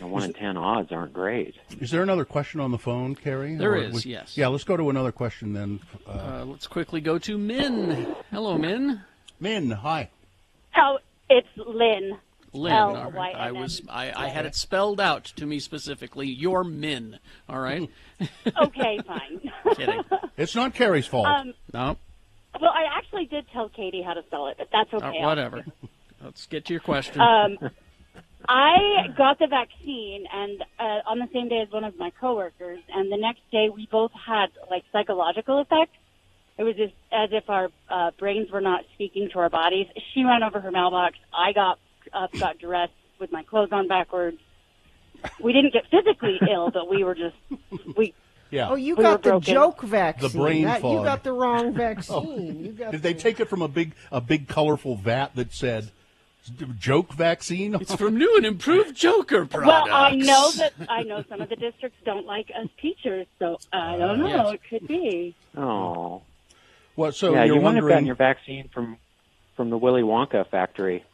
And 1 in 10 odds aren't great. Is there another question on the phone, Carrie? There is, yes. Yeah, let's go to another question then. Let's quickly go to Min. Hello, Min. Min, hi. Oh, it's Lynn. Lynn, all right. I had it spelled out to me specifically. You're Min, all right? Okay, fine. Kidding. It's not Carrie's fault. No. Well, I actually did tell Katie how to spell it, but that's okay. Whatever. Let's get to your question. I got the vaccine, and on the same day as one of my coworkers, and the next day we both had psychological effects. It was just as if our brains were not speaking to our bodies. She ran over her mailbox. I got dressed with my clothes on backwards. we didn't get physically ill, but we were just Yeah. Oh, you We got were the broken. joke vaccine. The brain You fog. got the wrong vaccine. You got Did they take it from a big colorful vat that said joke vaccine? It's from new and improved Joker products. Well, I know some of the districts don't like us teachers, so I don't know. Yes. It could be. Oh. What? So yeah, you're you might have gotten wondering? your vaccine from the Willy Wonka factory.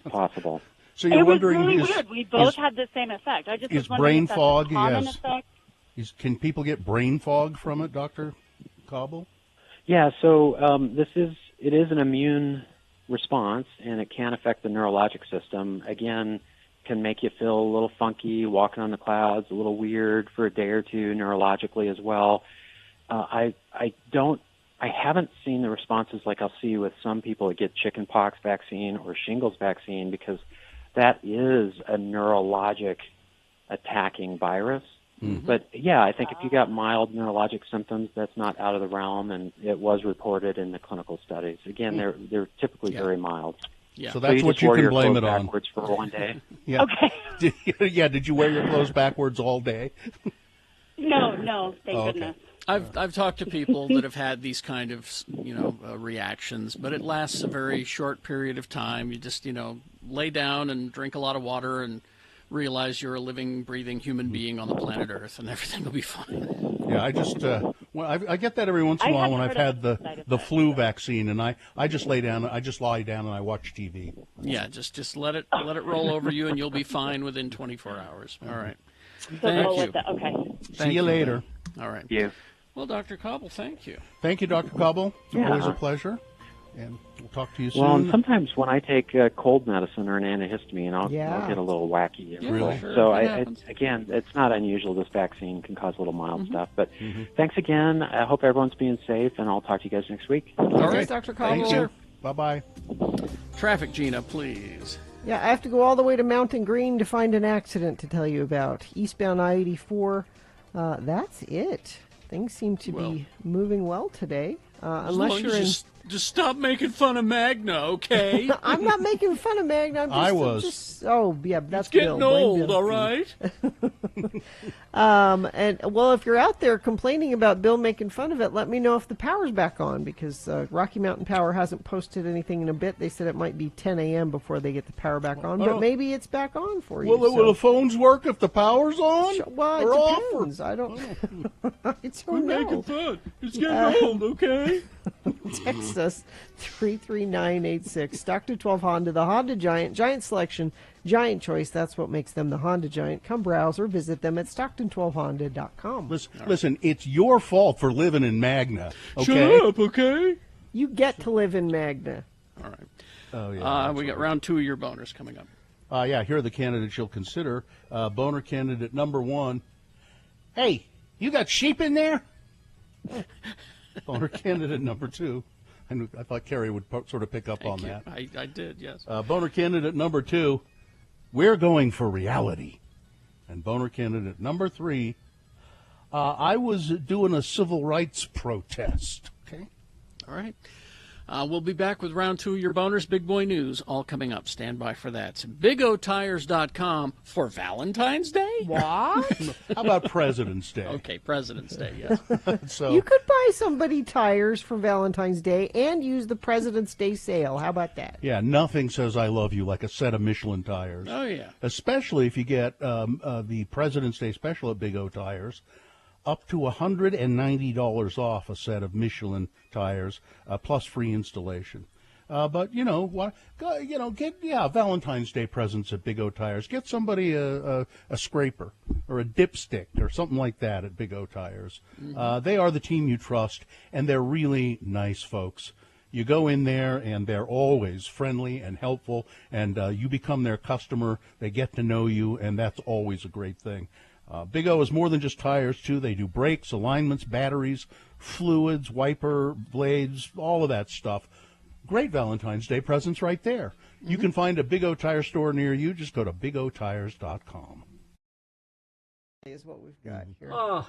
Possible. So you're It was wondering really is, weird. We both is, had the same effect. I just is was wondering brain if that's fog? a common Yes. effect. can people get brain fog from it, Dr. Cobble? Yeah, so it is an immune response, and it can affect the neurologic system. Again, can make you feel a little funky, walking on the clouds, a little weird for a day or two neurologically as well. I haven't seen the responses like I'll see with some people that get chickenpox vaccine or shingles vaccine, because that is a neurologic attacking virus. Mm-hmm. But yeah, I think if you got mild neurologic symptoms, that's not out of the realm, and it was reported in the clinical studies. Again, they're typically very mild. Yeah. So that's you what just you wore can your blame clothes it on. backwards for one day. Yeah. Okay. Did you wear your clothes backwards all day? No, thank Oh, okay. goodness. I've talked to people that have had these kind of reactions, but it lasts a very short period of time. You just lay down and drink a lot of water and realize you're a living, breathing human being on the planet Earth, and everything will be fine. Yeah, I just I get that every once in a while when I've had the flu vaccine, and I just lie down and I watch TV. Yeah, just let it roll over you, and you'll be fine within 24 hours. All right. So Thank roll you. with that. Okay. See you later. All right. Yeah. Well, Dr. Cobble, thank you. Thank you, Dr. Cobble. Yeah. Always a pleasure. And we'll talk to you soon. Well, and sometimes when I take cold medicine or an antihistamine, I'll get a little wacky. Really? Sure, So, that again, it's not unusual. This vaccine can cause a little mild Mm-hmm. stuff. But thanks again. I hope everyone's being safe, and I'll talk to you guys next week. All Okay. right, Dr. Cobble. Thank you. Bye-bye. Traffic, Gina, please. Yeah, I have to go all the way to Mountain Green to find an accident to tell you about. Eastbound I-84. That's it. Things seem to be moving well today. Unless you're in. Just stop making fun of Magna, okay? I'm not making fun of Magna. I was. That's It's getting Bill. Blame old, Bill. all right? And well, if you're out there complaining about Bill making fun of it, let me know if the power's back on, because Rocky Mountain Power hasn't posted anything in a bit. They said it might be 10 a.m. before they get the power back on, but maybe it's back on for you. Will the phones work if the power's on? Well, Or it off, or- depends. I don't. It's We're who making knows. fun. It's getting old, okay? Text us 33986. Stockton 12 Honda, the Honda Giant. Giant selection, giant choice. That's what makes them the Honda Giant. Come browse or visit them at stockton12honda.com. Listen, it's your fault for living in Magna. Okay? Shut up, okay? You get to live in Magna. All right. Oh, yeah. We got round 2 of your boners coming up. Here are the candidates you'll consider. Boner candidate number 1. Hey, you got sheep in there? Boner candidate number 2. I thought Carrie would sort of pick up on that. I did, yes. Boner candidate number 2. We're going for reality. And boner candidate number 3. I was doing a civil rights protest. Okay. All right. We'll be back with round 2 of your boners. Big boy news all coming up. Stand by for that. It's BigOTires.com for Valentine's Day? What? How about President's Day? Okay, President's Day, yes. So You could buy somebody tires for Valentine's Day and use the President's Day sale. How about that? yeah, nothing says I love you like a set of Michelin tires. Oh, yeah. Especially if you get the President's Day special at Big O Tires, up to $190 off a set of Michelin tires, plus free installation. But get Valentine's Day presents at Big O Tires. Get somebody a scraper or a dipstick or something like that at Big O Tires. They are the team you trust, and they're really nice folks. You go in there, and they're always friendly and helpful, and you become their customer. They get to know you, and that's always a great thing. Big O is more than just tires, too. They do brakes, alignments, batteries, fluids, wiper blades, all of that stuff. Great Valentine's Day presents right there. You can find a Big O Tire store near you. Just go to bigotires.com. Is what we've got here. Oh.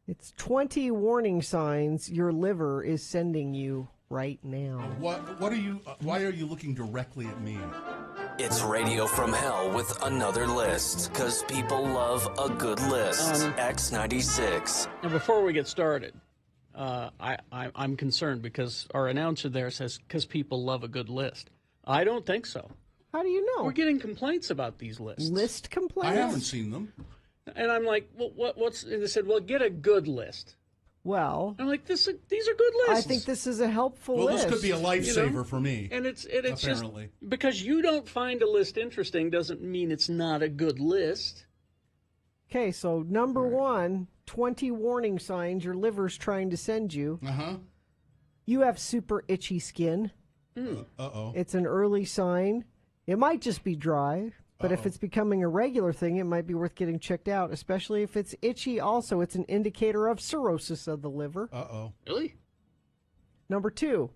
It's 20 warning signs your liver is sending you right now. What are you? Why are you looking directly at me? It's Radio from Hell with another list, because people love a good list. X96. Now, before we get started, I'm concerned because our announcer there says, because people love a good list. I don't think so. How do you know? We're getting complaints about these lists. List complaints? I haven't seen them. And I'm like, well, what's... And they said, well, get a good list. Well... I'm like, these are good lists. I think this is a helpful list. Well, this could be a lifesaver for me. And it's apparently. Just... Because you don't find a list interesting doesn't mean it's not a good list. Okay, so number one, 20 warning signs your liver's trying to send you. Uh-huh. You have super itchy skin. Uh-oh. It's an early sign. It might just be dry, but if it's becoming a regular thing, it might be worth getting checked out, especially if it's itchy. Also, it's an indicator of cirrhosis of the liver. Uh-oh. Really? Number two,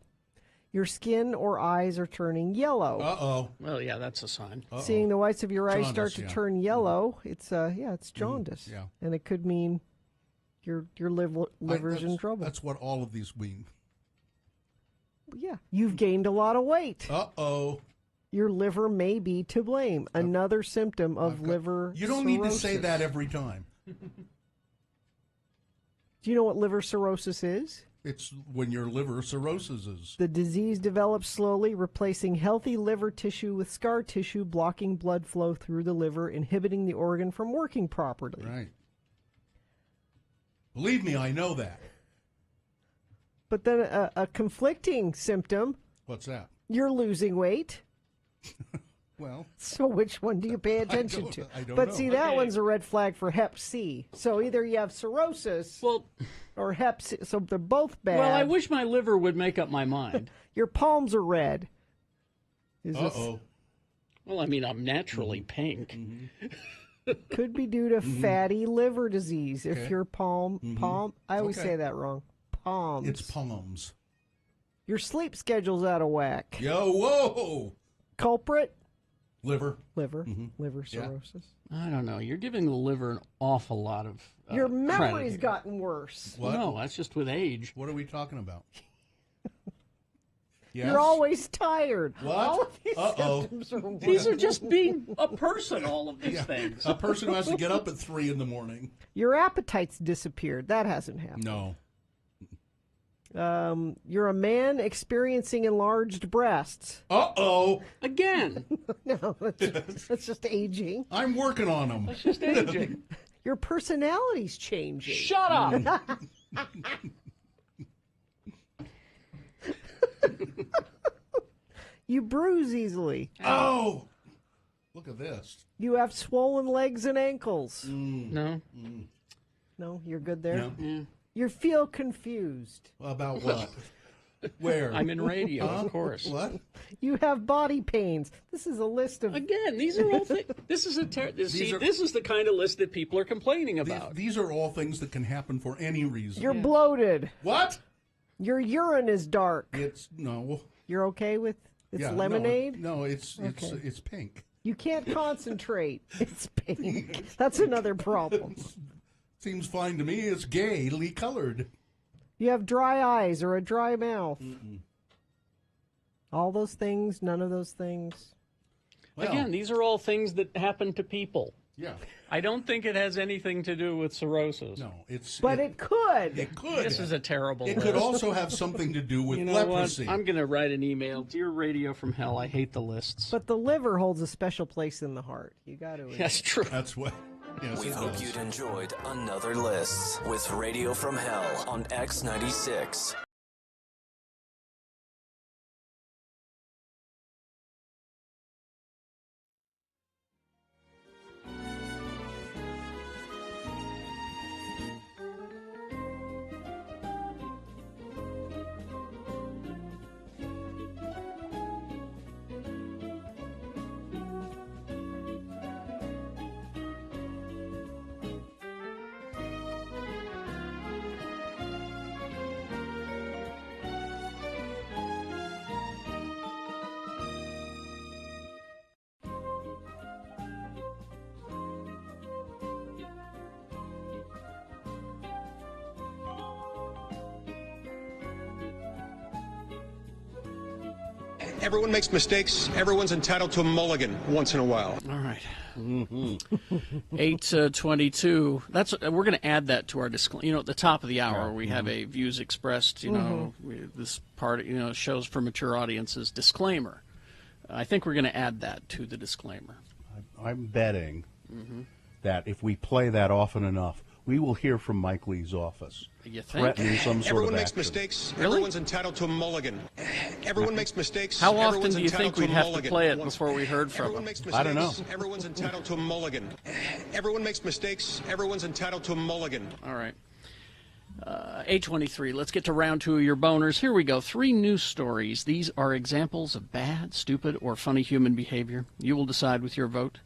your skin or eyes are turning yellow. Uh-oh. Well, yeah, that's a sign. Seeing the whites of your eyes start to Jaundice, turn yellow, it's it's jaundice. Yeah. And it could mean your liver's in trouble. That's what all of these mean. Yeah, you've gained a lot of weight. Uh-oh. Your liver may be to blame. Another symptom of liver You don't need to say that every time. Do you know what liver cirrhosis is? It's when your liver cirrhosis is. The disease develops slowly, replacing healthy liver tissue with scar tissue, blocking blood flow through the liver, inhibiting the organ from working properly. Right. Believe me, I know that. But then a conflicting symptom. What's that? You're losing weight. Well. So which one do you pay attention to? I don't but know. see, that one's a red flag for Hep C. So either you have cirrhosis or Hep C. So they're both bad. Well, I wish my liver would make up my mind. Your palms are red. Uh-oh. Well, I mean, I'm naturally pink. Could be due to fatty liver disease. If your palm, I always say that wrong. Palms. It's palms. Your sleep schedule's out of whack. Yo, whoa! Culprit? Liver. Liver cirrhosis. I don't know. You're giving the liver an awful lot of Your credit memory's here. gotten worse. What? No, that's just with age. What are we talking about? Yes? You're always tired. What? All of these Uh-oh. symptoms are These are just being a person, all of these things. A person who has to get up at 3 in the morning. Your appetite's disappeared. That hasn't happened. No. You're a man experiencing enlarged breasts. Uh-oh. Again. No, that's just aging. I'm working on them. That's just aging. Your personality's changing. Shut up. You bruise easily. Oh! Look at this. You have swollen legs and ankles. No. No, you're good there? Yeah. You feel confused. About what? Where? I'm in radio, of course. What? You have body pains. This is a list of... Again, these are all things. This is this is the kind of list that people are complaining about. These are all things that can happen for any reason. You're bloated. What? Your urine is dark. It's no. You're okay with it's Yeah, lemonade? No, it's Okay. it's pink. You can't concentrate. It's pink. That's another problem. Seems fine to me. It's gaily colored. You have dry eyes or a dry mouth. All those things, none of those things. Well, Again, these are all things that happen to people. Yeah. I don't think it has anything to do with cirrhosis. No, it's. But it could. It could. This is a terrible It list. could also have something to do with You know leprosy. what? I'm going to write an email. Dear Radio from Hell, I hate the lists. But the liver holds a special place in the heart. You got to. That's true. That's what. Yes, We it hope does. you'd enjoyed another list with Radio from Hell on X96. Everyone makes mistakes. Everyone's entitled to a mulligan once in a while. All right. 8:22. That's we're going to add that to our disclaimer. You know, at the top of the hour, we have a views expressed. You know, this part. You know, shows for mature audiences disclaimer. I think we're going to add that to the disclaimer. I'm betting that if we play that often enough, we will hear from Mike Lee's office. You think? Threatening some sort Everyone of makes action. mistakes. Really? Everyone's entitled to a mulligan. Everyone makes mistakes. How often Everyone's do you think entitled we'd to a have to mulligan play it once- before we heard from Everyone him? makes I don't know. mistakes. Everyone's entitled to a mulligan. Everyone makes mistakes. Everyone's entitled to a mulligan. All right. 8:23. Let's get to round two of your boners. Here we go. 3 news stories. These are examples of bad, stupid, or funny human behavior. You will decide with your vote.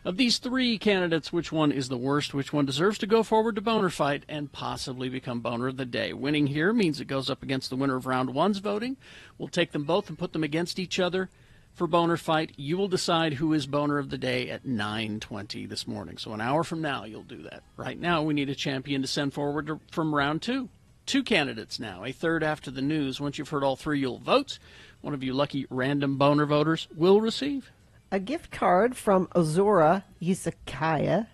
Of these 3 candidates, which one is the worst, which one deserves to go forward to boner fight and possibly become boner of the day. Winning here means it goes up against the winner of round 1's voting. We'll take them both and put them against each other for boner fight. You will decide who is boner of the day at 9:20 this morning. So an hour from now, you'll do that. Right now, we need a champion to send forward from round 2. 2 candidates now, a third after the news. Once you've heard all 3, you'll vote. One of you lucky random boner voters will receive a gift card from Ozora Izakaya,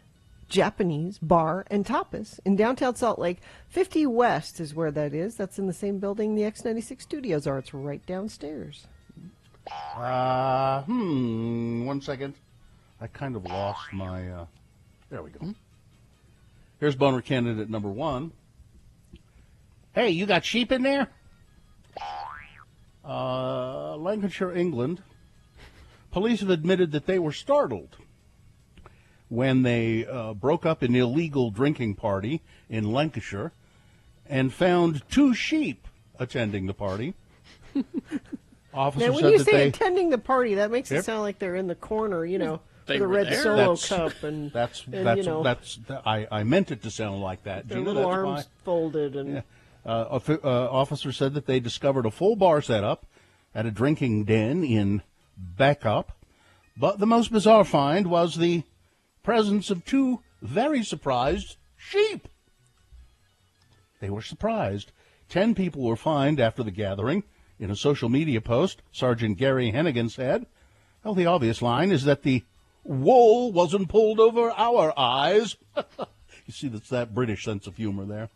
Japanese bar and tapas in downtown Salt Lake. 50 West is where that is. That's in the same building the X96 studios are. It's right downstairs. 1 second. I kind of lost my, there we go. Here's boner candidate number 1. Hey, you got sheep in there? Lancashire, England. Police have admitted that they were startled when they broke up an illegal drinking party in Lancashire and found 2 sheep attending the party. Officers Now, when said you that say attending the party, that makes Yep. it sound like they're in the corner, you know, They with a were red there. Solo cup and you know, I meant it to sound like that. their Gina, little that's arms folded and officers said that they discovered a full bar setup at a drinking den in Backup, but the most bizarre find was the presence of 2 very surprised sheep. They were surprised. 10 people were fined after the gathering. In a social media post, Sergeant Gary Hennigan said, well, the obvious line is that the wool wasn't pulled over our eyes. You see, that's that British sense of humor there.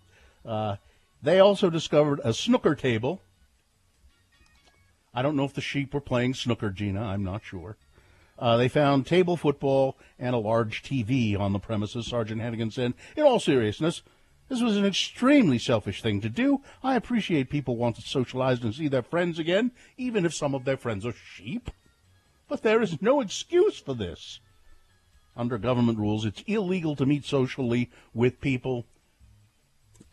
They also discovered a snooker table. I don't know if the sheep were playing snooker, Gina. I'm not sure. They found table football and a large TV on the premises, Sergeant Hennigan said. In all seriousness, this was an extremely selfish thing to do. I appreciate people want to socialize and see their friends again, even if some of their friends are sheep. But there is no excuse for this. Under government rules, it's illegal to meet socially with people,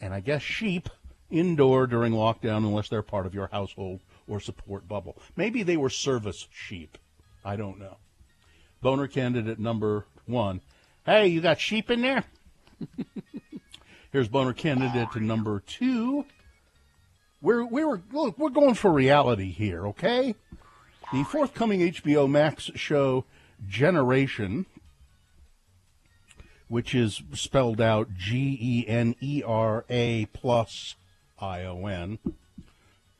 and I guess sheep, indoor during lockdown unless they're part of your household or support bubble. Maybe they were service sheep. I don't know. Boner candidate number 1. Hey, you got sheep in there? Here's boner candidate number 2. We're going for reality here, okay? The forthcoming HBO Max show Generation, which is spelled out GENERA+ION,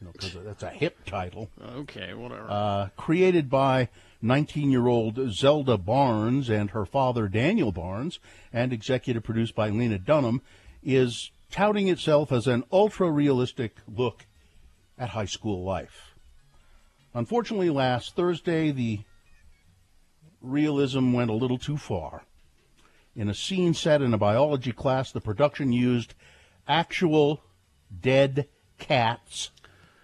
because that's a hip title. Okay, whatever. Created by 19-year-old Zelda Barnes and her father Daniel Barnes, and executive produced by Lena Dunham, is touting itself as an ultra-realistic look at high school life. Unfortunately, last Thursday, the realism went a little too far. In a scene set in a biology class, the production used actual dead cats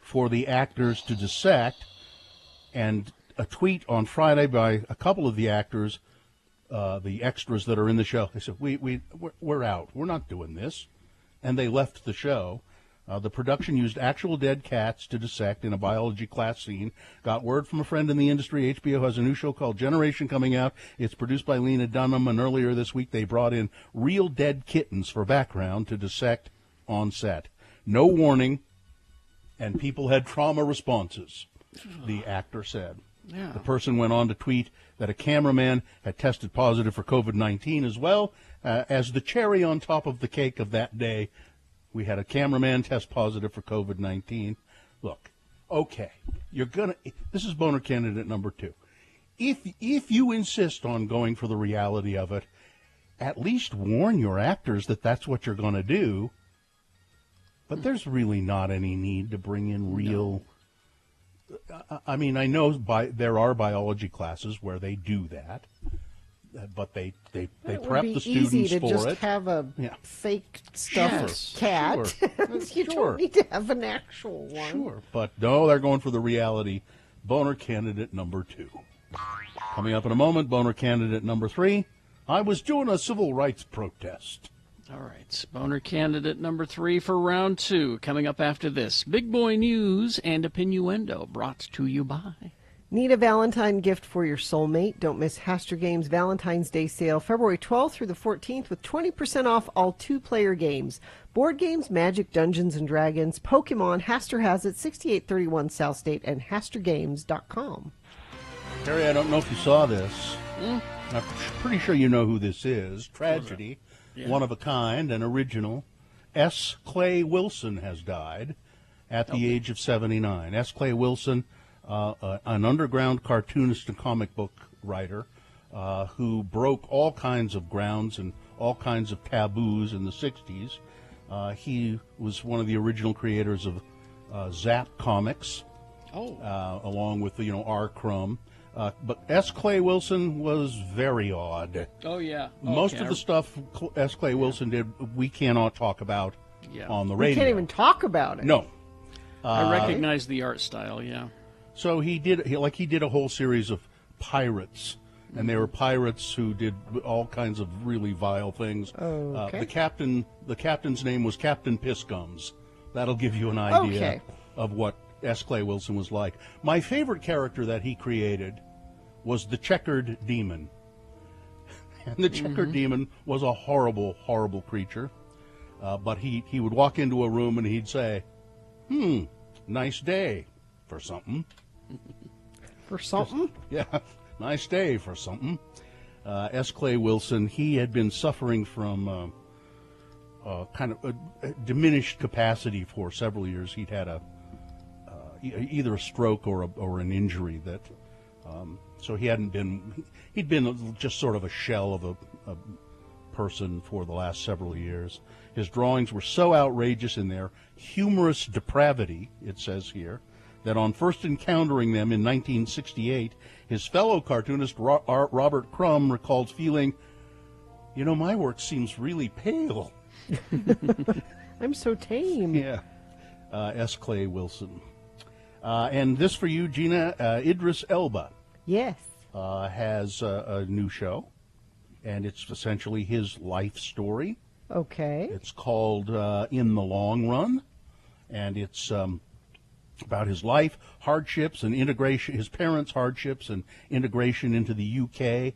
for the actors to dissect, and a tweet on Friday by a couple of the actors, the extras that are in the show, they said, we're out. We're not doing this. And they left the show. The production used actual dead cats to dissect in a biology class scene. Got word from a friend in the industry. HBO has a new show called Generation coming out. It's produced by Lena Dunham, and earlier this week they brought in real dead kittens for background to dissect on set. No warning, and people had trauma responses, the actor said. Yeah. The person went on to tweet that a cameraman had tested positive for COVID-19 as well. As the cherry on top of the cake of that day, we had a cameraman test positive for COVID-19. Look, Okay, this is boner candidate number 2. If you insist on going for the reality of it, at least warn your actors that that's what you're going to do. But there's really not any need to bring in real. I mean, I know there are biology classes where they do that, but they prep the students for it. It would be easy to just have a fake stuffed cat. Sure. You don't need to have an actual one. Sure, but no, they're going for the reality. Boner candidate number 2. Coming up in a moment, boner candidate number 3. I was doing a civil rights protest. All right, boner candidate number 3 for round 2. Coming up after this, Big Boy News and Opinnuendo, brought to you by. Need a Valentine gift for your soulmate? Don't miss Hastur Games Valentine's Day sale, February 12th through the 14th, with 20% off all 2-player games. Board games, Magic, Dungeons & Dragons, Pokemon. Hastur has it, 6831 South State, and HasturGames.com. Terry, I don't know if you saw this. I'm pretty sure you know who this is. Tragedy. Yeah. One of a kind, an original. S. Clay Wilson has died at the age of 79. S. Clay Wilson, an underground cartoonist and comic book writer who broke all kinds of grounds and all kinds of taboos in the 60s. He was one of the original creators of Zap Comics, along with R. Crumb. But S. Clay Wilson was very odd. Oh, yeah. Most of the stuff S. Clay Wilson did, we cannot talk about on the radio. We can't even talk about it. No. I recognize the art style, So he did a whole series of pirates, and they were pirates who did all kinds of really vile things. Okay. The captain's name was Captain Pissgums. That'll give you an idea of what S. Clay Wilson was like. My favorite character that he created was the Checkered Demon. And the Checkered Demon was a horrible, horrible creature. But he would walk into a room and he'd say, nice day for something. For something? Yeah, nice day for something. S. Clay Wilson, he had been suffering from kind of a diminished capacity for several years. He'd had either a stroke or an injury that, so he'd been just sort of a shell of a person for the last several years. His drawings were so outrageous in their humorous depravity, it says here, that on first encountering them in 1968, his fellow cartoonist Robert Crumb recalled feeling, my work seems really pale. I'm so tame. Yeah. S. Clay Wilson. And this for you, Gina, Idris Elba. Yes. Has a new show, and it's essentially his life story. Okay. It's called In the Long Run, and it's about his life, hardships, and integration, his parents' hardships and integration into the UK.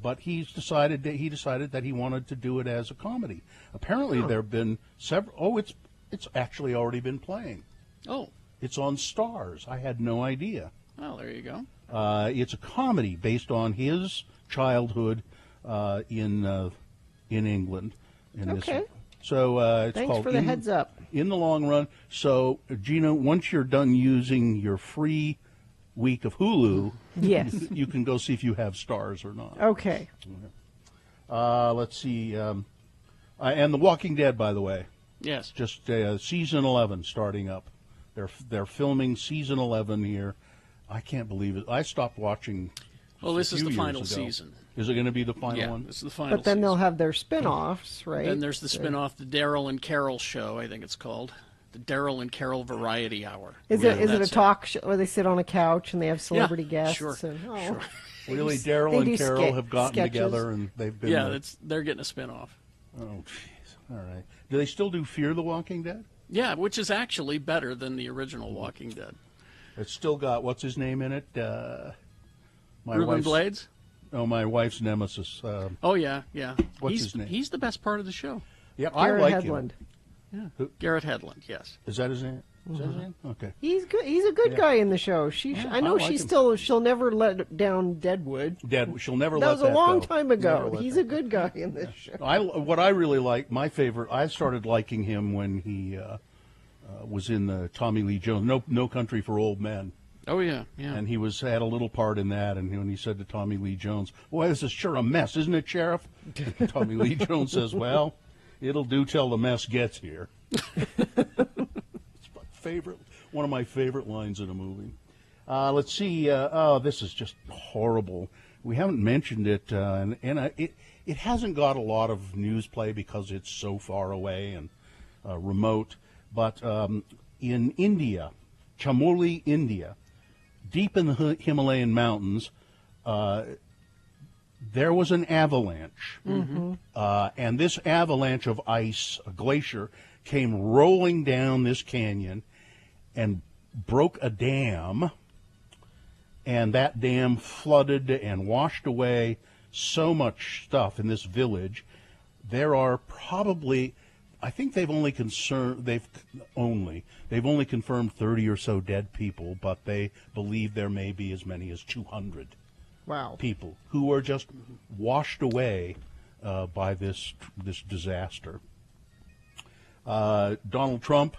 But he decided that he wanted to do it as a comedy. Apparently, there have been several. Oh, it's actually already been playing. Oh. It's on Stars. I had no idea. Well, there you go. It's a comedy based on his childhood in England. Okay. So it's Thanks called for the heads up. In the Long Run. So, Gina, once you're done using your free week of Hulu, yes, you can go see if you have Stars or not. Okay. Let's see. And The Walking Dead, by the way. Yes. Just season 11 starting up. They're filming season 11 here. I can't believe it. I stopped watching. Well, this is the final ago. season. Is it going to be the final one? Yeah, this is the final. But then season. they'll have their spin-offs, right? Then there's the spin-off, the Daryl and Carol show. I think it's called the Daryl and Carol Variety Hour. Is it a talk show where they sit on a couch and they have celebrity guests? Sure. And, Sure. Really, Daryl and Carol have gotten together and they've been. Yeah, they're getting a spin-off. Oh, jeez. All right. Do they still do Fear the Walking Dead? Yeah, which is actually better than the original Walking Dead. It's still got what's his name in it? Ruben Blades. Oh, my wife's nemesis. Oh yeah. What's his name? He's the best part of the show. Yeah, Garrett I like Hedlund. him. Yeah, Garrett Hedlund. Yes. Is that his name? Is that his name? Okay. He's good. He's a good guy in the show. I know like she'll never let down Deadwood. She'll never that let was that a long go. time ago. He's a good guy in this show. What I really like, my favorite, I started liking him when he was in the Tommy Lee Jones, No Country for Old Men. Oh, yeah, yeah. And he had a little part in that, and when he said to Tommy Lee Jones, "Boy, this is sure a mess, isn't it, Sheriff?" And Tommy Lee Jones says, "Well, it'll do till the mess gets here." It's one of my favorite lines in a movie. Let's see. This is just horrible. We haven't mentioned it, and it hasn't got a lot of news play because it's so far away and remote. But in India, Chamoli, India, deep in the Himalayan mountains, there was an avalanche. Mm-hmm. And this avalanche of ice, a glacier, came rolling down this canyon and broke a dam. And that dam flooded and washed away so much stuff in this village. There are probably, I think they've only confirmed 30 or so dead people, but they believe there may be as many as 200 people who are just washed away by this disaster. Donald Trump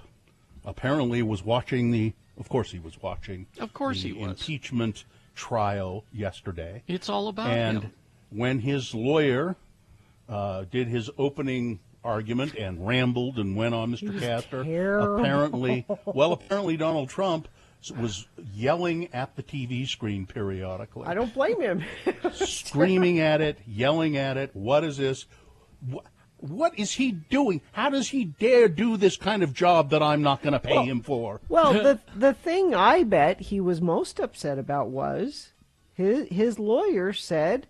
apparently was watching Of course he was watching the impeachment trial yesterday. It's all about and him. When his lawyer did his opening argument and rambled and went on, Mr. Castor, apparently Donald Trump was yelling at the TV screen periodically. I don't blame him. Screaming at it, yelling at it. What is this? What is he doing? How does he dare do this kind of job that I'm not going to pay him for? Well, the thing I bet he was most upset about was his lawyer said,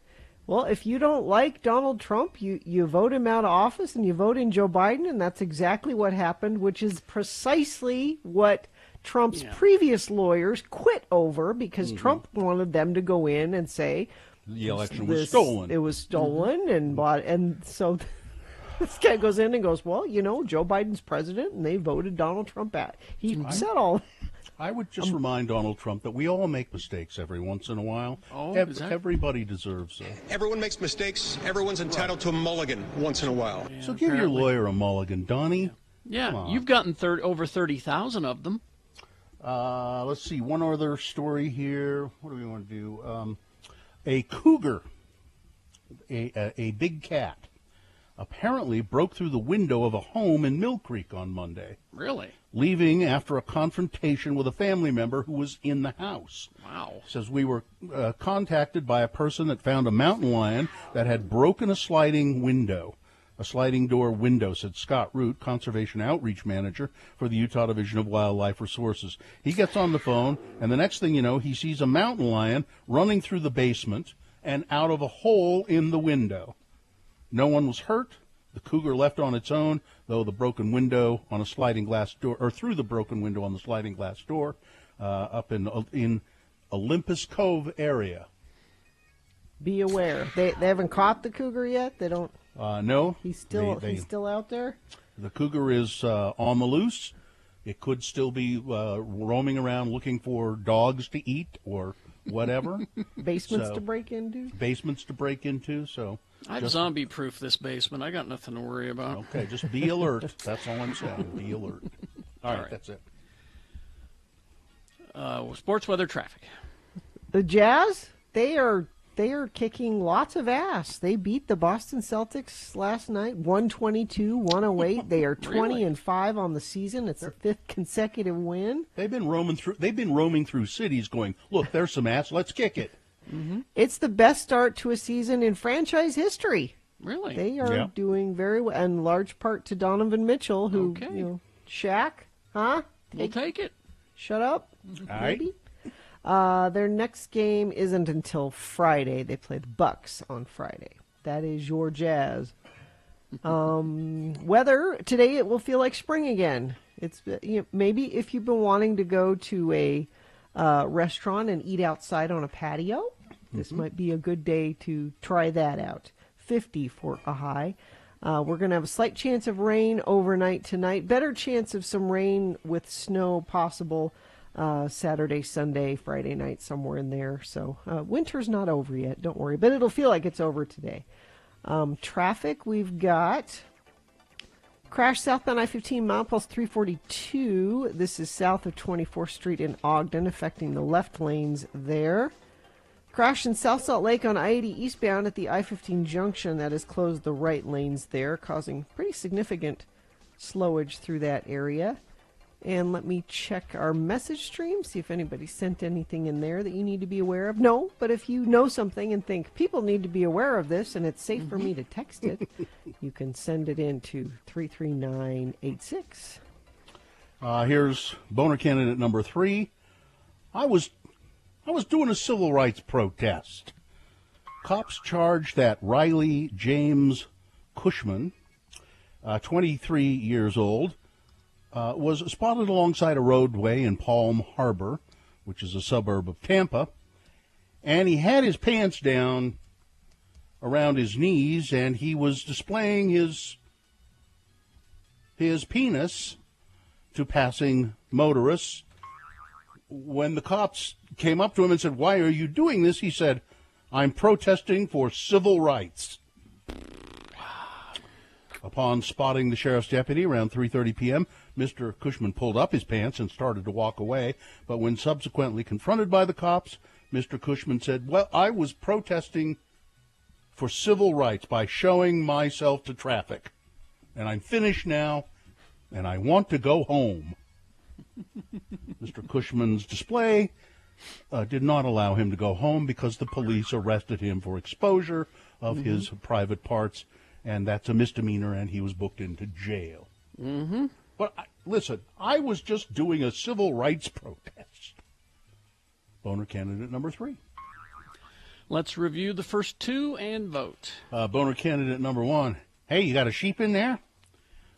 well, if you don't like Donald Trump, you vote him out of office and you vote in Joe Biden, and that's exactly what happened, which is precisely what Trump's previous lawyers quit over, because Trump wanted them to go in and say the election was stolen. It was stolen and so this guy goes in and goes, well, Joe Biden's president, and they voted Donald Trump out. He said all. I would just remind Donald Trump that we all make mistakes every once in a while. Everybody deserves it. Everyone makes mistakes. Everyone's entitled to a mulligan once in a while. So give your lawyer a mulligan, Donnie. Yeah, you've gotten over 30,000 of them. Let's see, one other story here. What do we want to do? A cougar, a big cat, apparently broke through the window of a home in Mill Creek on Monday. Really? Leaving after a confrontation with a family member who was in the house. Wow. Says we were contacted by a person that found a mountain lion that had broken a sliding door window, said Scott Root, Conservation Outreach Manager for the Utah Division of Wildlife Resources. He gets on the phone, and the next thing you know, he sees a mountain lion running through the basement and out of a hole in the window. No one was hurt. The cougar left on its own, though the broken window on a sliding glass door, or through the broken window on the sliding glass door, up in Olympus Cove area. Be aware. They haven't caught the cougar yet? They don't. No. He's still out there? The cougar is on the loose. It could still be roaming around looking for dogs to eat or whatever. Basements to break into. So I've zombie-proofed this basement. I got nothing to worry about. Okay, just be alert. That's all I'm saying. Be alert. All right, that's it. Sports, weather, traffic. The Jazz, they are kicking lots of ass. They beat the Boston Celtics last night, 122-108. They are 20-5 on the season. It's the 5th consecutive win. They've been roaming through cities going, look, there's some ass, let's kick it. Mm-hmm. It's the best start to a season in franchise history. Really? They are doing very well, in large part to Donovan Mitchell, who, Shaq, huh? We'll take it. Shut up. All maybe. Right. Their next game isn't until Friday. They play the Bucks on Friday. That is your Jazz. Weather, today it will feel like spring again. It's maybe if you've been wanting to go to a restaurant and eat outside on a patio, this might be a good day to try that out. 50 for a high. We're going to have a slight chance of rain overnight tonight. Better chance of some rain with snow possible Saturday, Sunday, Friday night, somewhere in there. So winter's not over yet. Don't worry. But it'll feel like it's over today. Traffic, we've got Crash southbound I-15 milepost 342. This is south of 24th Street in Ogden, affecting the left lanes there. Crash in South Salt Lake on I-80 eastbound at the I-15 junction. That has closed the right lanes there, causing pretty significant slowage through that area. And let me check our message stream, see if anybody sent anything in there that you need to be aware of. No, but if you know something and think people need to be aware of this and it's safe for me to text it, you can send it in to 33986. Here's boner candidate number 3. I was doing a civil rights protest. Cops charged that Riley James Cushman, 23 years old, was spotted alongside a roadway in Palm Harbor, which is a suburb of Tampa, and he had his pants down around his knees, and he was displaying his penis to passing motorists. When the cops came up to him and said, "Why are you doing this?" he said, "I'm protesting for civil rights." Upon spotting the sheriff's deputy around 3:30 p.m., Mr. Cushman pulled up his pants and started to walk away. But when subsequently confronted by the cops, Mr. Cushman said, "Well, I was protesting for civil rights by showing myself to traffic. And I'm finished now, and I want to go home." Mr. Cushman's display did not allow him to go home because the police arrested him for exposure of his private parts. And that's a misdemeanor, and he was booked into jail. Mm-hmm. But listen, I was just doing a civil rights protest. Boner candidate number 3. Let's review the first 2 and vote. Boner candidate number 1. Hey, you got a sheep in there?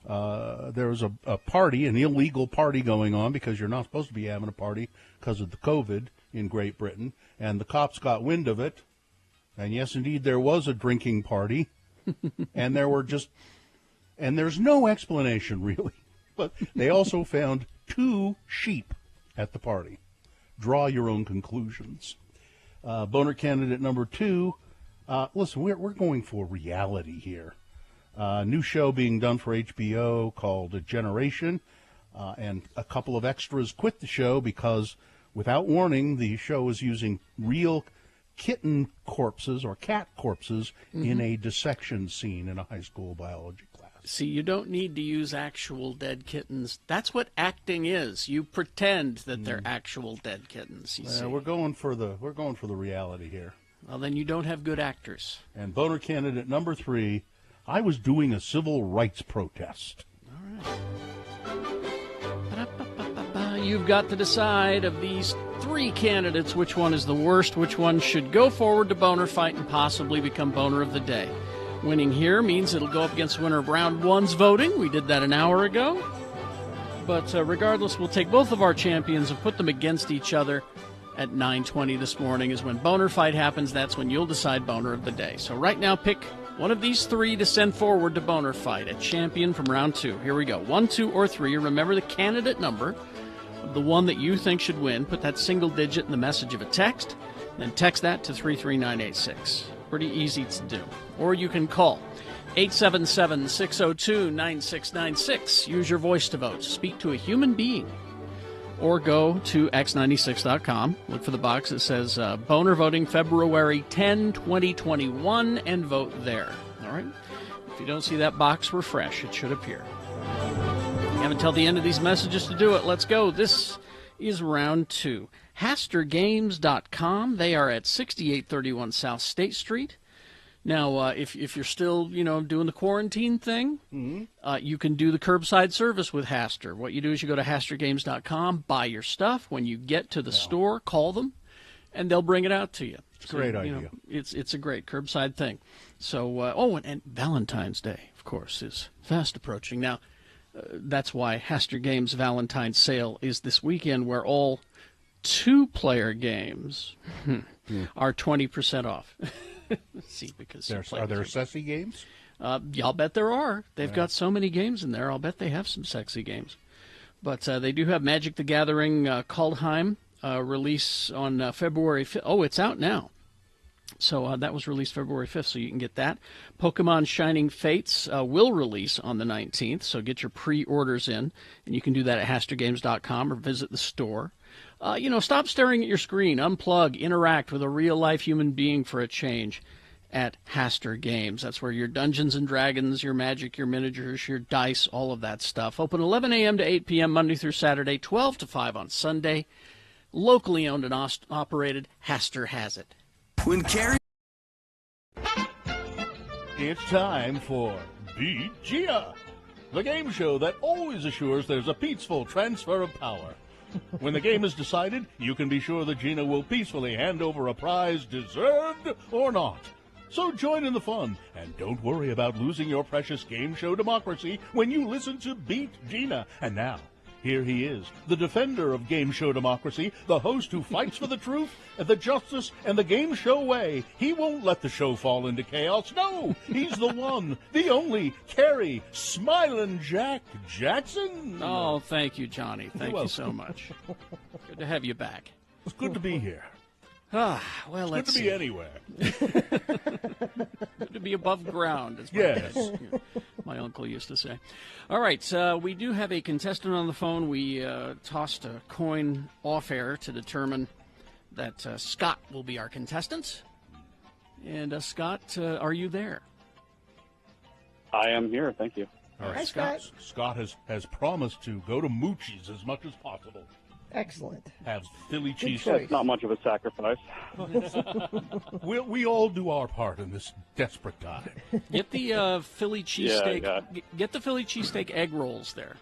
There was a party, an illegal party going on because you're not supposed to be having a party because of the COVID in Great Britain, and the cops got wind of it. And yes, indeed, there was a drinking party. And there's no explanation really, but they also found 2 sheep at the party. Draw your own conclusions. Boner candidate number 2. Listen, we're going for reality here. New show being done for HBO called Generation, and a couple of extras quit the show because, without warning, the show is using real kitten corpses or cat corpses in a dissection scene in a high school biology class. See, you don't need to use actual dead kittens. That's what acting is. You pretend that they're actual dead kittens. You see. We're going for the reality here. Well, then you don't have good actors. And boner candidate number 3, I was doing a civil rights protest. All right. You've got to decide of these 3 candidates which one is the worst, which one should go forward to boner fight and possibly become boner of the day. Winning here means it'll go up against winner of round 1's voting. We did that an hour ago. But regardless, we'll take both of our champions and put them against each other at 9:20 this morning is when boner fight happens. That's when you'll decide boner of the day. So right now, pick one of these 3 to send forward to boner fight, a champion from round 2. Here we go. 1, 2, or 3. Remember the candidate number of the one that you think should win. Put that single digit in the message of a text, then text that to 33986. Pretty easy to do. Or you can call 877-602-9696. Use your voice to vote. Speak to a human being. Or go to x96.com. Look for the box that says Boner Voting February 10, 2021, and vote there. All right? If you don't see that box, refresh. It should appear. You have until the end of these messages to do it. Let's go. This is round 2. HasterGames.com. They are at 6831 South State Street. Now, if you're still, doing the quarantine thing, you can do the curbside service with Haster. What you do is you go to HasterGames.com, buy your stuff. When you get to the store, call them, and they'll bring it out to you. It's a great idea. It's a great curbside thing. So, and Valentine's Day, of course, is fast approaching. Now, that's why Haster Games Valentine's Sale is this weekend, where all 2-player games are 20% off. See, because are there sexy games? I'll bet there are. They've got so many games in there. I'll bet they have some sexy games. But they do have Magic the Gathering Kaldheim release on February 5th. Oh, it's out now. So that was released February 5th, so you can get that. Pokemon Shining Fates will release on the 19th, so get your pre-orders in, and you can do that at HasterGames.com or visit the store. Stop staring at your screen, unplug, interact with a real-life human being for a change at Haster Games. That's where your Dungeons and Dragons, your Magic, your miniatures, your dice, all of that stuff. Open 11 a.m. to 8 p.m. Monday through Saturday, 12 to 5 on Sunday. Locally owned and operated, Haster has it. When Carrie... It's time for Beat Gina, the game show that always assures there's a peaceful transfer of power. When the game is decided, you can be sure that Gina will peacefully hand over a prize, deserved or not. So join in the fun, and don't worry about losing your precious game show democracy when you listen to Beat Gina. And now, here he is, the defender of game show democracy, the host who fights for the truth, the justice, and the game show way. He won't let the show fall into chaos. No, he's the one, the only, Kerry Smilin' Jack Jackson. Oh, thank you, Johnny. Thank you so much. Good to have you back. It's good to be here. Well, it's good to be anywhere. Good to be above ground, as my uncle used to say. All right, we do have a contestant on the phone. We tossed a coin off-air to determine that Scott will be our contestant. And, Scott, are you there? I am here, thank you. All right, Hi, Scott. Scott has promised to go to Moochie's as much as possible. Excellent. Have Philly cheese. That's not much of a sacrifice. we all do our part in this desperate time. Get the Philly cheesesteak. Get the Philly cheesesteak egg rolls there.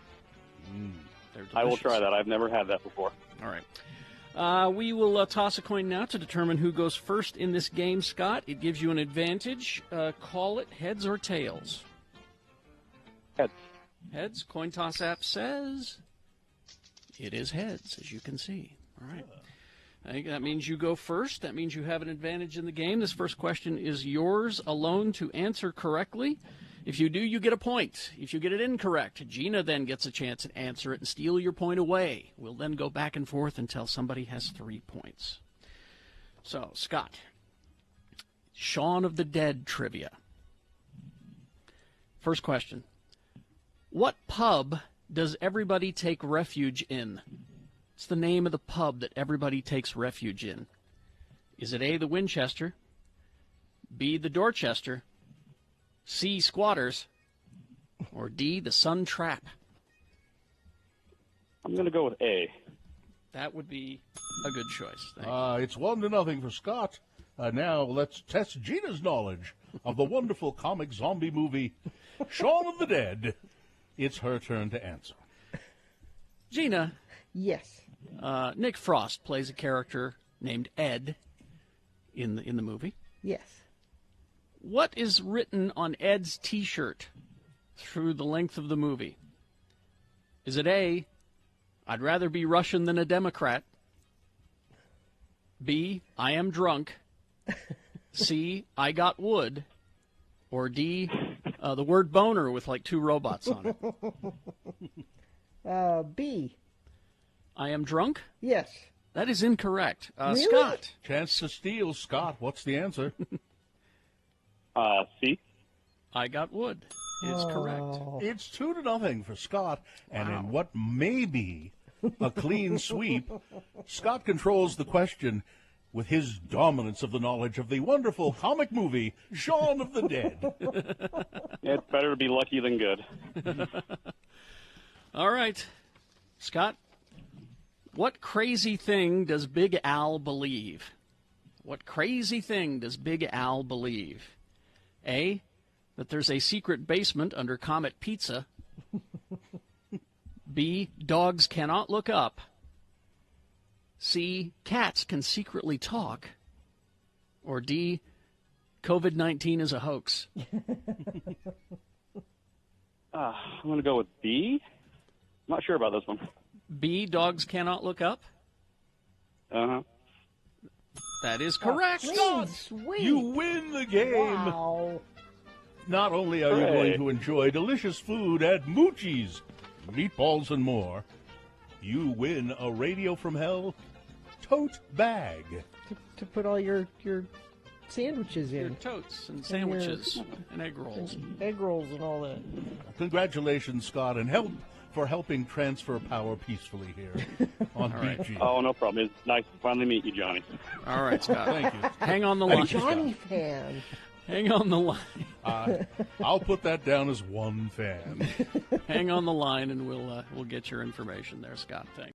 I will try that. I've never had that before. All right. We will toss a coin now to determine who goes first in this game, Scott. It gives you an advantage. Call it heads or tails. Heads. Heads. Coin toss app says it is heads, as you can see. All right. I think that means you go first. That means you have an advantage in the game. This first question is yours alone to answer correctly. If you do, you get a point. If you get it incorrect, Gina then gets a chance to answer it and steal your point away. We'll then go back and forth until somebody has 3 points. So, Scott, Shaun of the Dead trivia. First question. What pub does everybody take refuge in? It's the name of the pub that everybody takes refuge in. Is it A, the Winchester, B, the Dorchester, C, Squatters, or D, the Sun Trap? I'm going to go with A. That would be a good choice. It's 1-0 for Scott. Now let's test Gina's knowledge of the wonderful comic zombie movie Shaun of the Dead. It's her turn to answer. Gina. Yes. Nick Frost plays a character named Ed in the movie. Yes. What is written on Ed's T-shirt through the length of the movie? Is it A, I'd rather be Russian than a Democrat, B, I am drunk, C, I got wood, or D, the word boner with like 2 robots on it? B. I am drunk? Yes. That is incorrect. Really? Scott. Chance to steal. Scott, what's the answer? C. I got wood is correct. It's 2-0 for Scott, and in what may be a clean sweep, Scott controls the question with his dominance of the knowledge of the wonderful comic movie Shaun of the Dead. It's better to be lucky than good. All right. Scott, what crazy thing does Big Al believe? What crazy thing does Big Al believe? A, that there's a secret basement under Comet Pizza. B, dogs cannot look up. C, cats can secretly talk. Or D, COVID-19 is a hoax. I'm going to go with B. I'm not sure about this one. B, dogs cannot look up? Uh-huh. That is correct. Sweet. You win the game. Wow. Not only are you going to enjoy delicious food at Moochie's, meatballs and more, you win a Radio from Hell tote bag. To put all your sandwiches in. Your totes and sandwiches and egg rolls. Egg rolls and all that. Congratulations, Scott, and helping transfer power peacefully here on BG. Oh, no problem. It's nice to finally meet you, Johnny. All right, Scott. Thank you. Hang on the line. Johnny fan. Hang on the line. I'll put that down as one fan. Hang on the line, and we'll get your information there, Scott. Thanks.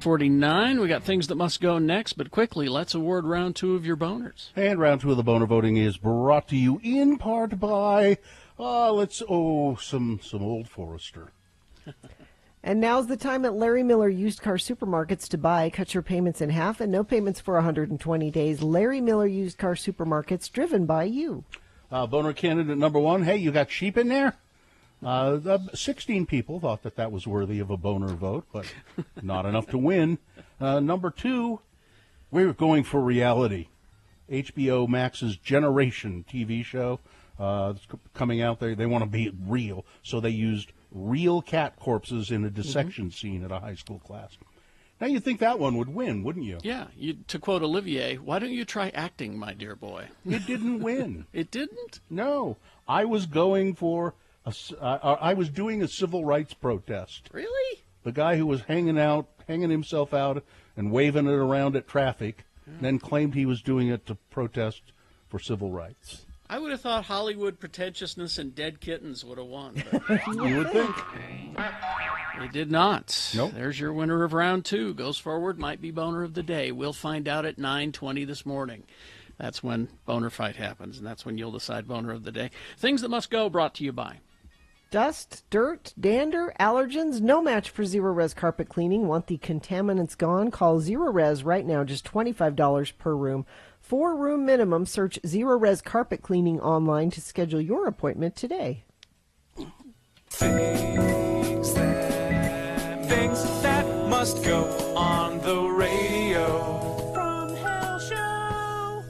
.49. We got things that must go next, but quickly, let's award round 2 of your boners. And round 2 of the boner voting is brought to you in part by, some Old Forester. And now's the time at Larry Miller Used Car Supermarkets to buy. Cut your payments in half and no payments for 120 days. Larry Miller Used Car Supermarkets, driven by you. Boner candidate number 1. Hey, you got sheep in there? 16 people thought that was worthy of a boner vote, but not enough to win. Number 2, we're going for reality. HBO Max's Generation TV show that's coming out there. They want to be real, so they used real cat corpses in a dissection scene at a high school class. Now, you'd think that one would win, wouldn't you? Yeah. To quote Olivier, why don't you try acting, my dear boy? It didn't win. It didn't? No. I was going for... I was doing a civil rights protest. Really? The guy who was hanging himself out and waving it around at traffic, then claimed he was doing it to protest for civil rights. I would have thought Hollywood pretentiousness and dead kittens would have won. But you would think. They did not. Nope. There's your winner of round 2. Goes forward, might be boner of the day. We'll find out at 9:20 this morning. That's when Boner Fight happens, and that's when you'll decide boner of the day. Things that must go, brought to you by... Dust, dirt, dander, allergens, no match for Zero Res carpet cleaning. Want the contaminants gone? Call Zero Res right now, just $25 per room. 4-room minimum. Search Zero Res carpet cleaning online to schedule your appointment today. Things that must go on the radio. From Hell Show.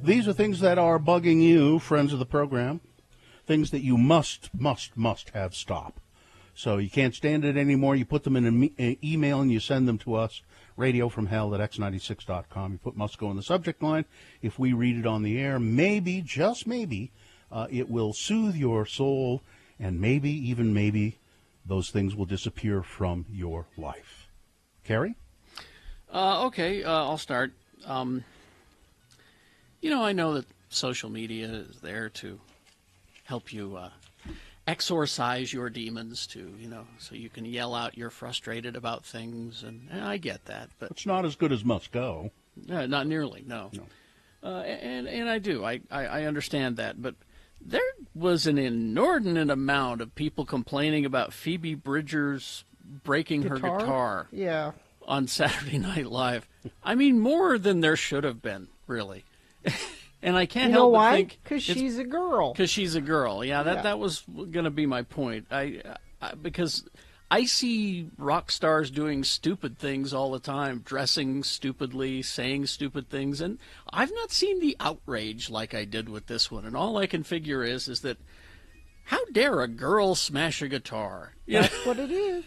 These are things that are bugging you, friends of the program. Things that you must have stop. So you can't stand it anymore. You put them in an email and you send them to us, radiofromhell@x96.com. You put must go in the subject line. If we read it on the air, maybe, just maybe, it will soothe your soul, and maybe, even maybe, those things will disappear from your life. Carrie? Okay, I'll start. I know that social media is there to help you exorcise your demons so you can yell out you're frustrated about things, and I get that. But it's not as good as must go. Not nearly, no. And I do. I understand that. But there was an inordinate amount of people complaining about Phoebe Bridgers breaking her guitar on Saturday Night Live. I mean, more than there should have been, really. And I can't You know help but why? think Because she's a girl. Because she's a girl. Yeah, that was going to be my point. Because I see rock stars doing stupid things all the time, dressing stupidly, saying stupid things, and I've not seen the outrage like I did with this one. And all I can figure is that how dare a girl smash a guitar? That's what it is.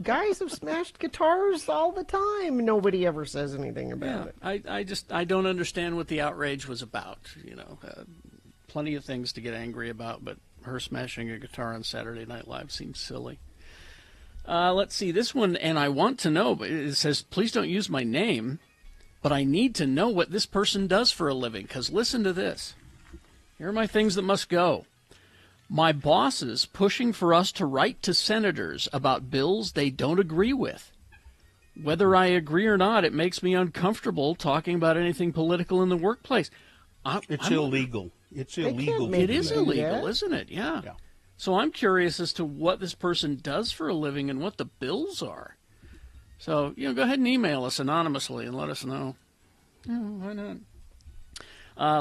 Guys have smashed guitars all the time. Nobody ever says anything about it. I don't understand what the outrage was about. Plenty of things to get angry about, but her smashing a guitar on Saturday Night Live seems silly. Let's see this one, and I want to know. It says, "Please don't use my name, but I need to know what this person does for a living." Because listen to this. Here are my things that must go. My bosses pushing for us to write to senators about bills they don't agree with. Whether I agree or not, it makes me uncomfortable talking about anything political in the workplace. It's illegal. It's illegal. It is illegal, isn't it? Yeah. So I'm curious as to what this person does for a living and what the bills are. So, go ahead and email us anonymously and let us know. Why not?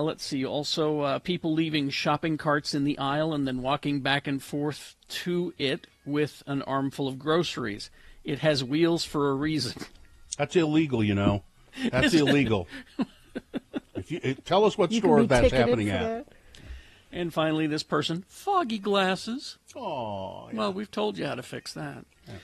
Let's see. Also, people leaving shopping carts in the aisle and then walking back and forth to it with an armful of groceries. It has wheels for a reason. That's illegal, That's illegal. Tell us what store that's happening at. That. And finally, this person, foggy glasses. Oh, yeah. Well, we've told you how to fix that. Yeah.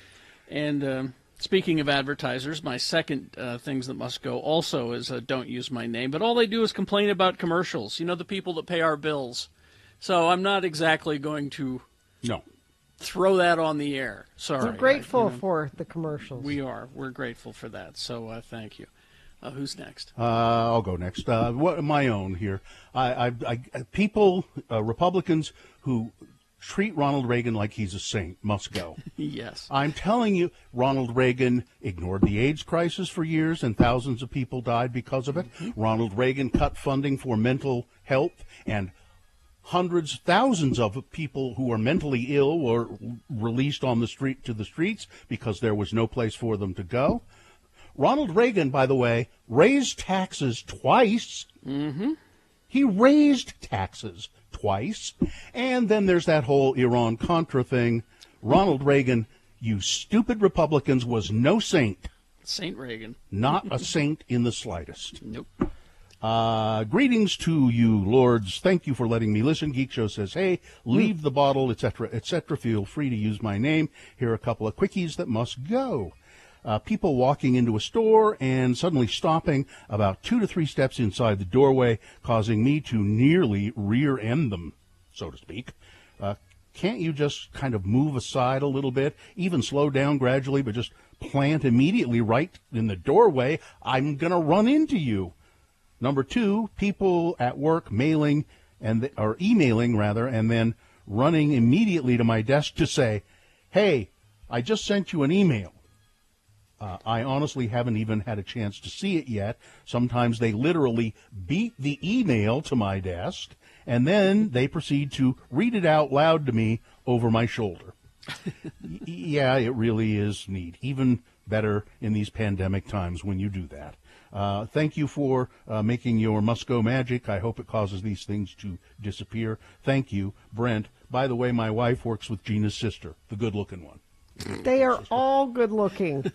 And speaking of advertisers, my second things that must go also is don't use my name. But all they do is complain about commercials. The people that pay our bills. So I'm not exactly going to throw that on the air. Sorry. We're grateful for the commercials. We are. We're grateful for that. So thank you. Who's next? I'll go next. My own here. People, Republicans who treat Ronald Reagan like he's a saint must go. Yes. I'm telling you, Ronald Reagan ignored the AIDS crisis for years, and thousands of people died because of it. Mm-hmm. Ronald Reagan cut funding for mental health, and hundreds, thousands of people who are mentally ill were released on the streets because there was no place for them to go. Ronald Reagan, by the way, raised taxes twice. Mm-hmm. He raised taxes twice. And then there's that whole Iran-Contra thing. Ronald Reagan, you stupid Republicans, was no saint. Saint Reagan. Not a saint in the slightest. Nope. Greetings to you, lords. Thank you for letting me listen. Geek Show says, hey, leave the bottle, etc., etc. Feel free to use my name. Here are a couple of quickies that must go. People walking into a store and suddenly stopping about 2 to 3 steps inside the doorway, causing me to nearly rear-end them, so to speak. Can't you just kind of move aside a little bit, even slow down gradually, but just plant immediately right in the doorway? I'm going to run into you. Number 2, people at work emailing, and then running immediately to my desk to say, hey, I just sent you an email. I honestly haven't even had a chance to see it yet. Sometimes they literally beat the email to my desk, and then they proceed to read it out loud to me over my shoulder. Yeah, it really is neat. Even better in these pandemic times when you do that. Thank you for making your Must-Go magic. I hope it causes these things to disappear. Thank you, Brent. By the way, my wife works with Gina's sister, the good-looking one. They are all good-looking.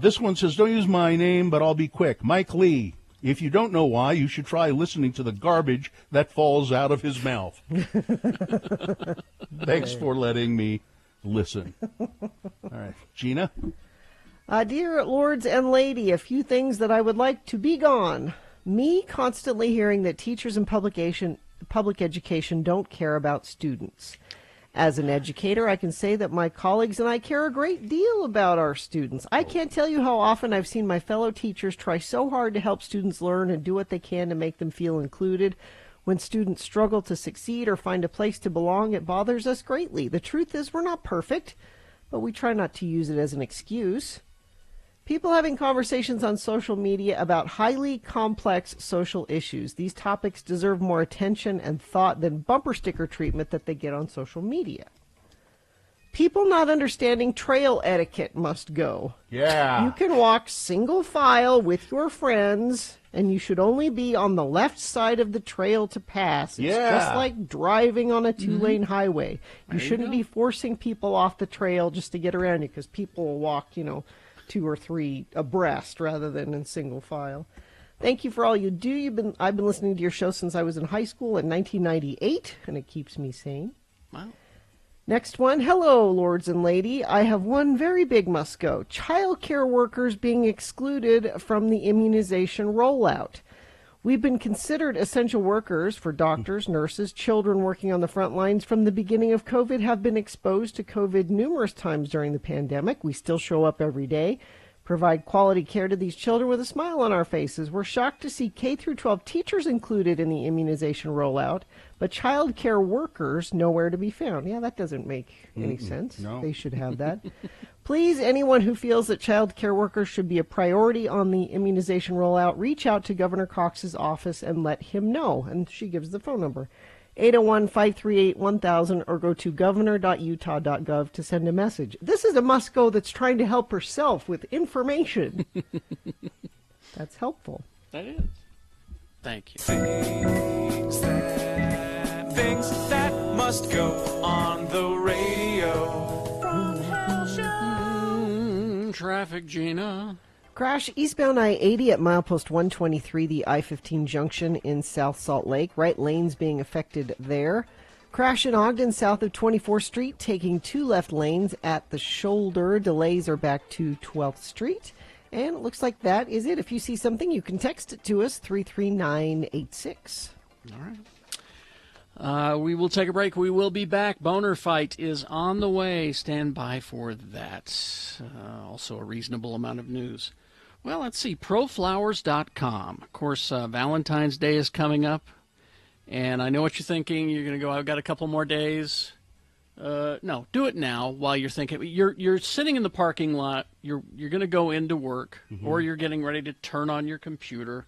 This one says, don't use my name, but I'll be quick. Mike Lee. If you don't know why, you should try listening to the garbage that falls out of his mouth. Thanks for letting me listen. All right. Gina? Dear Lords and Lady, a few things that I would like to be gone. Me constantly hearing that teachers in public education don't care about students. As an educator, I can say that my colleagues and I care a great deal about our students. I can't tell you how often I've seen my fellow teachers try so hard to help students learn and do what they can to make them feel included. When students struggle to succeed or find a place to belong, it bothers us greatly. The truth is we're not perfect, but we try not to use it as an excuse. People having conversations on social media about highly complex social issues. These topics deserve more attention and thought than bumper sticker treatment that they get on social media. People not understanding trail etiquette must go. Yeah. You can walk single file with your friends and you should only be on the left side of the trail to pass. It's just like driving on a two-lane highway. You There you shouldn't go. be forcing people off the trail just to get around you, because people will walk, 2 or 3 abreast rather than in single file. Thank you for all you do. I've been listening to your show since I was in high school in 1998, and it keeps me sane. Wow. Next one. Hello, lords and lady. I have one very big must go. Child care workers being excluded from the immunization rollout. We've been considered essential workers for doctors, nurses, children working on the front lines from the beginning of COVID, have been exposed to COVID numerous times during the pandemic. We still show up every day, provide quality care to these children with a smile on our faces. We're shocked to see K through 12 teachers included in the immunization rollout, but child care workers nowhere to be found. Yeah, that doesn't make any sense. No. They should have that. Please, anyone who feels that child care workers should be a priority on the immunization rollout, reach out to Governor Cox's office and let him know. And she gives the phone number, 801-538-1000, or go to governor.utah.gov to send a message. This is a must-go that's trying to help herself with information. That's helpful. That is. Thank you. Things that must go on the radio. Traffic, Gina. Crash eastbound I-80 at milepost 123, the I-15 junction in South Salt Lake. Right lanes being affected there. Crash in Ogden south of 24th Street, taking 2 left lanes at the shoulder. Delays are back to 12th Street. And it looks like that is it. If you see something, you can text it to us, 33986. All right. We will take a break. We will be back. Boner Fight is on the way. Stand by for that. Also a reasonable amount of news. Well, let's see. Proflowers.com. Of course, Valentine's Day is coming up. And I know what you're thinking. You're going to go, I've got a couple more days. No, do it now while you're thinking. You're sitting in the parking lot. You're going to go into work, or you're getting ready to turn on your computer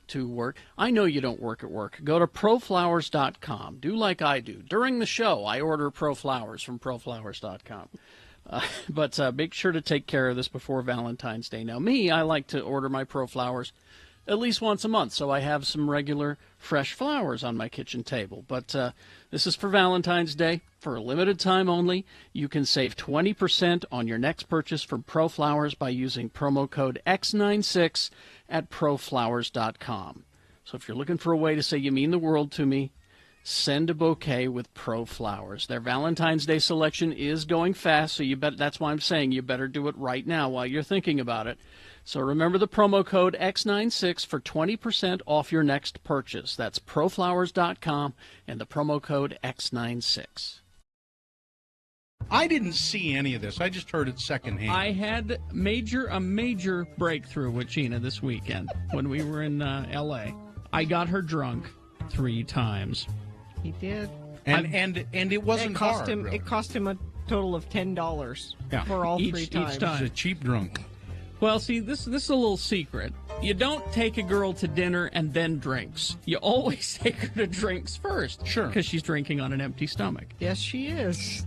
to work. I know you don't work at work. Go to proflowers.com. Do like I do. During the show, I order ProFlowers from proflowers.com. But make sure to take care of this before Valentine's Day. Now, I like to order my ProFlowers at least once a month, so I have some regular fresh flowers on my kitchen table. But this is for Valentine's Day. For a limited time only, you can save 20% on your next purchase from ProFlowers by using promo code X96 at proflowers.com. So if you're looking for a way to say you mean the world to me, send a bouquet with ProFlowers. Their Valentine's Day selection is going fast, so that's why I'm saying you better do it right now while you're thinking about it. So remember the promo code X96 for 20% off your next purchase. That's proflowers.com and the promo code X96. I didn't see any of this. I just heard it secondhand. I had a major breakthrough with Gina this weekend when we were in L.A. I got her drunk 3 times. He did. And it wasn't hard. Really. It cost him a total of $10 for all 3 times. Each time. He's a cheap drunk. Well, see, this is a little secret. You don't take a girl to dinner and then drinks. You always take her to drinks first. Sure. Because she's drinking on an empty stomach. Yes, she is.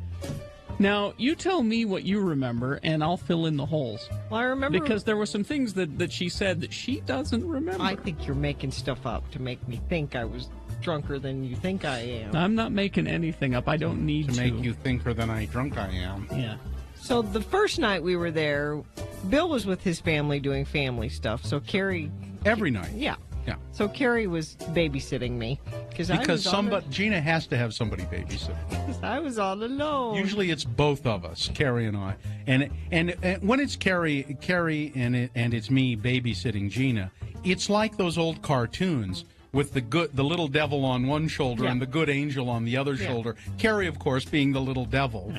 Now, you tell me what you remember, and I'll fill in the holes. Well, I remember... Because there were some things that she said that she doesn't remember. I think you're making stuff up to make me think I was drunker than you think I am. I'm not making anything up. I don't need to. To make you thinker than I drunk I am. Yeah. So the first night we were there, Bill was with his family doing family stuff. So Carrie... Every night? Yeah. Yeah. So Carrie was babysitting me. Because Gina has to have somebody babysit. Because I was all alone. Usually it's both of us, Carrie and I. And when it's Carrie and it's me babysitting Gina, it's like those old cartoons with the little devil on one shoulder and the good angel on the other shoulder. Carrie, of course, being the little devil.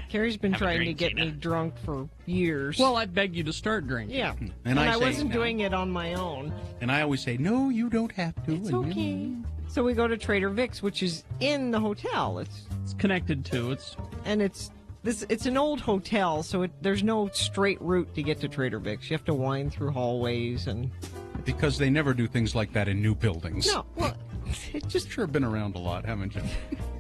Carrie's been trying to get me drunk for years. Well, I begged you to start drinking. Yeah. And I wasn't doing it on my own. And I always say, no, you don't have to. It's okay. So we go to Trader Vic's, which is in the hotel. It's connected to it's an old hotel, so there's no straight route to get to Trader Vic's. You have to wind through hallways and... Because they never do things like that in new buildings. No, well, it just... Sure been around a lot, haven't you?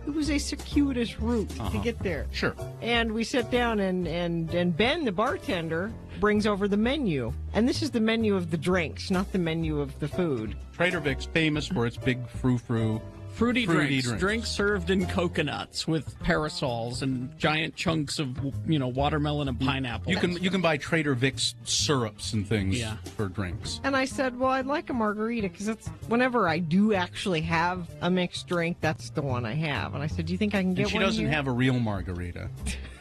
It was a circuitous route to get there. Sure. And we sat down, and Ben, the bartender, brings over the menu. And this is the menu of the drinks, not the menu of the food. Trader Vic's famous for its big frou-frou. Fruity drinks. Drinks served in coconuts with parasols and giant chunks of, watermelon and pineapple. You can buy Trader Vic's syrups and things for drinks. And I said, well, I'd like a margarita, because that's whenever I do actually have a mixed drink, that's the one I have. And I said, do you think I can get one? And she doesn't here? have a real margarita.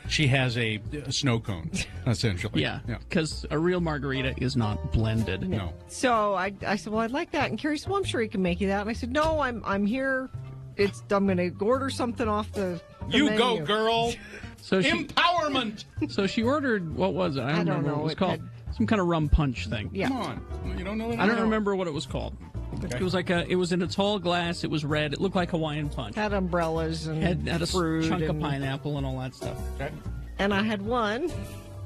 She has a snow cone, essentially. Yeah, because a real margarita is not blended. No. So I said, well, I'd like that. And Carrie said, well, I'm sure he can make you that. And I said, no, I'm here. I'm going to order something off the You menu. go, girl. So Empowerment. So she ordered, what was it? I don't remember what it was called. Some kind of rum punch thing. Yeah. Come on. You don't know that? I don't remember what it was called. Okay. It was it was in a tall glass. It was red. It looked like Hawaiian punch. Had umbrellas and had a fruit chunk of and pineapple and all that stuff. Okay. And I had one.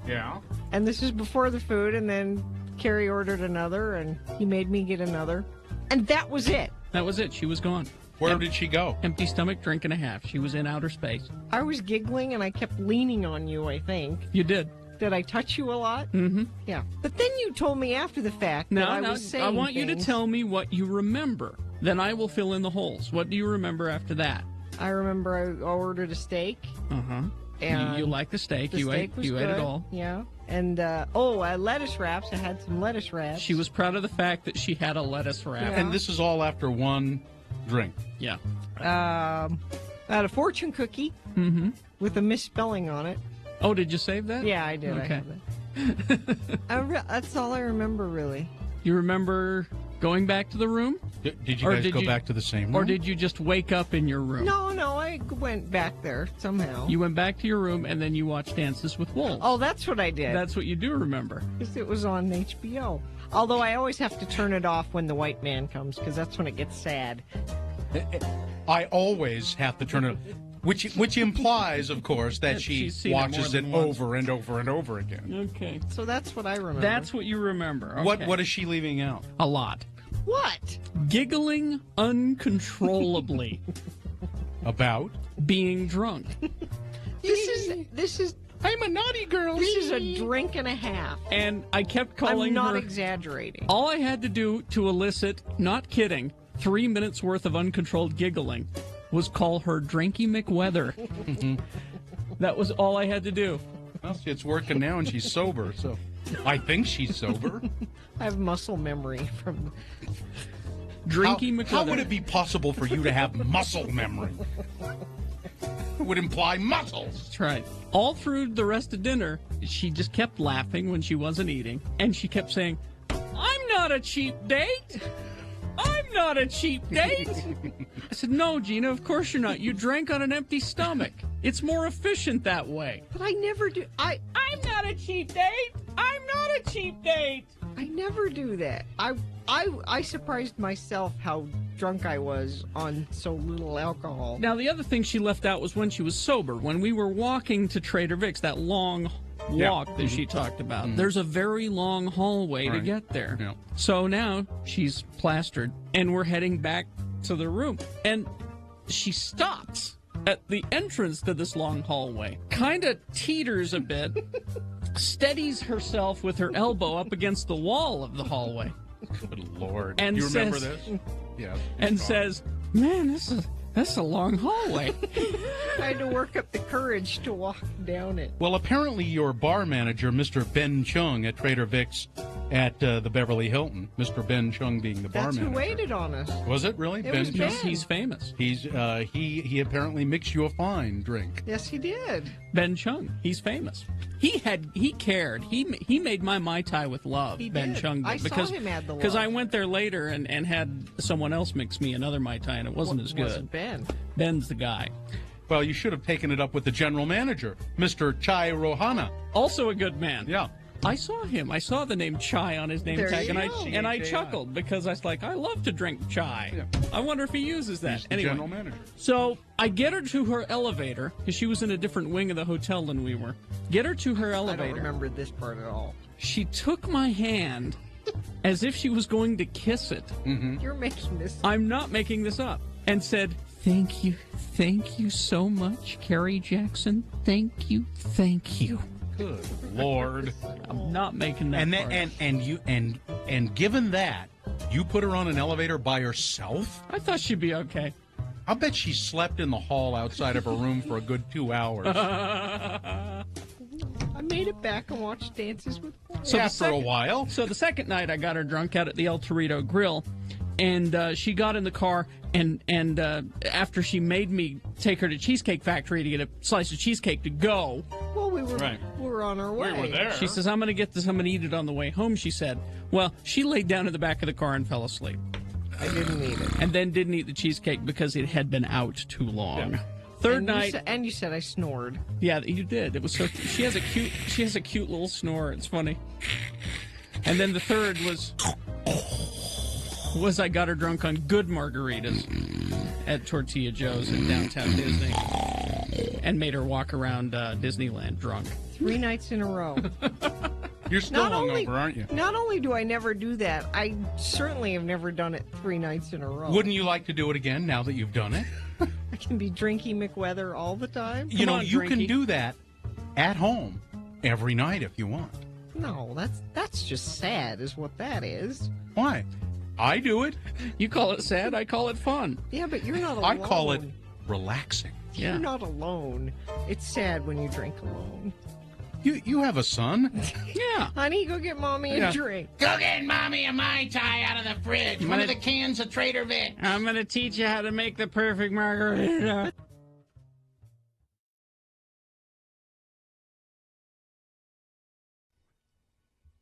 Yeah. And this is before the food, and then Carrie ordered another, and he made me get another. And that was it. That was it. She was gone. Where did she go? Empty stomach, drink and a half. She was in outer space. I was giggling, and I kept leaning on you, I think. You did. Did I touch you a lot? Mm-hmm. Yeah. But then you told me after the fact that I was saying I want you to things. tell me what you remember. Then I will fill in the holes. What do you remember after that? I remember I ordered a steak. Uh-huh. And you like the steak. You ate was ate good. it all. Yeah. And, lettuce wraps. I had some lettuce wraps. She was proud of the fact that she had a lettuce wrap. Yeah. And this is all after one drink. Yeah. I had a fortune cookie with a misspelling on it. Oh, did you save that? Yeah, I did. Okay. I have that. That's all I remember, really. You remember going back to the room? Did you guys go back to the same room? Or did you just wake up in your room? No, I went back there somehow. You went back to your room and then you watched Dances with Wolves. Oh, that's what I did. That's what you do remember. Because it was on HBO. Although I always have to turn it off when the white man comes, because that's when it gets sad. I always have to turn it, which implies, of course, that she watches it over and over and over again. Okay. So that's what I remember. That's what you remember. Okay. What is she leaving out? A lot. What? Giggling uncontrollably. About? Being drunk. This is. I'm a naughty girl. This is a drink and a half. And I kept calling her. I'm not exaggerating. All I had to do to elicit, not kidding, 3 minutes worth of uncontrolled giggling was call her Drinky McWeather. That was all I had to do. Well, it's working now and she's sober, so I think she's sober. I have muscle memory from Drinky McWeather. How would it be possible for you to have muscle memory? It would imply muscles. That's right. All through the rest of dinner, she just kept laughing when she wasn't eating, and she kept saying, "I'm not a cheap date. I'm not a cheap date." I said, "No, Gina, of course you're not. You drank on an empty stomach. It's more efficient that way." But I never do. I'm not a cheap date. I'm not a cheap date. I never do that. I surprised myself how drunk I was on so little alcohol. Now, the other thing she left out was when she was sober. When we were walking to Trader Vic's, that long walk that she talked about, there's a very long hallway to get there. Yeah. So now she's plastered, and we're heading back to the room. And she stops at the entrance to this long hallway, kind of teeters a bit, steadies herself with her elbow up against the wall of the hallway. Good Lord. And you remember says, this? Yeah. And says, "Man, that's a long hallway." I had to work up the courage to walk down it. Well, apparently your bar manager, Mr. Ben Chung at Trader Vic's at the Beverly Hilton, Mr. Ben Chung being the bar That's manager. who waited on us. Was it really? It was Ben. He's famous. He's he apparently mixed you a fine drink. Yes, he did. Ben Chung. He's famous. He cared. He made my Mai Tai with love. He Ben did. Chung did. I saw him add the love. Because I went there later and had someone else mix me another Mai Tai, and it wasn't as good. Wasn't Ben. Ben's the guy. Well, you should have taken it up with the general manager, Mr. Chai Rohana. Also a good man. Yeah. I saw him. I saw the name Chai on his name There tag, you and go. I chuckled because I was like, I love to drink chai. Yeah. I wonder if he uses that. He's the Anyway, general manager. So I get her to her elevator because she was in a different wing of the hotel than we were. Get her to her I elevator. don't remember this part at all. She took my hand as if she was going to kiss it. Mm-hmm. You're making this. I'm not making this up. And said, Thank you so much, Carrie Jackson. Thank you. Good Lord. I'm not making that And part. and given that, you put her on an elevator by herself? I thought she'd be okay. I'll bet she slept in the hall outside of her room for a good 2 hours. I made it back and watched Dances with Wolves. So Yeah, the for a second- while. So the second night, I got her drunk out at the El Torito Grill, and she got in the car, and after she made me take her to Cheesecake Factory to get a slice of cheesecake to go, Well, we were Right. on our way. she says, "I'm going to get this. I'm going to eat it on the way home." She said. Well, she laid down in the back of the car and fell asleep. I didn't eat it. And then didn't eat the cheesecake because it had been out too long. Third And night, you said I snored. yeah, you did. It was so. She has a cute little snore. It's funny. And then the third was I got her drunk on good margaritas at Tortilla Joe's in downtown Disney, and made her walk around Disneyland drunk. 3 nights in a row. You're still Not only- hungover, aren't you? Not only do I never do that, I certainly have never done it 3 nights in a row. Wouldn't you like to do it again now that you've done it? I can be Drinky McWeather all the time. You know, on, you can Drinky. do that at home every night if you want. No, that's just sad, is what that is. Why? I do it. You call it sad. I call it fun. Yeah, but you're not alone. I call it relaxing. Yeah. You're not alone. It's sad when you drink alone. You have a son. Yeah. Honey, go get mommy a Yeah. drink. Go get Mommy a Mai Tai out of the fridge. One of the cans of Trader Vic's. I'm going to teach you how to make the perfect margarita.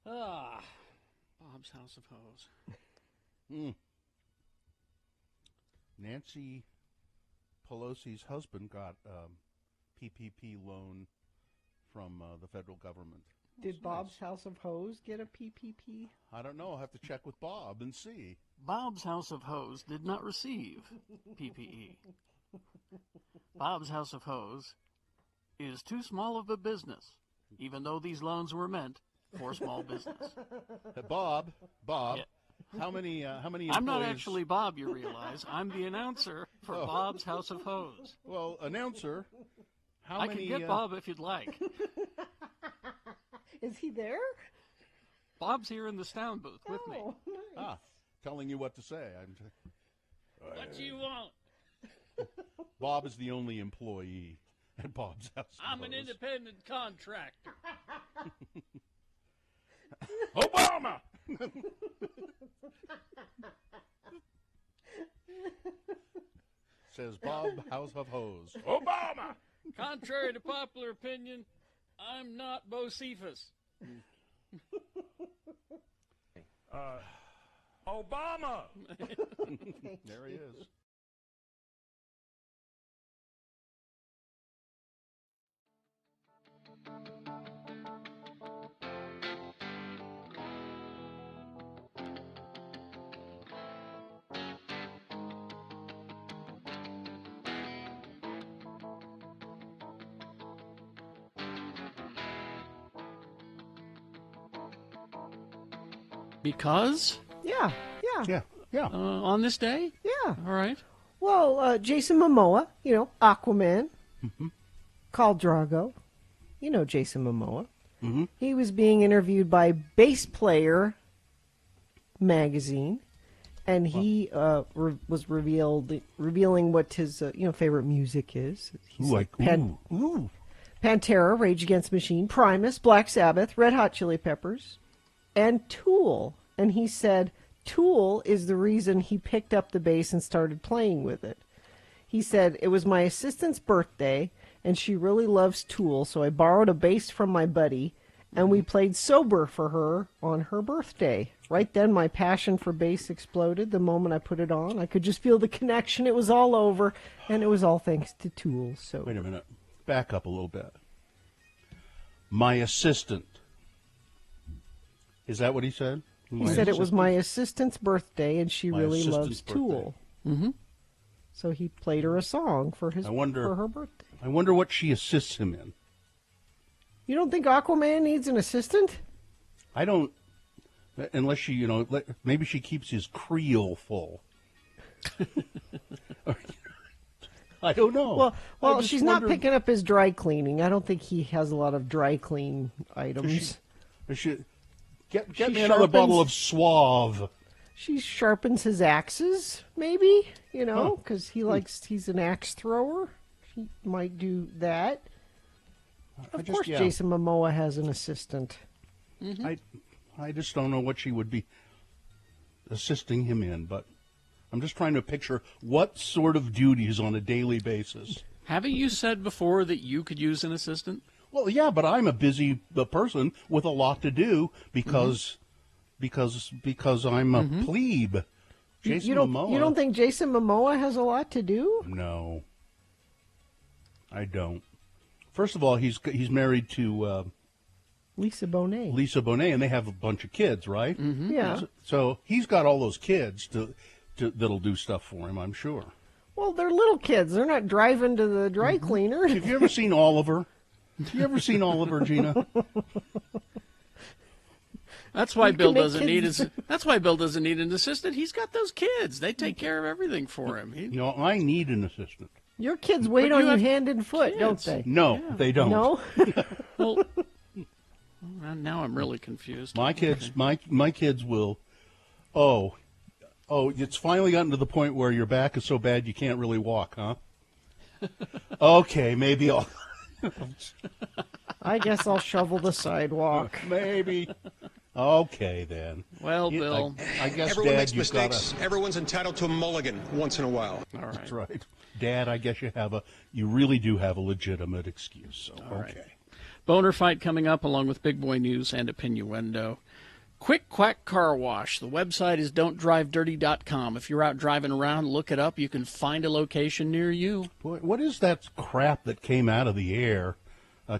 Bob's House of Hose. Nancy Pelosi's husband got PPP loan from the federal government. Did Bob's House of Hose get a PPP? I don't know. I'll have to check with Bob and see. Bob's House of Hose did not receive PPE. Bob's House of Hose is too small of a business, even though these loans were meant for small business. Bob, Yeah. how many employees? I'm not actually Bob, you realize. I'm the announcer for Oh. Bob's House of Hose. Well, announcer, how I many? can get Bob if you'd like. Is he there? Bob's here in the sound booth with me. Oh, nice. Telling you what to say. What do you want? Bob is the only employee at Bob's House of I'm an Hose. independent contractor. Obama! Says Bob House of Hose. Obama! Contrary to popular opinion, I'm not Bocephus. Obama! There he is. Because? Yeah. On this day? Yeah. All right. Well, Jason Momoa, Aquaman, Khal Drago, Jason Momoa. Mm-hmm. He was being interviewed by Bass Player magazine, and he was revealing what his favorite music is. He's Pantera, Rage Against the Machine, Primus, Black Sabbath, Red Hot Chili Peppers, and Tool. And he said Tool is the reason he picked up the bass and started playing with it. He said, it was my assistant's birthday, and she really loves Tool, so I borrowed a bass from my buddy, and we played sober for her on her birthday. Right then, my passion for bass exploded the moment I put it on. I could just feel the connection. It was all over, and it was all thanks to Tool. So Wait a minute. Back up a little bit. My assistant. Is that what he said? He said it was my assistant's birthday, and she really loves Tool. Mm-hmm. So he played her a song for her birthday. I wonder what she assists him in. You don't think Aquaman needs an assistant? I don't, unless she, maybe she keeps his creel full. I don't know. Well, she's not picking up his dry cleaning. I don't think he has a lot of dry clean items. Get me another bottle of Suave. She sharpens his axes, maybe, because he's an axe thrower. He might do that. Of course, Jason Momoa has an assistant. Mm-hmm. I just don't know what she would be assisting him in, but I'm just trying to picture what sort of duties on a daily basis. Haven't you said before that you could use an assistant? Well, yeah, but I'm a busy person with a lot to do because I'm a plebe. Jason Momoa. You don't think Jason Momoa has a lot to do? No, I don't. First of all, he's married to Lisa Bonet. Lisa Bonet, and they have a bunch of kids, right? Mm-hmm. Yeah. So he's got all those kids that'll do stuff for him, I'm sure. Well, they're little kids. They're not driving to the dry cleaner. Have you ever seen Oliver? Have you ever seen Oliver, Gina? That's why Bill doesn't need an assistant. He's got those kids. They take care of everything for him. I need an assistant. Your kids wait on you hand and foot, don't they? No, they don't. No? Well, now I'm really confused. My kids, my kids will. Oh, it's finally gotten to the point where your back is so bad you can't really walk, huh? Okay, maybe I'll. I guess I'll shovel the sidewalk. Maybe. Okay, then. Well, Bill. I guess, Everyone Dad, makes mistakes. Everyone's entitled to a mulligan once in a while. All right. That's right. Dad, I guess you really do have a legitimate excuse. So, All okay. right. Boner fight coming up along with Big Boy News and Opinioendo. Quick Quack Car Wash. The website is don'tdrivedirty.com. If you're out driving around, look it up. You can find a location near you. Boy, what is that crap that came out of the air?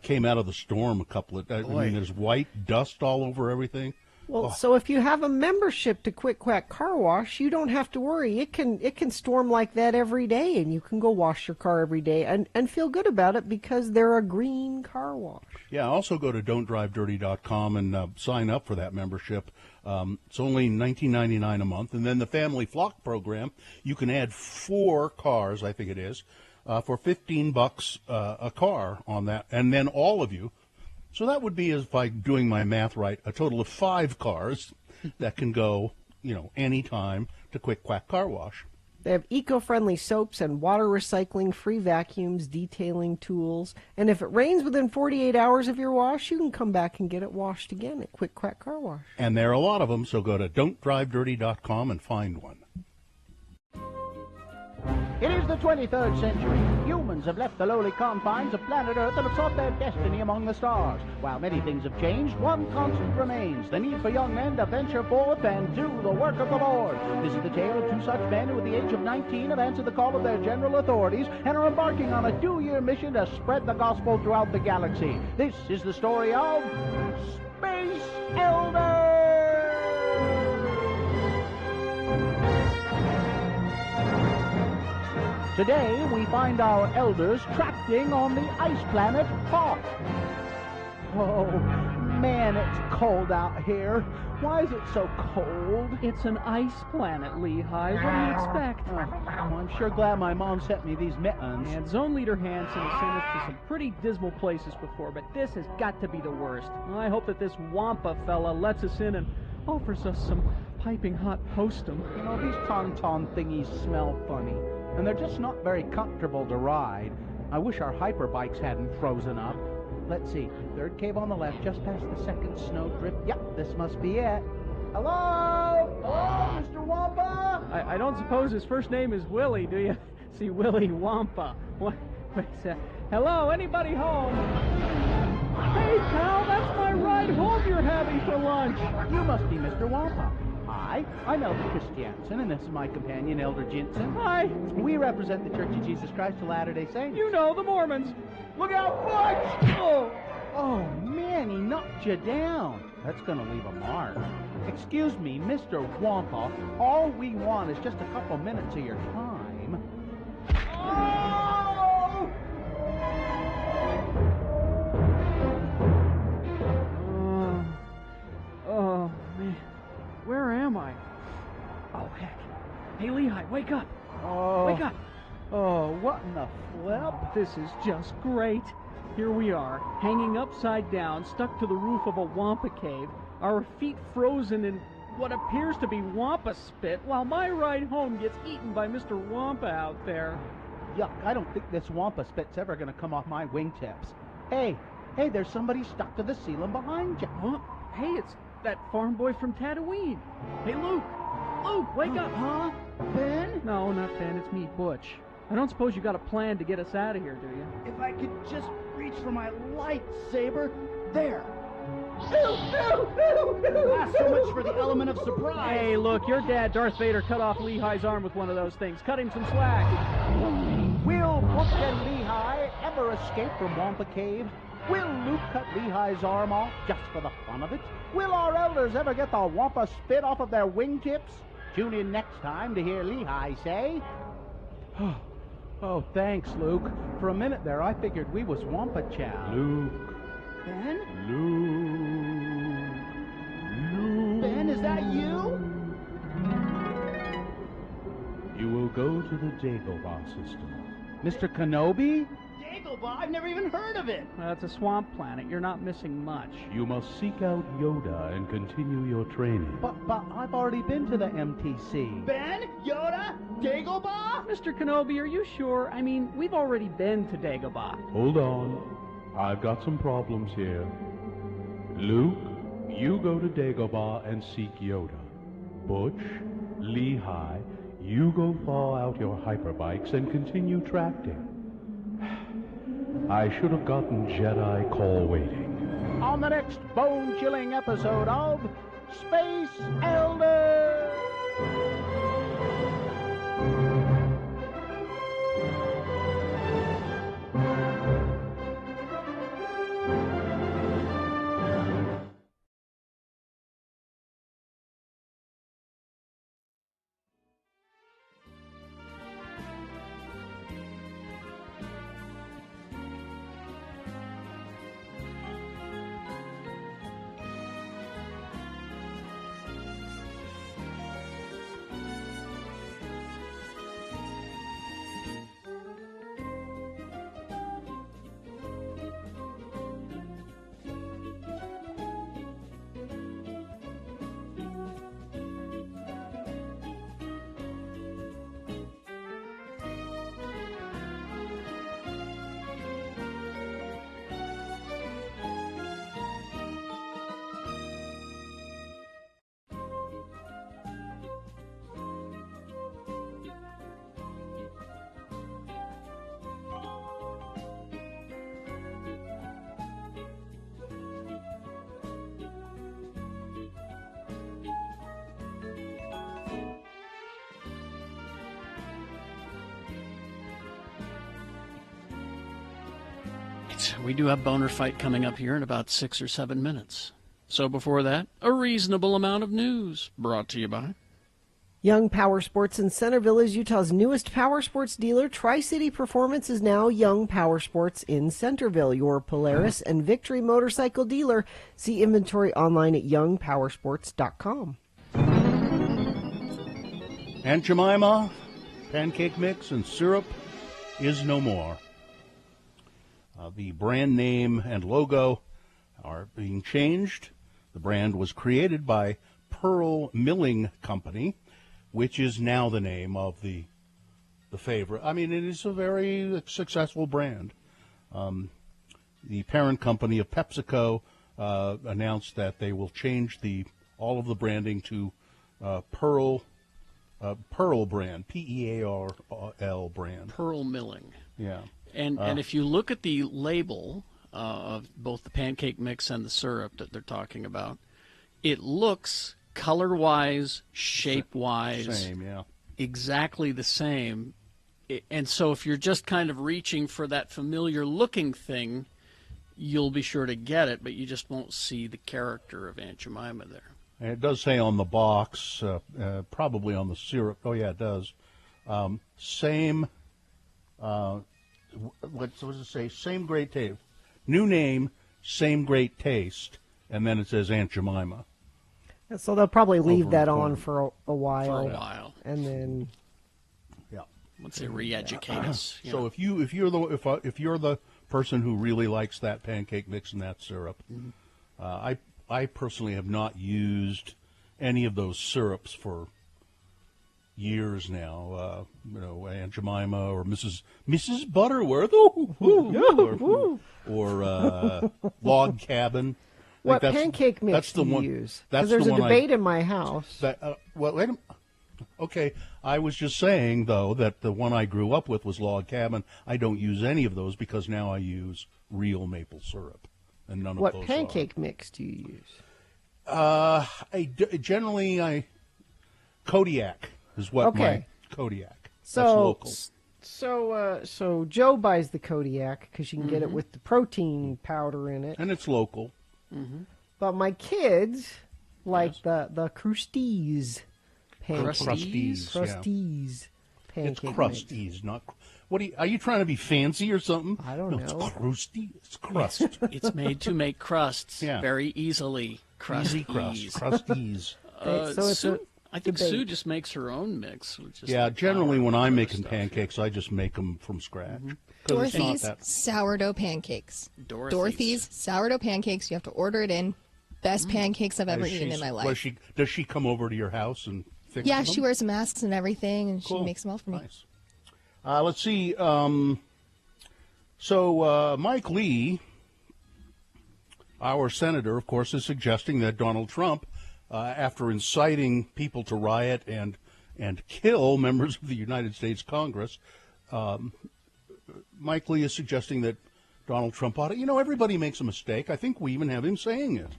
Came out of the storm there's white dust all over everything. Well, so if you have a membership to Quick Quack Car Wash, you don't have to worry. It can storm like that every day, and you can go wash your car every day and feel good about it because they're a green car wash. Yeah, also go to don'tdrivedirty.com and sign up for that membership. It's only $19.99 a month. And then the Family Flock program, you can add 4 cars, I think it is, for $15 a car on that. And then all of you. So that would be, if I'm doing my math right, a total of 5 cars that can go, anytime to Quick Quack Car Wash. They have eco-friendly soaps and water recycling, free vacuums, detailing tools. And if it rains within 48 hours of your wash, you can come back and get it washed again at Quick Quack Car Wash. And there are a lot of them, so go to don'tdrivedirty.com and find one. It is the 23rd century. Humans have left the lowly confines of planet Earth and have sought their destiny among the stars. While many things have changed, one constant remains: the need for young men to venture forth and do the work of the Lord. This is the tale of 2 such men who at the age of 19 have answered the call of their general authorities and are embarking on a 2-year mission to spread the gospel throughout the galaxy. This is the story of Space Elders! Today, we find our elders tracting on the ice planet Hoth. Oh, man, it's cold out here. Why is it so cold? It's an ice planet, Lehigh. What do you expect? Oh, I'm sure glad my mom sent me these mittens. And Zone Leader Hansen has sent us to some pretty dismal places before, but this has got to be the worst. I hope that this Wampa fella lets us in and offers us some piping hot postum. These tauntaun thingies smell funny, and they're just not very comfortable to ride. I wish our hyperbikes hadn't frozen up. Let's see, 3rd cave on the left, just past the 2nd snowdrift. Yep, this must be it. Hello? Hello, Mr. Wampa? I don't suppose his first name is Willie, do you? See, Willie Wampa. What? Hello, anybody home? Hey, pal, that's my ride home you're having for lunch. You must be Mr. Wampa. Hi, I'm Elder Christiansen, and this is my companion, Elder Jensen. Hi. We represent the Church of Jesus Christ of Latter-day Saints. You know, the Mormons. Look out, Butch! Oh, man, he knocked you down. That's going to leave a mark. Excuse me, Mr. Wampa, all we want is just a couple minutes of your time. Oh! Oh, man. Where am I? Oh, heck. Hey, Lehigh, wake up. Oh. Wake up. Oh, what in the flip? This is just great. Here we are, hanging upside down, stuck to the roof of a wampa cave, our feet frozen in what appears to be wampa spit, while my ride home gets eaten by Mr. Wampa out there. Yuck, I don't think this wampa spit's ever going to come off my wingtips. Hey, there's somebody stuck to the ceiling behind you. Huh? Hey, it's that farm boy from Tatooine. Hey, Luke, wake up. Huh? Ben? No, not Ben, it's me, Butch. I don't suppose you got a plan to get us out of here, do you? If I could just reach for my lightsaber. There. So much for the element of surprise. Hey, look, your dad, Darth Vader, cut off Lehi's arm with one of those things. Cut him some slack. Will Butch and Lehi ever escape from Wampa Cave? Will Luke cut Lehi's arm off just for the fun of it? Will our elders ever get the Wampa spit off of their wingtips? Tune in next time to hear Lehi say... Oh, thanks, Luke. For a minute there, I figured we was Wampa Chow. Luke. Ben? Luke. Ben, is that you? You will go to the Dagobah system. Mr. Kenobi? Dagobah? I've never even heard of it. It's a swamp planet. You're not missing much. You must seek out Yoda and continue your training. But I've already been to the MTC. Ben? Yoda? Dagobah? Mr. Kenobi, are you sure? I mean, we've already been to Dagobah. Hold on. I've got some problems here. Luke, you go to Dagobah and seek Yoda. Butch, Lehi, you go thaw out your hyperbikes and continue tracting. I should have gotten Jedi call waiting. On the next bone-chilling episode of Space Elders! We do have Boner Fight coming up here in about 6 or 7 minutes. So before that, a reasonable amount of news brought to you by Young Power Sports in Centerville is Utah's newest power sports dealer. Tri-City Performance is now Young Power Sports in Centerville, your Polaris and Victory motorcycle dealer. See inventory online at youngpowersports.com. Aunt Jemima, pancake mix and syrup is no more. The brand name and logo are being changed. The brand was created by Pearl Milling Company, which is now the name of the favorite. I mean, it is a very successful brand. The parent company of PepsiCo announced that they will change all of the branding to Pearl brand, Pearl brand. Pearl Milling. Yeah. And if you look at the label of both the pancake mix and the syrup that they're talking about, it looks color-wise, shape-wise, same, yeah, exactly the same. And so if you're just kind of reaching for that familiar-looking thing, you'll be sure to get it, but you just won't see the character of Aunt Jemima there. And it does say on the box, probably on the syrup. Oh, yeah, it does. Same. What does it say? Same great taste. New name, same great taste, and then it says Aunt Jemima. So they'll probably leave that on for a while. For a while. And then... Yeah. once they re-educate us. you So know. if you're the person who really likes that pancake mix and that syrup, I personally have not used any of those syrups for years now. Aunt Jemima or Mrs. Butterworth, or Log Cabin. I What think pancake mix that's the do you one, use? That's Because there's the a one debate in my house. Okay, I was just saying, though, that the one I grew up with was Log Cabin. I don't use any of those because now I use real maple syrup, and none of those What pancake mix do you use? Generally, Kodiak is what my Kodiak. That's local. So Joe buys the Kodiak because you can get it with the protein powder in it, And it's local. but my kids like the Crusties pancake. Crusties, yeah. Crusties pancake. It's crusties, not. Are you trying to be fancy or something? I don't know. It's crusty. It's crust. It's made to make crusts Yeah. very easily. Easy crust. Crusties. So it's Sue, a I think debate. Sue just makes her own mix. Which is Yeah, like generally flour when and I'm other making stuff. pancakes, I just make them from scratch. 'Cause it's not Dorothy's that- sourdough pancakes. Dorothy's. sourdough pancakes. You have to order it in. Best pancakes I've ever eaten in my life. Does she come over to your house and fix Yeah, them? she wears masks and everything, and Cool. she makes them all for me. Nice. Let's see. So Mike Lee, our senator, of course, is suggesting that Donald Trump, after inciting people to riot and kill members of the United States Congress, Mike Lee is suggesting that Donald Trump ought to, everybody makes a mistake. I think we even have him saying it.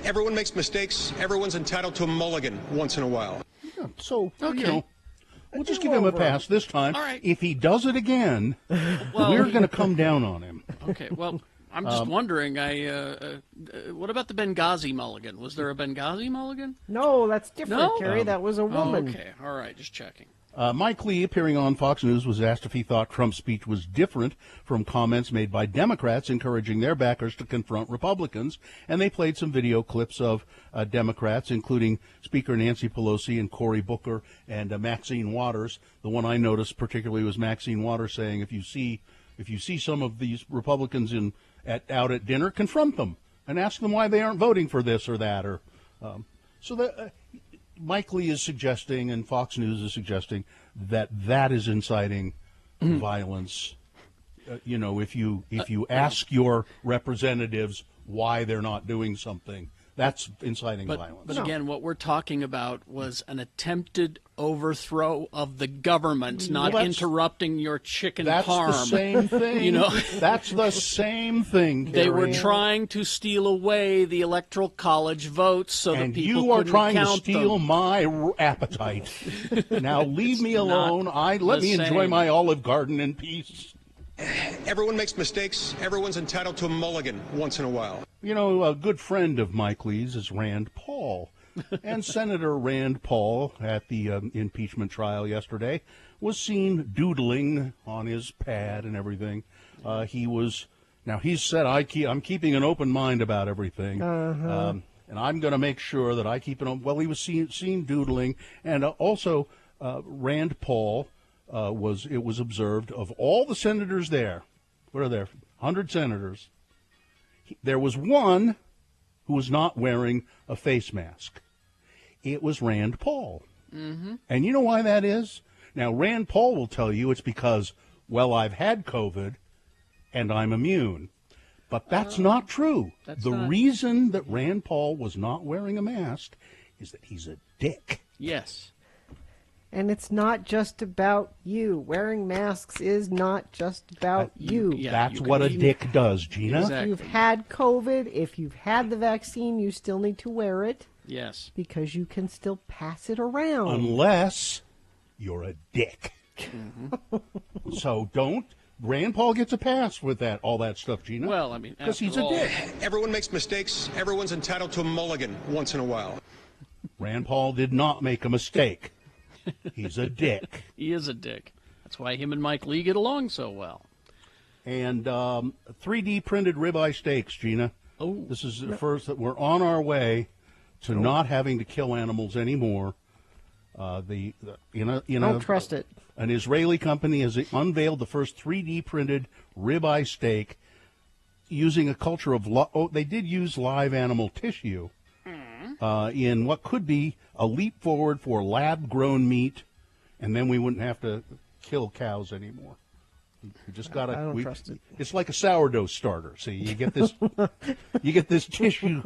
Everyone makes mistakes. Everyone's entitled to a mulligan once in a while. Yeah, so, Okay. we'll just give him a pass this time. All right. If he does it again, we're going to come down on him. Okay, well, I'm just wondering. What about the Benghazi mulligan? Was there a Benghazi mulligan? No, that's different, No? Kerry. That was a woman. Okay, all right, just checking. Mike Lee, appearing on Fox News, was asked if he thought Trump's speech was different from comments made by Democrats encouraging their backers to confront Republicans, and they played some video clips of Democrats, including Speaker Nancy Pelosi and Cory Booker and Maxine Waters. The one I noticed particularly was Maxine Waters saying, if you see some of these Republicans out at dinner, confront them and ask them why they aren't voting for this or that. Mike Lee is suggesting, and Fox News is suggesting, that is inciting violence. If you ask your representatives why they're not doing something, that's inciting violence. But again, what we're talking about was an attempted overthrow of the government, not interrupting your chicken That's parm. the same thing. That's the same thing. They were Kerry. trying to steal away the Electoral College votes so And that people you are couldn't trying to count steal them. my appetite. Now leave me alone. Let me enjoy same. my Olive Garden in peace. Everyone makes mistakes. Everyone's entitled to a mulligan once in a while. A good friend of Mike Lee's is Rand Paul. And Senator Rand Paul, at the impeachment trial yesterday, was seen doodling on his pad and everything. He said, I'm keeping an open mind about everything. And I'm going to make sure that I keep it on. Well, he was seen doodling. And also, Rand Paul, it was observed, of all the senators there, what are there, 100 senators, there was one who was not wearing a face mask. It was Rand Paul. Mm-hmm. And you know why that is? Now, Rand Paul will tell you it's because, I've had COVID and I'm immune. But that's not true. The reason that Rand Paul was not wearing a mask is that he's a dick. Yes. And it's not just about you. Wearing masks is not just about you. That's what a dick does, Gina. Exactly. If you've had COVID, if you've had the vaccine, you still need to wear it. Yes. Because you can still pass it around. Unless you're a dick. Mm-hmm. So don't. Rand Paul gets a pass with all that stuff, Gina. Well, I mean, because he's a dick. Everyone makes mistakes. Everyone's entitled to a mulligan once in a while. Rand Paul did not make a mistake. He's a dick. He is a dick. That's why him and Mike Lee get along so well. And 3D printed ribeye steaks, Gina. Oh, this is the first that we're on our way to not having to kill animals anymore. Don't trust it. An Israeli company has unveiled the first 3D printed ribeye steak using a culture of they did use live animal tissue in what could be a leap forward for lab-grown meat, and then we wouldn't have to kill cows anymore. You just gotta. I don't trust it. It's like a sourdough starter. See, you get this, this tissue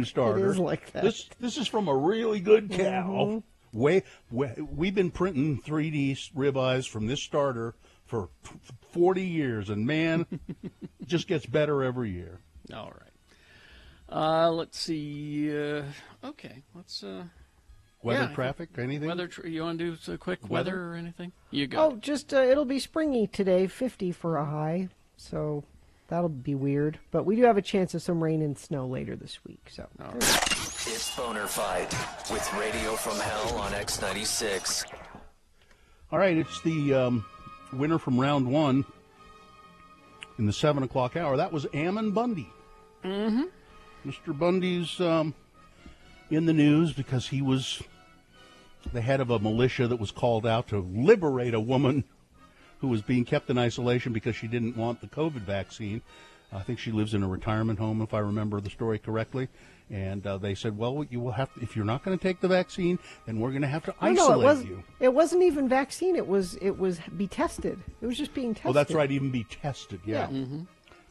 starter. It is like that. This is from a really good cow. We've been printing 3D ribeyes from this starter for 40 years, and man, it just gets better every year. All right. Let's see. Okay, let's. Weather, traffic, anything? You want to do a quick weather or anything? You go. Oh, just it'll be springy today, 50 for a high, so that'll be weird. But we do have a chance of some rain and snow later this week. So It's Boner Fight with Radio from Hell on X96. All right, it's the winner from round one in the 7 o'clock hour. That was Ammon Bundy. Mm-hmm. Mr. Bundy's in the news because he was the head of a militia that was called out to liberate a woman who was being kept in isolation because she didn't want the COVID vaccine. I think she lives in a retirement home, if I remember the story correctly. And they said, well, you will have if you're not going to take the vaccine, then we're going to have to isolate you. It wasn't even vaccine. It was be tested. It was just being tested. Oh, that's right, even be tested, yeah. Mm-hmm.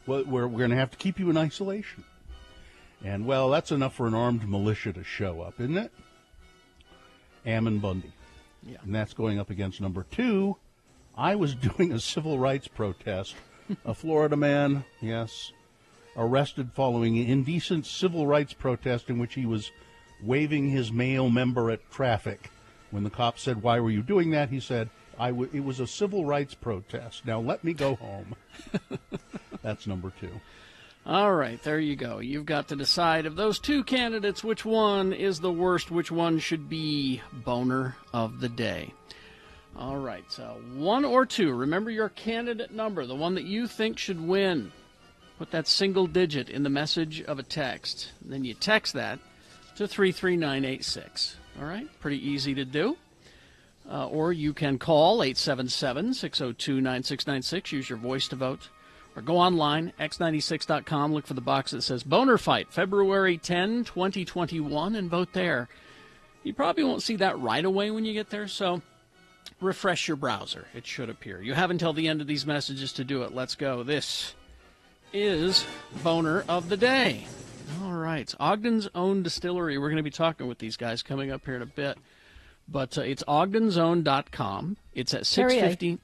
Well, we're going to have to keep you in isolation. And, well, that's enough for an armed militia to show up, isn't it? Ammon Bundy. Yeah. And that's going up against number 2. I was doing a civil rights protest. A Florida man, yes, arrested following an indecent civil rights protest in which he was waving his male member at traffic. When the cop said, why were you doing that? He said, it was a civil rights protest. Now let me go home. That's number 2. All right, there you go. You've got to decide of those 2 candidates, which one is the worst, which one should be Boner of the Day. All right, so 1 or 2. Remember your candidate number, the one that you think should win. Put that single digit in the message of a text. And then you text that to 33986. All right, pretty easy to do. Or you can call 877-602-9696. Use your voice to vote. Or go online, x96.com, look for the box that says Boner Fight, February 10, 2021, and vote there. You probably won't see that right away when you get there, so refresh your browser. It should appear. You have until the end of these messages to do it. Let's go. This is Boner of the Day. All right. It's Ogden's Own Distillery. We're going to be talking with these guys coming up here in a bit. But it's ogdensown.com. It's at 650.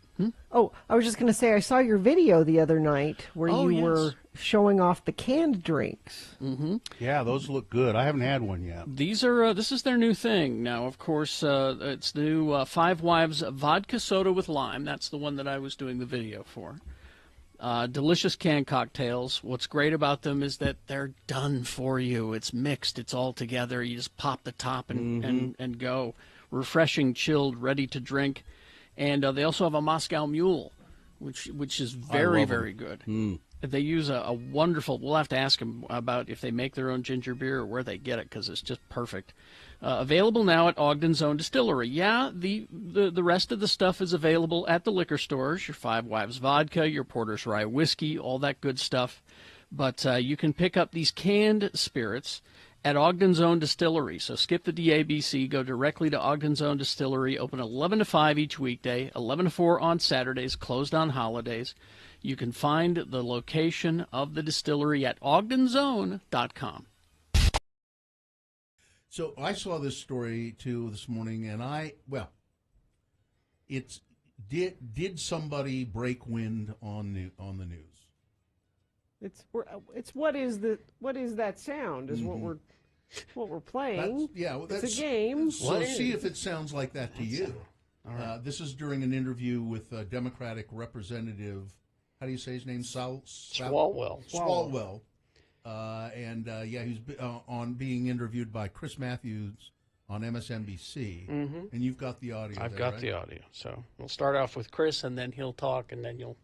Oh, I was just going to say, I saw your video the other night where you were showing off the canned drinks. Mm-hmm. Yeah, those look good. I haven't had one yet. These are this is their new thing now. Of course, it's the new Five Wives vodka soda with lime. That's the one that I was doing the video for. Delicious canned cocktails. What's great about them is that they're done for you. It's mixed. It's all together. You just pop the top and go. Refreshing, chilled, ready to drink. And they also have a Moscow Mule, which is very, very good. They use a wonderful, we'll have to ask them about if they make their own ginger beer or where they get it, because it's just perfect. Available now at Ogden's Own Distillery. Yeah, the rest of the stuff is available at the liquor stores, your Five Wives vodka, your Porter's Rye whiskey, all that good stuff. But you can pick up these canned spirits at Ogden's Own Distillery. So skip the DABC, go directly to Ogden's Own Distillery, open 11 to 5 each weekday, 11 to 4 on Saturdays, closed on holidays. You can find the location of the distillery at ogdensown.com. So I saw this story, too, this morning, and did somebody break wind on the news? It's what is that sound is what we're playing. That's a game. So see if it sounds like that to you. This is during an interview with Democratic Representative, how do you say his name? Swalwell. Swalwell. He's on being interviewed by Chris Matthews on MSNBC. And you've got the audio. I've got the audio. So we'll start off with Chris, and then he'll talk, and then you'll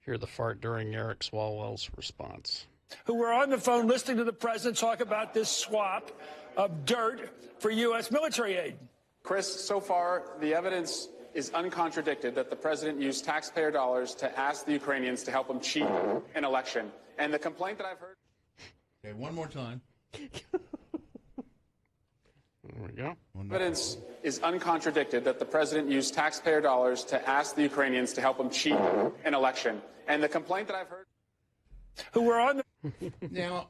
hear the fart during Eric Swalwell's response. Who were on the phone listening to the president talk about this swap of dirt for U.S. military aid. Chris, so far, the evidence is uncontradicted that the president used taxpayer dollars to ask the Ukrainians to help him cheat an election. And the complaint that I've heard... Okay, one more time. There we go. Evidence is uncontradicted that the president used taxpayer dollars to ask the Ukrainians to help him cheat an election. And the complaint that I've heard... Who were on the... Now,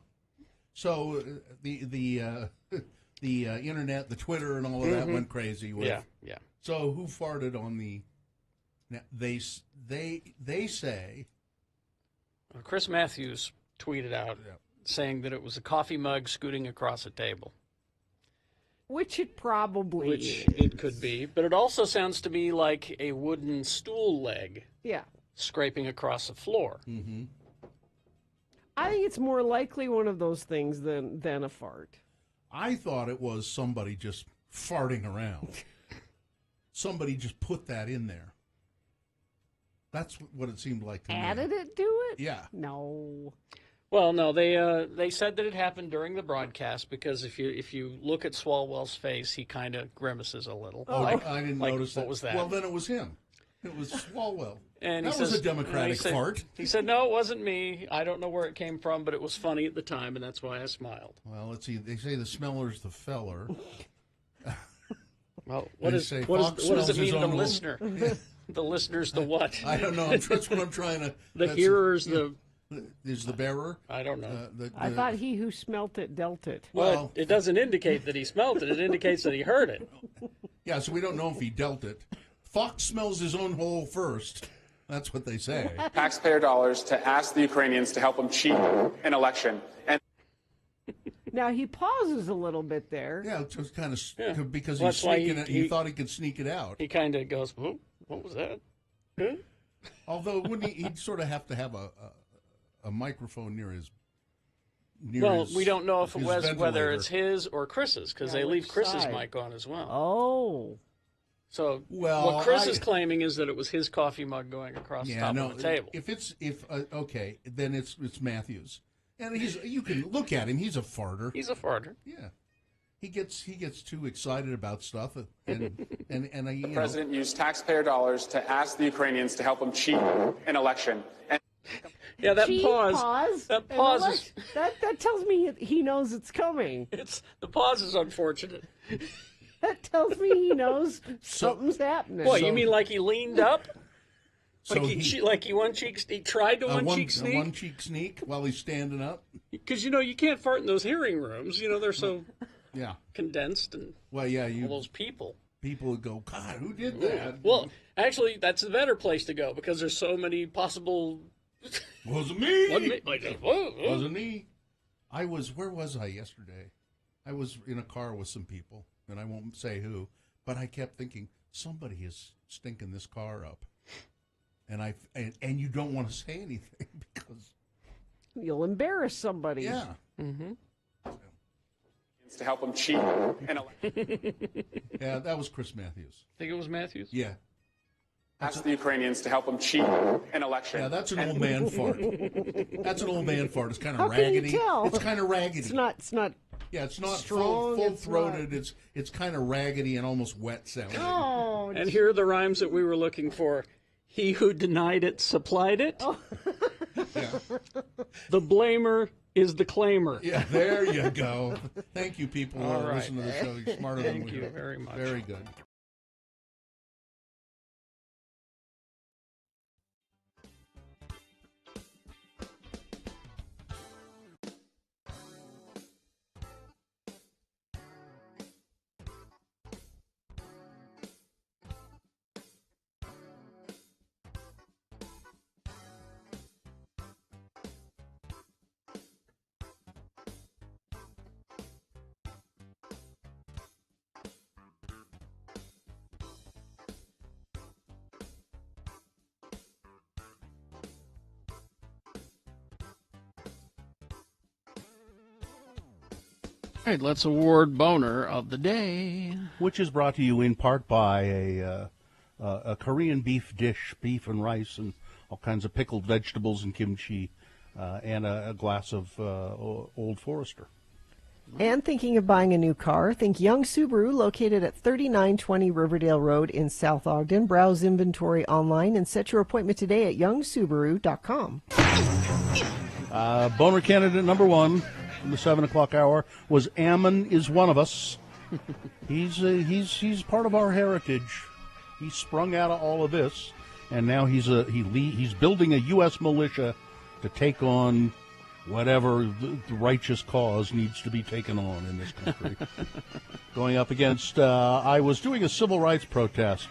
so the internet, the Twitter, and all of that went crazy. With, yeah. So who farted on the? Now, they say. Chris Matthews tweeted out saying that it was a coffee mug scooting across a table. Which it probably Which is. it could be, but it also sounds to me like a wooden stool leg Yeah. scraping across the floor. Mm-hmm. I think it's more likely one of those things than a fart. I thought it was somebody just farting around. Somebody just put that in there. That's what it seemed like to me. Added it to it? Yeah. No. Well, no, they said that it happened during the broadcast because if you look at Swalwell's face, he kind of grimaces a little. Oh, I didn't notice that. What was that? Well, then it was him. It was Swalwell. And that was a Democratic fart. He said, "No, it wasn't me. I don't know where it came from, but it was funny at the time, and that's why I smiled." Well, let's see. They say the smeller's the feller. Well, what does it mean to the listener? The listener's the what? I don't know. That's what I'm trying to. The hearer's is the bearer. I don't know. I thought he who smelt it dealt it. Well, it doesn't indicate that he smelled it. It indicates that he heard it. Yeah, so we don't know if he dealt it. Fox smells his own hole first. That's what they say. Taxpayer dollars to ask the Ukrainians to help him cheat an election. And now he pauses a little bit there. Yeah, just kind of because Well, he's that's why sneaking it. He thought he could sneak it out. He kind of goes, "Whoa, what was that?" Huh? Although wouldn't he'd sort of have to have a microphone near his. We don't know if it was whether ventilator. it's his or Chris's because they leave Chris's mic on as well. Oh. So Well, what Chris is claiming is that it was his coffee mug going across the top of the table. Okay, then it's Matthews, and you can look at him. He's a farter. He's a farter. Yeah, he gets too excited about stuff, and the president used taxpayer dollars to ask the Ukrainians to help him cheat an election. And yeah, that Cheat pause. That pause is that tells me he knows it's coming. The pause is unfortunate. That tells me he knows something's happening. What, you mean like he leaned up? So Like he tried to one-cheek sneak? A one-cheek sneak while he's standing up? Because, you can't fart in those hearing rooms. They're so condensed and all those people. People would go, God, who did that? Well, actually, that's the better place to go because there's so many possible... Wasn't me. Wasn't Wasn't me. Where was I yesterday? I was in a car with some people, and I won't say who, but I kept thinking, somebody is stinking this car up. And you don't want to say anything because you'll embarrass somebody. Yeah. Mm-hmm. to help him cheat an election. Yeah, that was Chris Matthews. Think it was Matthews? Yeah. Ask the Ukrainians to help him cheat an election. Yeah, that's an old man fart. That's an old man fart. It's kind How of raggedy. Can you tell? It's kind of raggedy. It's not. Yeah, it's not strong, full-throated. It's kind of raggedy and almost wet sounding. Oh, and here are the rhymes that we were looking for. He who denied it supplied it. Oh. Yeah. The blamer is the claimer. Yeah, there you go. Thank you, people who All right. listen to the show. You're smarter than we Thank you are. very much. Very good. All right, let's award Boner of the Day. Which is brought to you in part by a Korean beef dish, beef and rice and all kinds of pickled vegetables and kimchi, and a glass of Old Forester. And thinking of buying a new car? Think Young Subaru, located at 3920 Riverdale Road in South Ogden. Browse inventory online and set your appointment today at youngsubaru.com. Boner candidate number one in the 7 o'clock hour was Ammon is one of us. He's part of our heritage. He sprung out of all of this, and now he's building a U.S. militia to take on whatever the righteous cause needs to be taken on in this country. Going up against, I was doing a civil rights protest.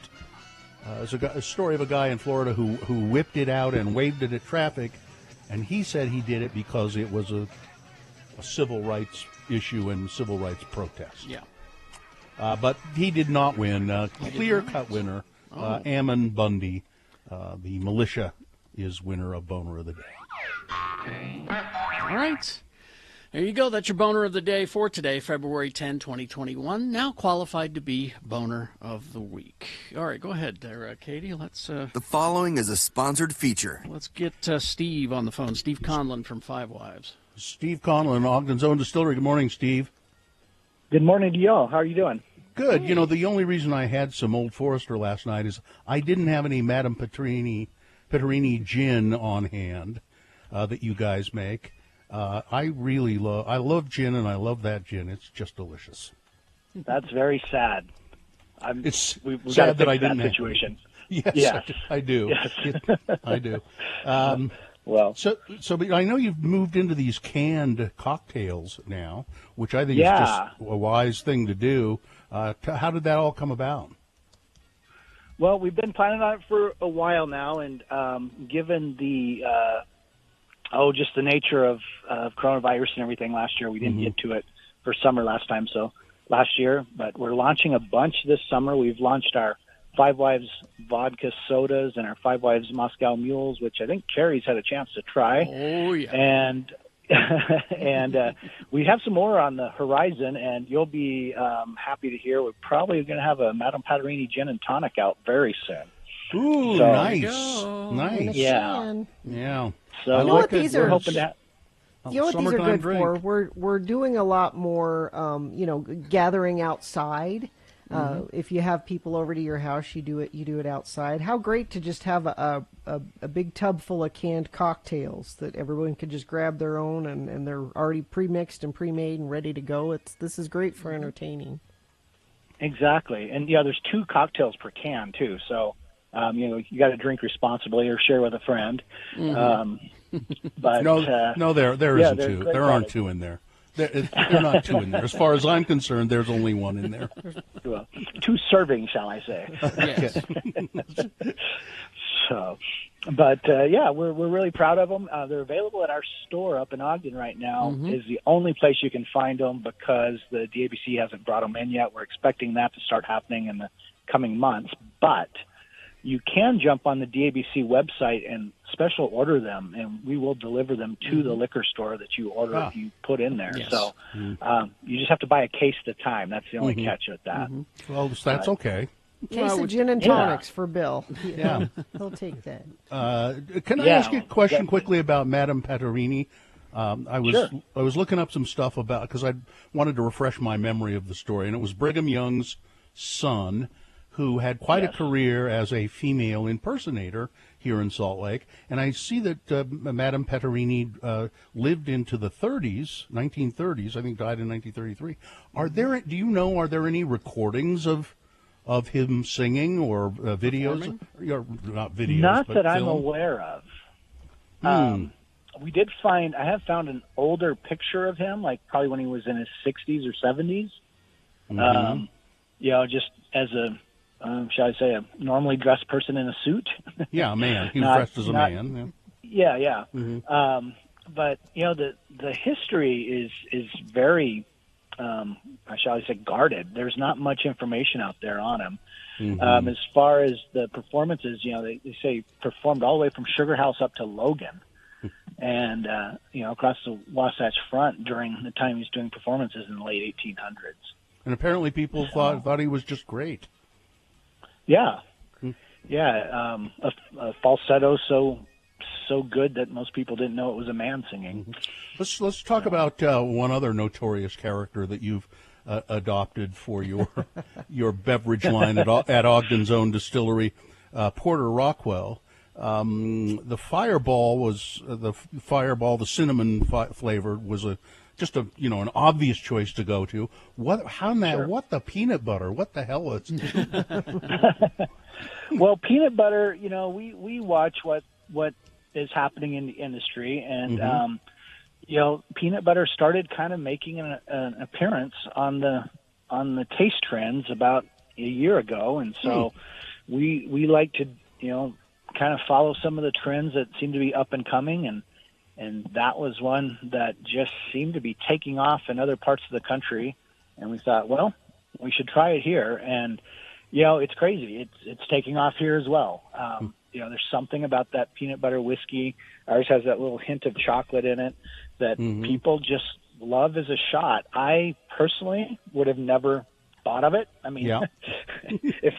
There's a story of a guy in Florida who whipped it out and waved it at traffic, and he said he did it because it was a civil rights issue and civil rights protest. Yeah. But he did not win. Clear-cut winner, Ammon Bundy. The militia is winner of Boner of the Day. All right. There you go. That's your Boner of the Day for today, February 10, 2021. Now qualified to be Boner of the Week. All right, go ahead there, Katie. Let's. The following is a sponsored feature. Let's get Steve on the phone. Steve Conlon from Five Wives. Steve Conlon, Ogden's Own Distillery. Good morning, Steve. Good morning to y'all. How are you doing? Good. You know, the only reason I had some Old Forester last night is I didn't have any Madame Petrini gin on hand that you guys make. I love gin, and I love that gin. It's just delicious. That's very sad. We've got to sad fix that I didn't that have- situation. Yes. I do. Yes. I do. Well, so but I know you've moved into these canned cocktails now, which I think is Yeah. just a wise thing to do. How did that all come about? Well, we've been planning on it for a while now, and given the just the nature of coronavirus and everything last year, we didn't get to it for summer last year. But we're launching a bunch this summer. We've launched our Five Wives vodka sodas and our Five Wives Moscow Mules, which I think Carrie's had a chance to try. Oh, yeah. And we have some more on the horizon, and you'll be happy to hear we're probably going to have a Madame Patarini gin and tonic out very soon. Ooh, So- nice. Yeah. Yeah. So You know what these we're are? hoping to You know what these are Summertime good drink. for? We're doing a lot more, gathering outside. If you have people over to your house, you do it outside. How great to just have a big tub full of canned cocktails that everyone can just grab their own, and they're already pre-mixed and pre-made and ready to go. This is great for entertaining. Exactly. And, there's 2 cocktails per can, too. So, you got to drink responsibly or share with a friend. But no, there yeah, isn't they're 2. great There aren't products. 2 in there. They're not 2 in there. As far as I'm concerned, there's only 1 in there. Well, 2 servings, shall I say. Yes. So, but we're really proud of them. They're available at our store up in Ogden right now. Is the only place you can find them because the DABC hasn't brought them in yet. We're expecting that to start happening in the coming months. But you can jump on the DABC website and special order them, and we will deliver them to the liquor store that you order if you put in there. Yes. So you just have to buy a case at a time. That's the only catch with that. Well, that's okay. Case of gin and tonics for Bill. Yeah. He'll take that. Can I ask you a question quickly about Madame Patarini? I was looking up some stuff about because I wanted to refresh my memory of the story, and it was Brigham Young's son who had quite a career as a female impersonator here in Salt Lake. And I see that Madame Patarini lived into the 1930s, I think died in 1933. Are there any recordings of him singing or videos? Or, not videos, Not but that I'm film? aware of. We did find, I have found an older picture of him, like probably when he was in his 60s or 70s. Just as a, shall I say, a normally dressed person in a suit. Yeah, a man. He was dressed as a man. Yeah. But, the history is very, shall I say, guarded. There's not much information out there on him. As far as the performances, they say performed all the way from Sugar House up to Logan. And, across the Wasatch Front during the time he was doing performances in the late 1800s. And apparently people thought he was just great. Yeah. A falsetto so so good that most people didn't know it was a man singing. Let's talk about one other notorious character that you've adopted for your beverage line at Ogden's Own Distillery, Porter Rockwell. The Fireball, the cinnamon flavor was just an obvious choice to go to. What the peanut butter? What the hell is? Well, peanut butter, we watch what is happening in the industry, and peanut butter started kind of making an appearance on the taste trends about a year ago, and so we like to kind of follow some of the trends that seem to be up and coming, and that was one that just seemed to be taking off in other parts of the country, and we thought, well, we should try it here, and it's crazy. It's taking off here as well. There's something about that peanut butter whiskey. Ours has that little hint of chocolate in it that people just love as a shot. I personally would have never thought of it. I mean, if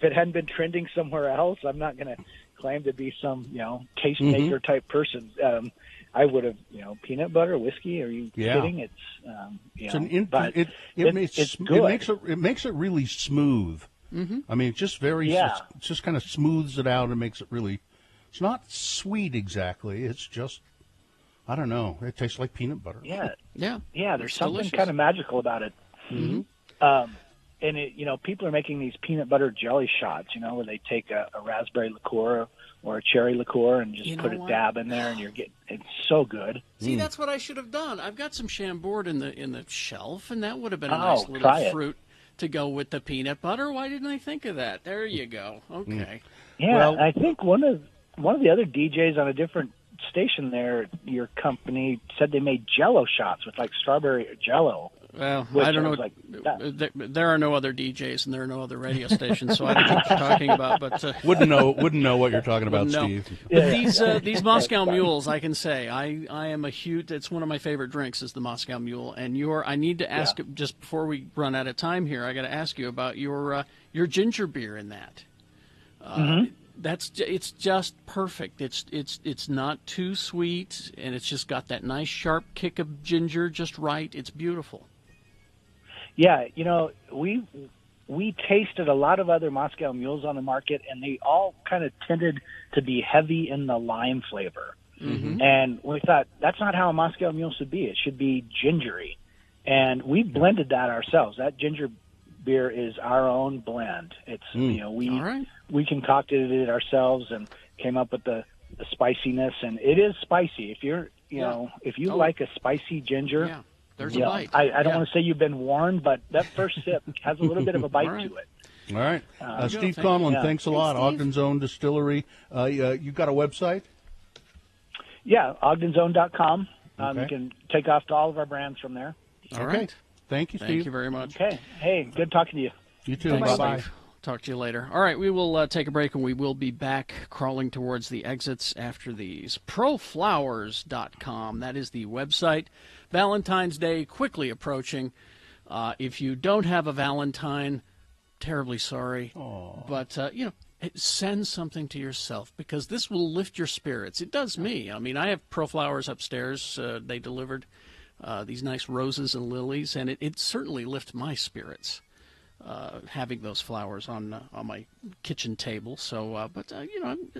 it hadn't been trending somewhere else, I'm not going to claim to be some, tastemaker type person. I would have, peanut butter, whiskey. Are you kidding? It's, it's good. It makes it really smooth. I mean, it's just it just kind of smooths it out and makes it really. It's not sweet exactly. It's just, I don't know. It tastes like peanut butter. Yeah. There's It's something delicious. kind of magical about it. And it, people are making these peanut butter jelly shots, where they take a raspberry liqueur or a cherry liqueur and just put a dab in there, and it's so good. See, that's what I should have done. I've got some Chambord in the shelf, and that would have been a nice little fruit to go with the peanut butter. Why didn't I think of that? There you go. Okay. Yeah, I think one of the other DJs on a different station there, your company, said they made Jello shots with like strawberry Jello. Well, I don't know. There are no other DJs and there are no other radio stations, so I don't know what you're talking about. But wouldn't know what you're talking about, Steve. But these Moscow Mules, I can say, I am a huge. It's one of my favorite drinks is the Moscow Mule. And I need to ask just before we run out of time here. I got to ask you about your ginger beer in that. It's just perfect. It's not too sweet, and it's just got that nice sharp kick of ginger just right. It's beautiful. Yeah, we tasted a lot of other Moscow Mules on the market, and they all kind of tended to be heavy in the lime flavor. And we thought that's not how a Moscow Mule should be. It should be gingery, and we blended that ourselves. That ginger beer is our own blend. It's we concocted it ourselves and came up with the spiciness, and it is spicy. If you're if you like a spicy ginger, there's a bite. I don't want to say you've been warned, but that first sip has a little bit of a bite to it. All right, Steve Conlon, thanks a lot. Ogden's Own Distillery. You got a website? Yeah, ogdensown.com. You can take off to all of our brands from there. All right. Thank you, Steve. Thank you very much. Okay. Hey, good talking to you. You too. Thanks, Bye-bye. Steve. Talk to you later. All right, we will take a break, and we will be back crawling towards the exits after these. Proflowers.com, that is the website. Valentine's Day quickly approaching. If you don't have a Valentine, terribly sorry. But, send something to yourself, because this will lift your spirits. It does me. I mean, I have ProFlowers upstairs. They delivered these nice roses and lilies, and it certainly lifts my spirits. Having those flowers on my kitchen table. So,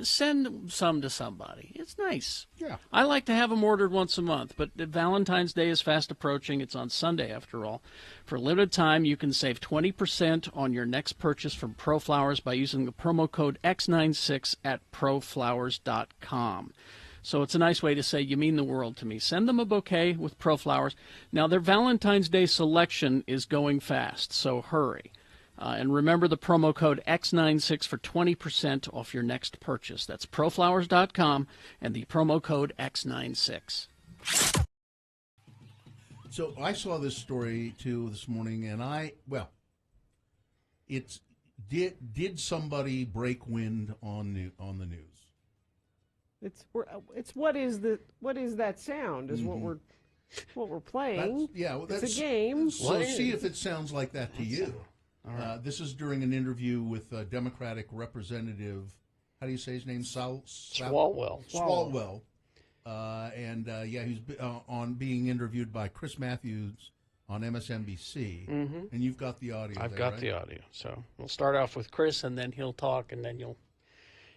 send some to somebody. It's nice. Yeah. I like to have them ordered once a month, but Valentine's Day is fast approaching. It's on Sunday, after all. For a limited time, you can save 20% on your next purchase from ProFlowers by using the promo code X96 at proflowers.com. So it's a nice way to say you mean the world to me. Send them a bouquet with ProFlowers. Now, their Valentine's Day selection is going fast, so hurry. And remember the promo code X96 for 20% off your next purchase. That's proflowers.com and the promo code X96. So I saw this story, too, this morning, and did somebody break wind on the news? It's what is that sound is what we're playing. It's a game. So see if it sounds like that to you. This is during an interview with Democratic Representative how do you say his name? Swalwell. Swalwell. He's on being interviewed by Chris Matthews on MSNBC, and you've got the audio. I've there, got right? the audio. So we'll start off with Chris, and then he'll talk, and then you'll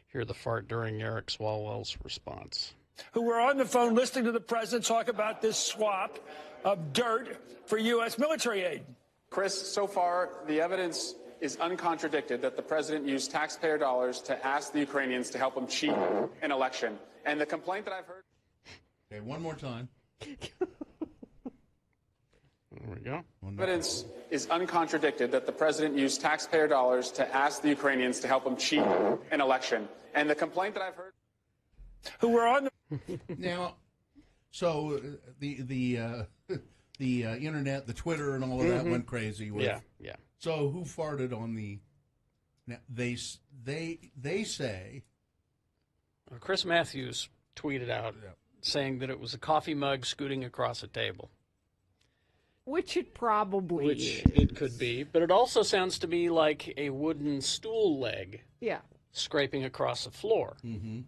hear the fart during Eric Swalwell's response. Who were on the phone listening to the president talk about this swap of dirt for U.S. military aid. Chris, so far, the evidence is uncontradicted that the president used taxpayer dollars to ask the Ukrainians to help him cheat an election. And the complaint that I've heard... Okay, one more time. There we go. Evidence is uncontradicted that the president used taxpayer dollars to ask the Ukrainians to help him cheat an election. And the complaint that I've heard... Who were on the... Now, so the internet, the Twitter, and all of that went crazy. With, yeah. So who farted on the? Now, they say. Chris Matthews tweeted out saying that it was a coffee mug scooting across a table. Which it probably is. It could be, but it also sounds to me like a wooden stool leg. Yeah. Scraping across the floor. Mm-hmm.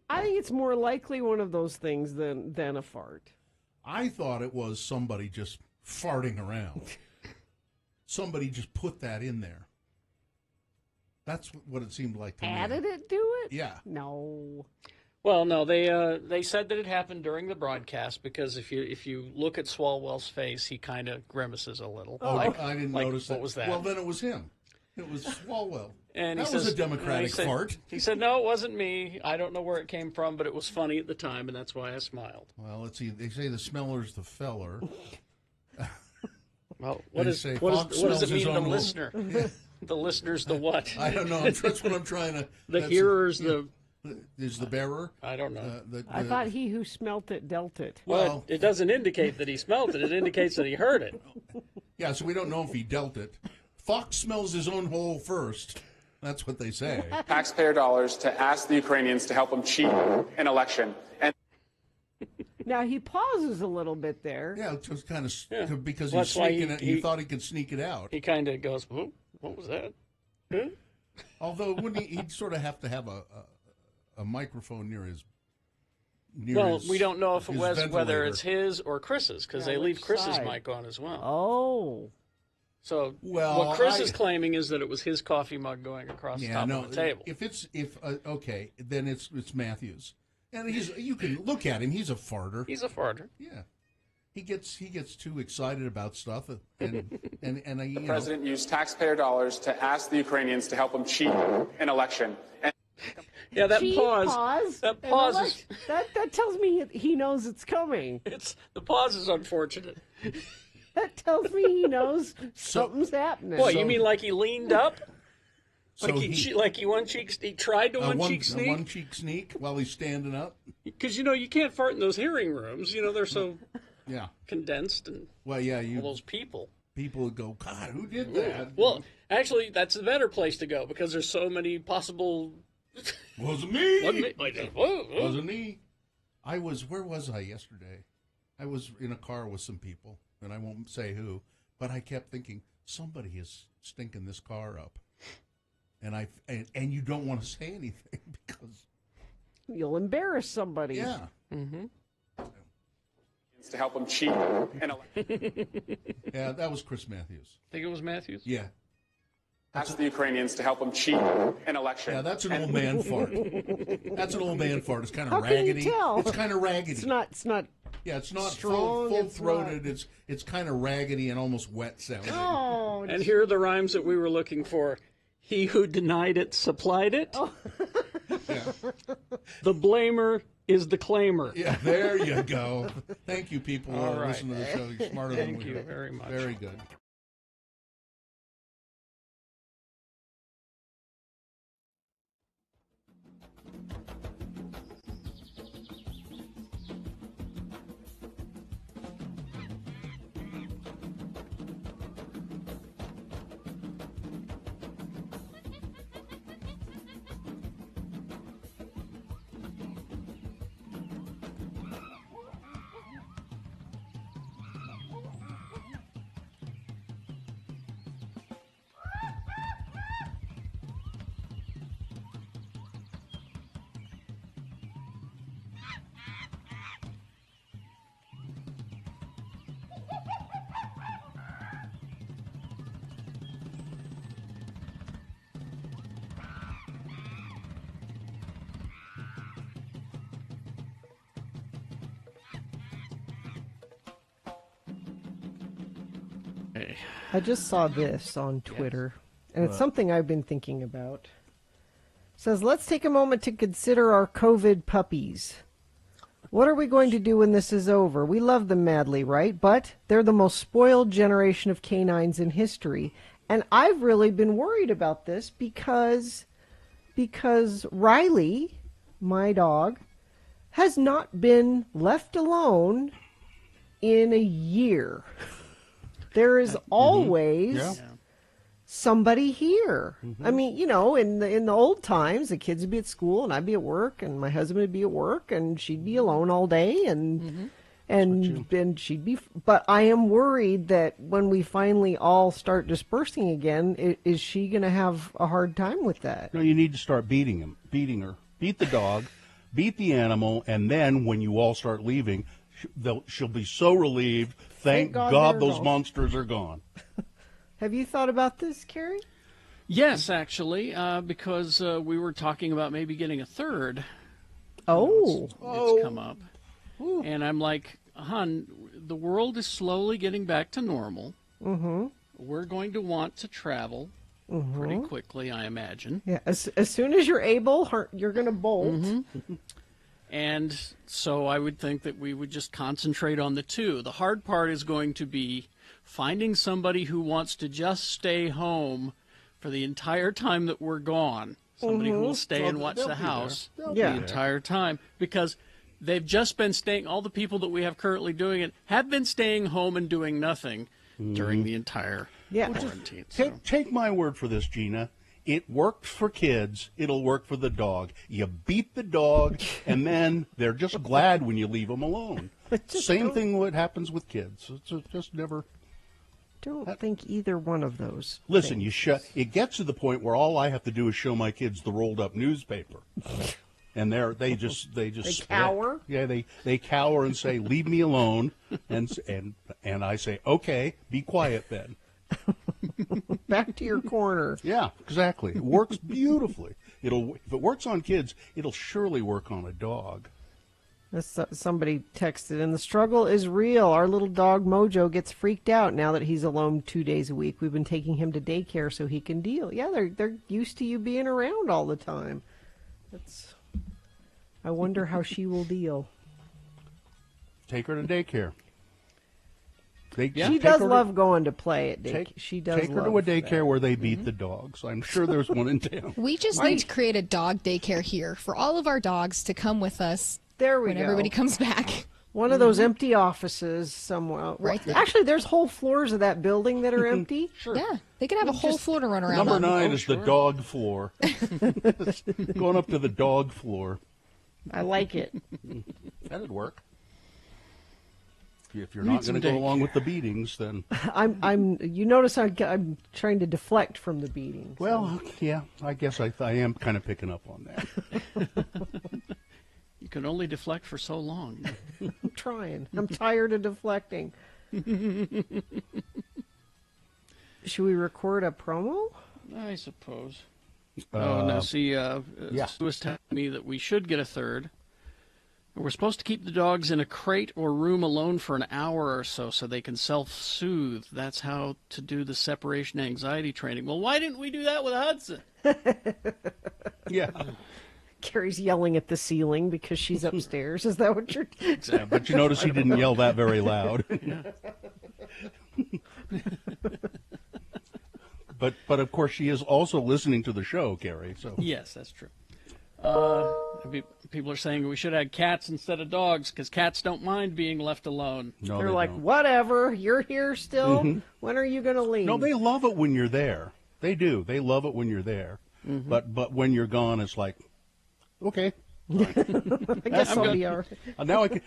I think it's more likely one of those things than a fart. I thought it was somebody just farting around. Somebody just put that in there. That's what it seemed like to me. Added it to it? Yeah. No. Well, no, they said that it happened during the broadcast because if you look at Swalwell's face, he kind of grimaces a little. Oh, I didn't notice that. What was that? Well, then it was him. It was Swalwell. And that was a Democratic fart. He said, "No, it wasn't me. I don't know where it came from, but it was funny at the time, and that's why I smiled." Well, let's see. They say the smeller's the feller. Well, what does it mean to the listener? The listener's the what? I don't know. That's what I'm trying to. The hearer's the. Is the bearer? I don't know. I thought he who smelt it dealt it. Well, it doesn't indicate that he smelled it. It indicates that he heard it. Yeah, so we don't know if he dealt it. Fox smells his own hole first. That's what they say. Taxpayer dollars to ask the Ukrainians to help him cheat an election. And now he pauses a little bit there. Yeah, it was kind of because Well, he's that's why sneaking it. He thought he could sneak it out. He kind of goes, "Whoa, what was that?" Huh? Although wouldn't he'd sort of have to have a microphone near his. We don't know if it was ventilator. whether it's his or Chris's because they leave Chris's mic on as well. Oh. So Well, what Chris is claiming is that it was his coffee mug going across the top of the table. Okay, then it's Matthews, and you can look at him. He's a farter. He's a farter. Yeah, he gets too excited about stuff, and the president used taxpayer dollars to ask the Ukrainians to help him cheat an election. And yeah, that Cheat pause. That pause is that tells me he knows it's coming. The pause is unfortunate. That tells me he knows something's happening. What, you mean like he leaned up? So Like he tried to one-cheek sneak? A one-cheek sneak while he's standing up? Because, you can't fart in those hearing rooms. They're so condensed and all those people. People would go, God, who did that? Well, actually, that's the better place to go because there's so many possible... Wasn't me. Whoa. Wasn't me. Where was I yesterday? I was in a car with some people, and I won't say who, but I kept thinking, somebody is stinking this car up. And you don't want to say anything because... You'll embarrass somebody. Yeah. Mm-hmm. to help him cheat an election. Yeah, that was Chris Matthews. Think it was Matthews? Yeah. Ask the Ukrainians to help him cheat an election. Yeah, that's an old man fart. That's an old man fart. It's kind of How raggedy. Can you tell? It's kind of raggedy. It's not. Yeah, it's not strong, full throated. It's kind of raggedy and almost wet sounding. Oh, and here are the rhymes that we were looking for. He who denied it supplied it. Oh. Yeah. The blamer is the claimer. Yeah, there you go. Thank you, people who All right. listen to the show. You're smarter than we are. Thank you very much. Very good. I just saw this on Twitter, and it's What? something I've been thinking about. It says, let's take a moment to consider our COVID puppies. What are we going to do when this is over? We love them madly, right? But they're the most spoiled generation of canines in history. And I've really been worried about this because Riley, my dog, has not been left alone in a year. There is always somebody here. I mean, you know, in the old times, the kids would be at school and I'd be at work and my husband would be at work and she'd be alone all day and she'd be. But I am worried that when we finally all start dispersing again, is she going to have a hard time with that? No, you need to start beating her. Beat the dog, beat the animal, and then when you all start leaving, she'll be so relieved. Thank God those monsters are gone. Have you thought about this, Carrie? Yes, actually, because we were talking about maybe getting a third. Oh. It's come up. And I'm like, hon, the world is slowly getting back to normal. Mm-hmm. We're going to want to travel pretty quickly, I imagine. Yeah, as soon as you're able, you're going to bolt. And so I would think that we would just concentrate on the two. The hard part is going to be finding somebody who wants to just stay home for the entire time that we're gone. Somebody who will stay and watch the house the entire time. Because they've just been staying, all the people that we have currently doing it have been staying home and doing nothing during the entire quarantine. Take my word for this, Gina. It worked for kids. It'll work for the dog. You beat the dog, and then they're just glad when you leave them alone. Same thing what happens with kids. It's just never. Don't think either one of those. Listen, things. It gets to the point where all I have to do is show my kids the rolled up newspaper, and they just cower. Yeah, they cower and say, "Leave me alone," and I say, "Okay, be quiet then." Back to your corner. Yeah, exactly. It works beautifully. If it works on kids, it'll surely work on a dog. Somebody texted, and the struggle is real. Our little dog Mojo gets freaked out now that he's alone 2 days a week. We've been taking him to daycare so he can deal. Yeah, they're used to you being around all the time. I wonder how she will deal. Take her to daycare. She does love going to play at daycare. She does take her to a daycare where they beat the dogs. I'm sure there's one in town. We just need to create a dog daycare here for all of our dogs to come with us. There we when go. Everybody comes back. One of those empty offices somewhere. Right there. Actually, there's whole floors of that building that are empty. Sure. Yeah, they could have a whole floor to run around Number on. 9 is the dog floor. Going up to the dog floor. I like it. That'd work. If you're not going to go along with the beatings, then You notice I'm trying to deflect from the beatings. Well, yeah, I guess I am kind of picking up on that. You can only deflect for so long. I'm trying. I'm tired of deflecting. Should we record a promo? I suppose. No, see, Sue was telling me that we should get a third. We're supposed to keep the dogs in a crate or room alone for an hour or so they can self-soothe. That's how to do the separation anxiety training. Well, why didn't we do that with Hudson? Yeah. Carrie's yelling at the ceiling because she's upstairs. Is that what you're... Exactly. But you notice he didn't yell that very loud. But of course she is also listening to the show, Carrie. So yes, that's true. People are saying we should have cats instead of dogs because cats don't mind being left alone. No, They're they like, don't. whatever, you're here still. Mhm. When are you going to leave? No, they love it when you're there. They do. They love it when you're there. Mhm. But when you're gone, it's like, okay. I guess I'll be all right.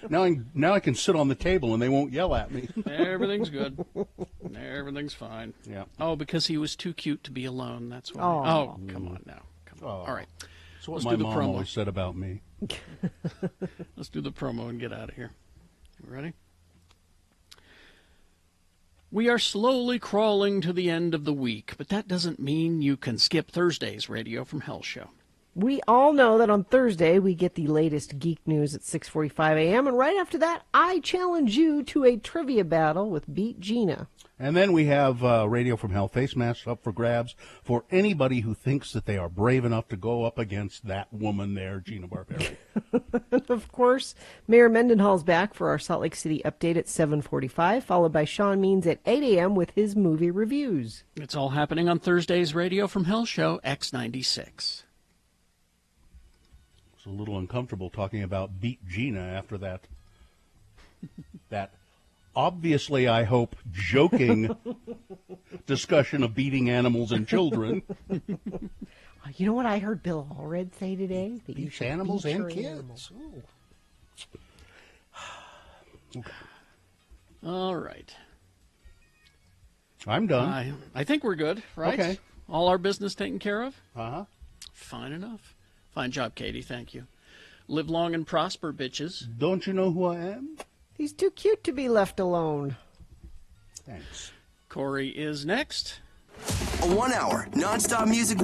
Now I can sit on the table and they won't yell at me. Everything's good. Everything's fine. Yeah. Oh, because he was too cute to be alone. That's why. Aw. Oh, come on now. Come on. All right. That's what Let's my do the mom promo. always said about me. Let's do the promo and get out of here. You ready? We are slowly crawling to the end of the week, but that doesn't mean you can skip Thursday's Radio from Hell show. We all know that on Thursday we get the latest geek news at 6:45 a.m. And right after that, I challenge you to a trivia battle with Beat Gina. And then we have Radio from Hell face masks up for grabs for anybody who thinks that they are brave enough to go up against that woman there, Gina Barberi. Of course, Mayor Mendenhall's back for our Salt Lake City update at 7:45, followed by Sean Means at 8 a.m. with his movie reviews. It's all happening on Thursday's Radio from Hell show, X96. It's a little uncomfortable talking about Beat Gina after that. That obviously, I hope, joking discussion of beating animals and children. You know what I heard Bill Allred say today? That you should animals beat and your kids. animals. Okay. All right. I'm done. I think we're good, right? Okay. All our business taken care of? Uh-huh. Fine enough. Fine job, Katie. Thank you. Live long and prosper, bitches. Don't you know who I am? He's too cute to be left alone. Thanks. Corey is next. A 1 hour nonstop music.